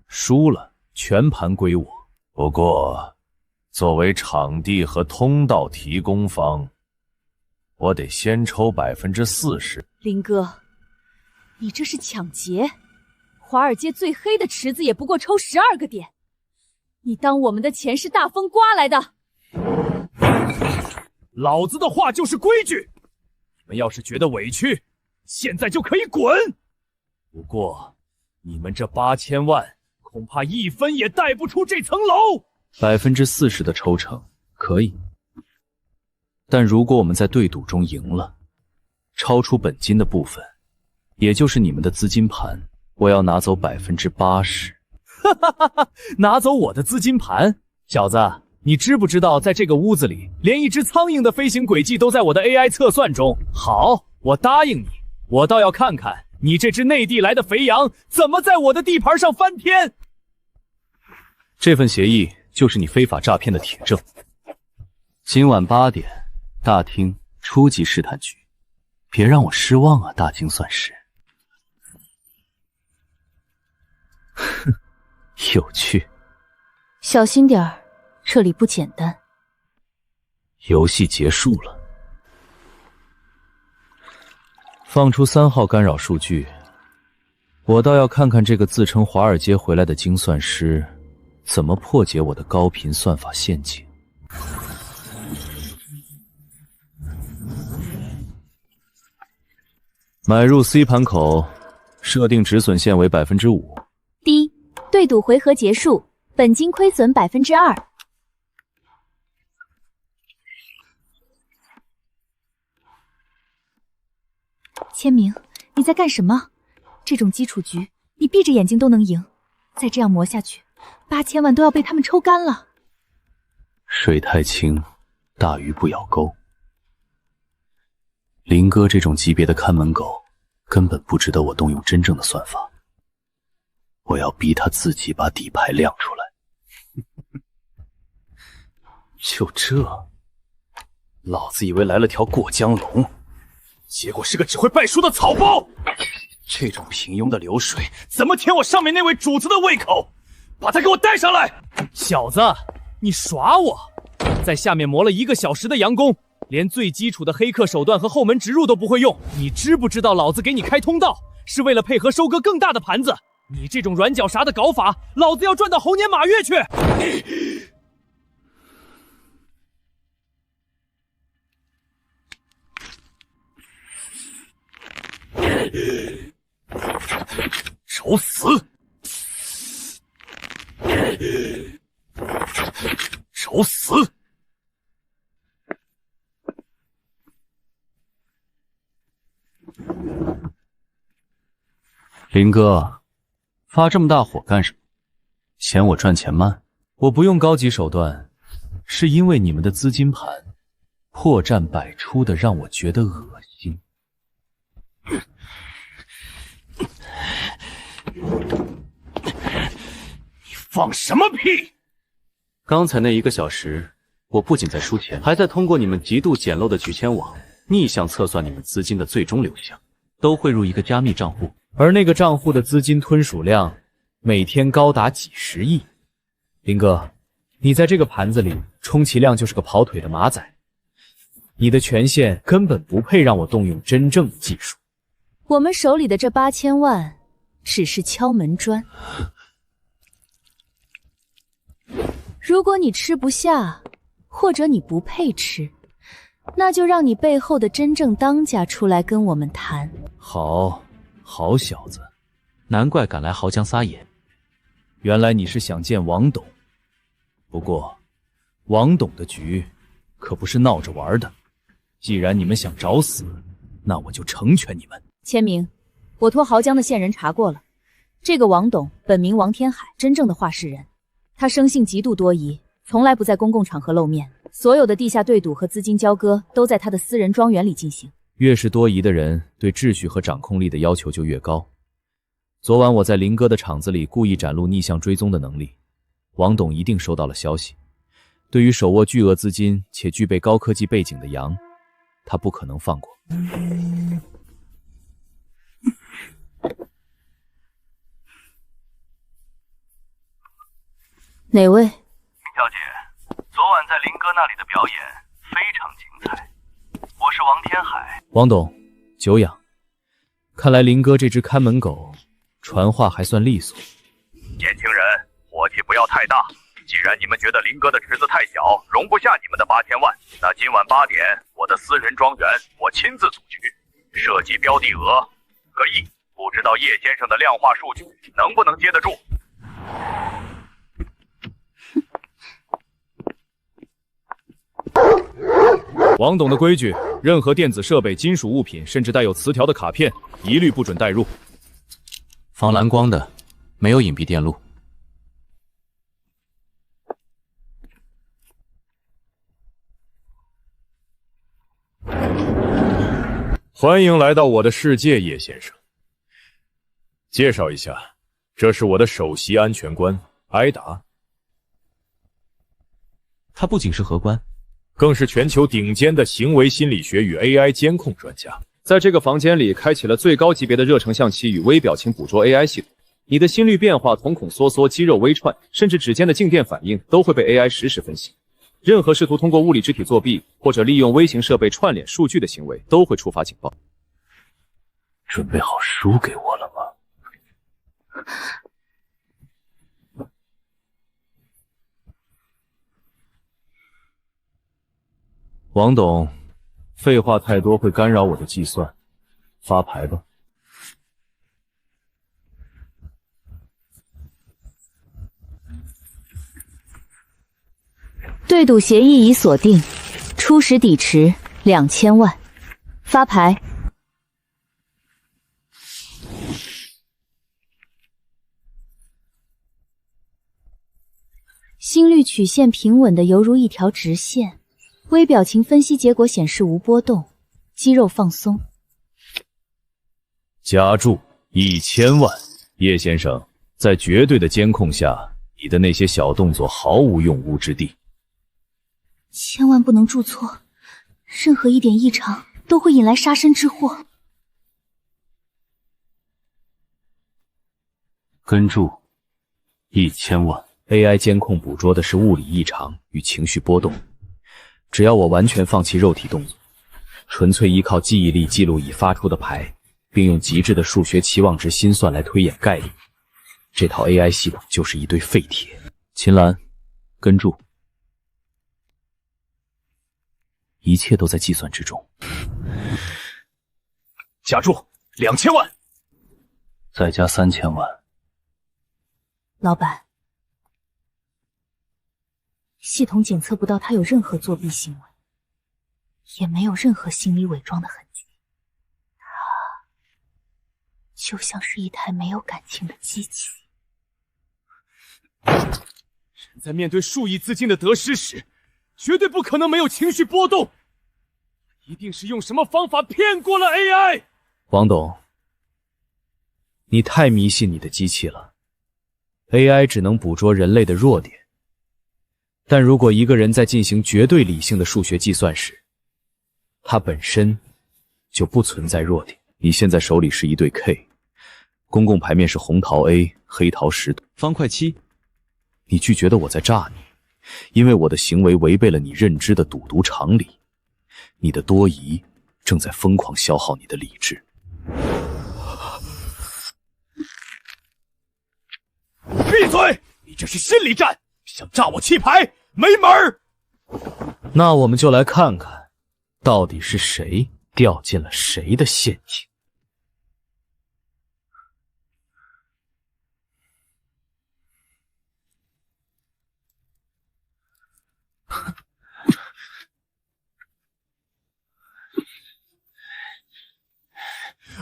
[SPEAKER 8] 输了全盘归我。
[SPEAKER 14] 不过，作为场地和通道提供方，我得先抽40%。
[SPEAKER 3] 林哥，你这是抢劫！华尔街最黑的池子也不过抽12个点，你当我们的钱是大风刮来的？
[SPEAKER 1] 老子的话就是规矩，你们要是觉得委屈，现在就可以滚。不过，你们这8000万恐怕1分也带不出这层楼。
[SPEAKER 8] 40%的抽成可以，但如果我们在对赌中赢了，超出本金的部分，也就是你们的资金盘，我要拿走80%。
[SPEAKER 5] 哈哈哈哈！拿走我的资金盘，小子，你知不知道，在这个屋子里，连一只苍蝇的飞行轨迹都在我的 AI 测算中。好，我答应你，我倒要看看你这只内地来的肥羊怎么在我的地盘上翻天。
[SPEAKER 8] 这份协议就是你非法诈骗的铁证。今晚8点，大厅初级试探局，别让我失望啊，大精算师。哼，有趣。
[SPEAKER 3] 小心点儿，这里不简单。
[SPEAKER 8] 游戏结束了，放出3号干扰数据，我倒要看看这个自称华尔街回来的精算师怎么破解我的高频算法陷阱。买入 C 盘口，设定止损线为5%。
[SPEAKER 3] D， 对赌回合结束，本金亏损2%。千明，你在干什么？这种基础局，你闭着眼睛都能赢，再这样磨下去，8000万都要被他们抽干了。
[SPEAKER 8] 水太清，大鱼不咬钩。林哥这种级别的看门狗，根本不值得我动用真正的算法。
[SPEAKER 2] 我要逼他自己把底牌亮出来。就这，老子以为来了条过江龙，
[SPEAKER 1] 结果是个只会背书的草包。
[SPEAKER 2] 这种平庸的流水，
[SPEAKER 1] 怎么填我上面那位主子的胃口？把他给我带上来！
[SPEAKER 5] 小子，你耍我！在下面磨了1个小时的佯攻，连最基础的黑客手段和后门植入都不会用。你知不知道老子给你开通道，是为了配合收割更大的盘子？你这种软脚啥的搞法，老子要赚到猴年马月去！
[SPEAKER 1] 找死！找死！
[SPEAKER 2] 林哥，发这么大火干什么？嫌我赚钱慢？
[SPEAKER 8] 我不用高级手段，是因为你们的资金盘破绽百出的让我觉得恶心。
[SPEAKER 1] 你放什么屁！
[SPEAKER 8] 刚才那1个小时，我不仅在输钱，还在通过你们极度简陋的举签网逆向测算你们资金的最终流向，都汇入一个加密账户，而那个账户的资金吞数量每天高达几十亿。林哥，你在这个盘子里充其量就是个跑腿的马仔，你的权限根本不配让我动用真正的技术。
[SPEAKER 3] 我们手里的这8000万只是敲门砖，如果你吃不下，或者你不配吃，那就让你背后的真正当家出来跟我们谈。
[SPEAKER 8] 好小子，难怪敢来濠江撒野，原来你是想见王董。不过王董的局可不是闹着玩的，既然你们想找死，那我就成全你们。
[SPEAKER 3] 签名，我托濠江的线人查过了，这个王董本名王天海，真正的话事人。他生性极度多疑，从来不在公共场合露面，所有的地下对赌和资金交割都在他的私人庄园里进行。
[SPEAKER 8] 越是多疑的人，对秩序和掌控力的要求就越高。昨晚我在林哥的场子里故意展露逆向追踪的能力，王董一定收到了消息。对于手握巨额资金且具备高科技背景的杨，他不可能放过。
[SPEAKER 3] 哪位？
[SPEAKER 6] 林小姐，昨晚在林哥那里的表演非常精彩。我是王天海。
[SPEAKER 8] 王董，久仰。看来林哥这只看门狗传话还算利索。
[SPEAKER 6] 年轻人，火气不要太大。既然你们觉得林哥的池子太小，容不下你们的8000万，那今晚8点，我的私人庄园我亲自组局，设计标的额个亿。不知道叶先生的量化数据能不能接得住？
[SPEAKER 1] 王董的规矩，任何电子设备、金属物品，甚至带有磁条的卡片，一律不准带入。
[SPEAKER 11] 防蓝光的，没有隐蔽电路。
[SPEAKER 17] 欢迎来到我的世界，叶先生。介绍一下，这是我的首席安全官埃达。
[SPEAKER 8] 他不仅是荷官，
[SPEAKER 17] 更是全球顶尖的行为心理学与 AI 监控专家。
[SPEAKER 4] 在这个房间里开启了最高级别的热成像期与微表情捕捉 AI 系统，你的心率变化、瞳孔缩缩、肌肉微串，甚至指尖的静电反应都会被 AI 实时分析。任何试图通过物理肢体作弊或者利用微型设备串联数据的行为都会触发警报。
[SPEAKER 2] 准备好输给我了吗？
[SPEAKER 8] 王董，废话太多会干扰我的计算，发牌吧。
[SPEAKER 3] 对赌协议已锁定，初始底池2000万，发牌。心率曲线平稳的犹如一条直线，微表情分析结果显示无波动，肌肉放松。
[SPEAKER 8] 加注1000万，叶先生，在绝对的监控下，你的那些小动作毫无用武之地。
[SPEAKER 3] 千万不能驻错，任何一点异常都会引来杀身之祸。
[SPEAKER 2] 跟住，1000万。
[SPEAKER 8] AI 监控捕捉的是物理异常与情绪波动，只要我完全放弃肉体动作，纯粹依靠记忆力记录已发出的牌，并用极致的数学期望值心算来推演概率，这套 AI 系统就是一堆废铁。秦岚，跟住，一切都在计算之中。
[SPEAKER 1] 加注2000万，
[SPEAKER 2] 再加3000万。
[SPEAKER 3] 老板，系统检测不到他有任何作弊行为，也没有任何心理伪装的痕迹。他就像是一台没有感情的机器。
[SPEAKER 12] 人在面对数亿资金的得失时，绝对不可能没有情绪波动，一定是用什么方法骗过了 AI。
[SPEAKER 8] 王董，你太迷信你的机器了。AI 只能捕捉人类的弱点，但如果一个人在进行绝对理性的数学计算时，他本身就不存在弱点。你现在手里是一对 K， 公共牌面是红桃 A， 黑桃10，
[SPEAKER 5] 方块7。
[SPEAKER 8] 你拒绝的我在诈你，因为我的行为违背了你认知的赌毒常理。你的多疑正在疯狂消耗你的理智。
[SPEAKER 1] 闭嘴！你这是心理战，想诈我弃牌，没门儿！
[SPEAKER 8] 那我们就来看看，到底是谁掉进了谁的陷阱。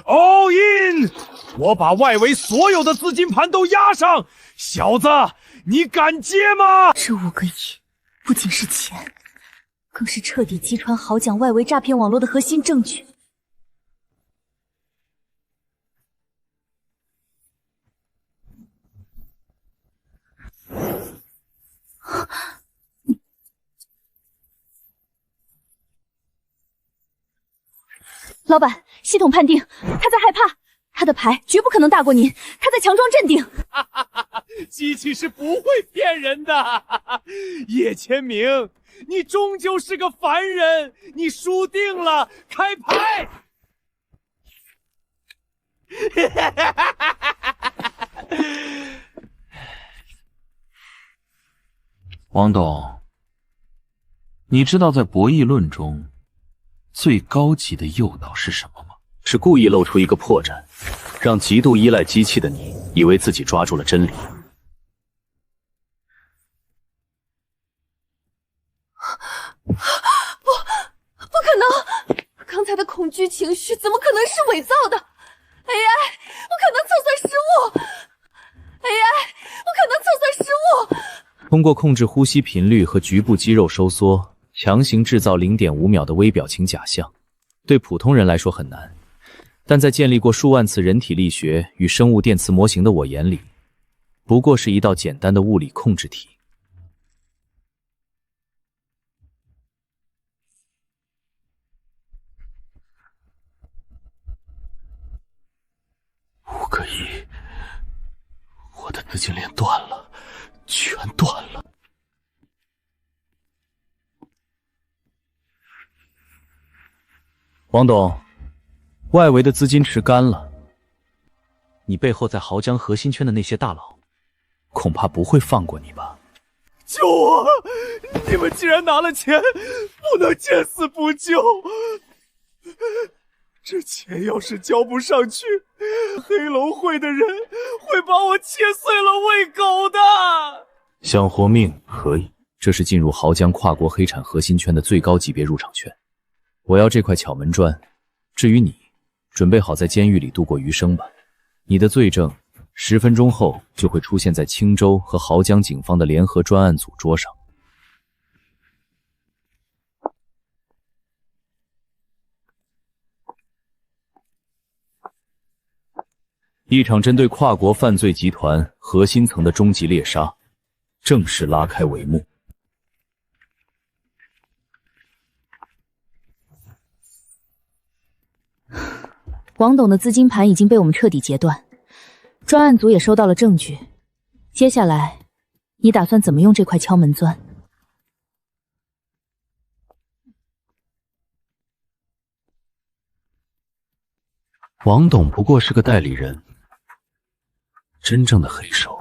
[SPEAKER 1] All in！ 我把外围所有的资金盘都压上，小子，你敢接吗？
[SPEAKER 3] 这5个亿不仅是钱，更是彻底击穿豪奖外围诈骗网络的核心证据。老板，系统判定他在害怕，他的牌绝不可能大过您，他在强装镇定。
[SPEAKER 12] 机器是不会骗人的，叶千明，你终究是个凡人，你输定了，开牌。
[SPEAKER 16] 王董，你知道在博弈论中最高级的诱导是什么吗？
[SPEAKER 2] 是故意露出一个破绽，让极度依赖机器的你以为自己抓住了真理。
[SPEAKER 9] 不可能！刚才的恐惧情绪怎么可能是伪造的 ？AI 不可能测算失误 ！AI 不可能测算失误！
[SPEAKER 8] 通过控制呼吸频率和局部肌肉收缩，强行制造0.5秒的微表情假象，对普通人来说很难，但在建立过数万次人体力学与生物电磁模型的我眼里，不过是一道简单的物理控制题。
[SPEAKER 2] 5个亿，我的资金链断了，全断了。
[SPEAKER 8] 王董，外围的资金池干了，
[SPEAKER 7] 你背后在豪江核心圈的那些大佬，
[SPEAKER 8] 恐怕不会放过你吧？
[SPEAKER 12] 救我！你们既然拿了钱，不能见死不救。这钱要是交不上去，黑龙会的人会把我切碎了喂狗的。
[SPEAKER 8] 想活命可以，这是进入豪江跨国黑产核心圈的最高级别入场券。我要这块巧门砖。至于你，准备好在监狱里度过余生吧。你的罪证10分钟后就会出现在青州和豪江警方的联合专案组桌上。一场针对跨国犯罪集团核心层的终极猎杀正式拉开帷幕。
[SPEAKER 3] 王董的资金盘已经被我们彻底截断，专案组也收到了证据。接下来，你打算怎么用这块敲门砖？
[SPEAKER 2] 王董不过是个代理人，真正的黑手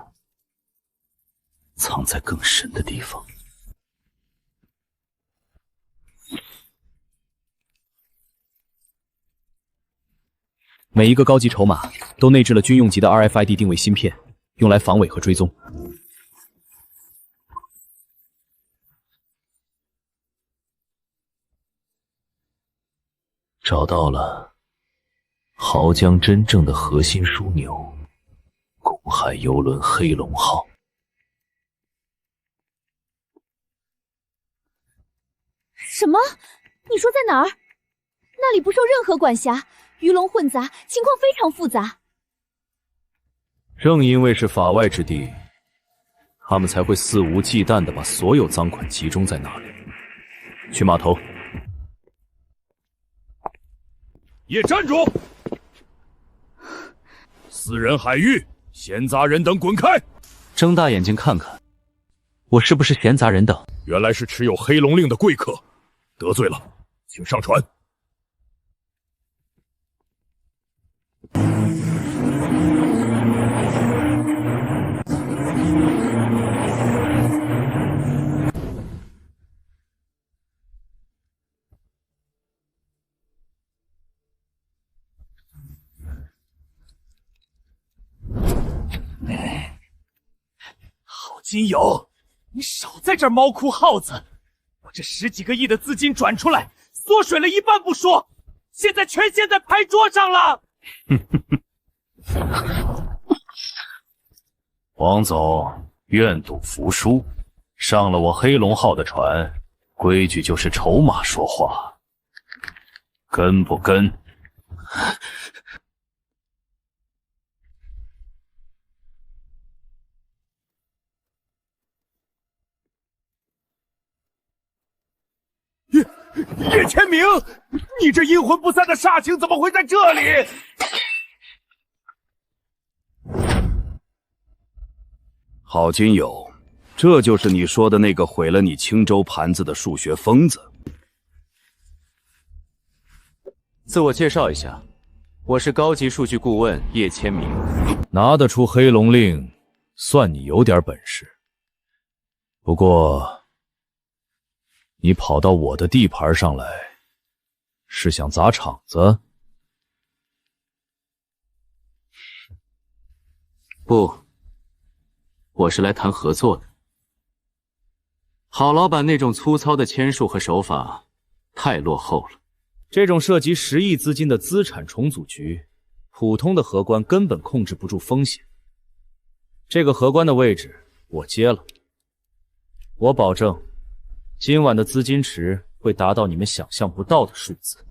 [SPEAKER 2] 藏在更深的地方。
[SPEAKER 5] 每一个高级筹码都内置了军用级的 RFID 定位芯片，用来防伪和追踪。
[SPEAKER 2] 找到了濠江真正的核心枢纽——公海游轮黑龙号。
[SPEAKER 3] 什么？你说在哪儿？那里不受任何管辖，鱼龙混杂，情况非常复杂。
[SPEAKER 8] 正因为是法外之地，他们才会肆无忌惮地把所有赃款集中在那里。去码头。
[SPEAKER 1] 也站住！私人海域，闲杂人等滚开！
[SPEAKER 8] 睁大眼睛看看，我是不是闲杂人等？
[SPEAKER 1] 原来是持有黑龙令的贵客，得罪了，请上船。
[SPEAKER 12] 郝金友，你少在这儿猫哭耗子！我这10几个亿的资金转出来，缩水了一半不说，现在全陷在牌桌上了。
[SPEAKER 14] 王总愿赌服输，上了我黑龙号的船，规矩就是筹码说话，跟不跟？
[SPEAKER 12] 叶千明，你这阴魂不散的煞情怎么会在这里？
[SPEAKER 14] 郝金友，这就是你说的那个毁了你青州盘子的数学疯子。
[SPEAKER 11] 自我介绍一下，我是高级数据顾问叶千明。
[SPEAKER 8] 拿得出黑龙令，算你有点本事。不过，你跑到我的地盘上来，是想砸场子？
[SPEAKER 11] 不，我是来谈合作的。郝老板那种粗糙的签术和手法太落后了。
[SPEAKER 5] 这种涉及10亿资金的资产重组局，普通的荷官根本控制不住风险。这个荷官的位置我接了，我保证今晚的资金池会达到你们想象不到的数字。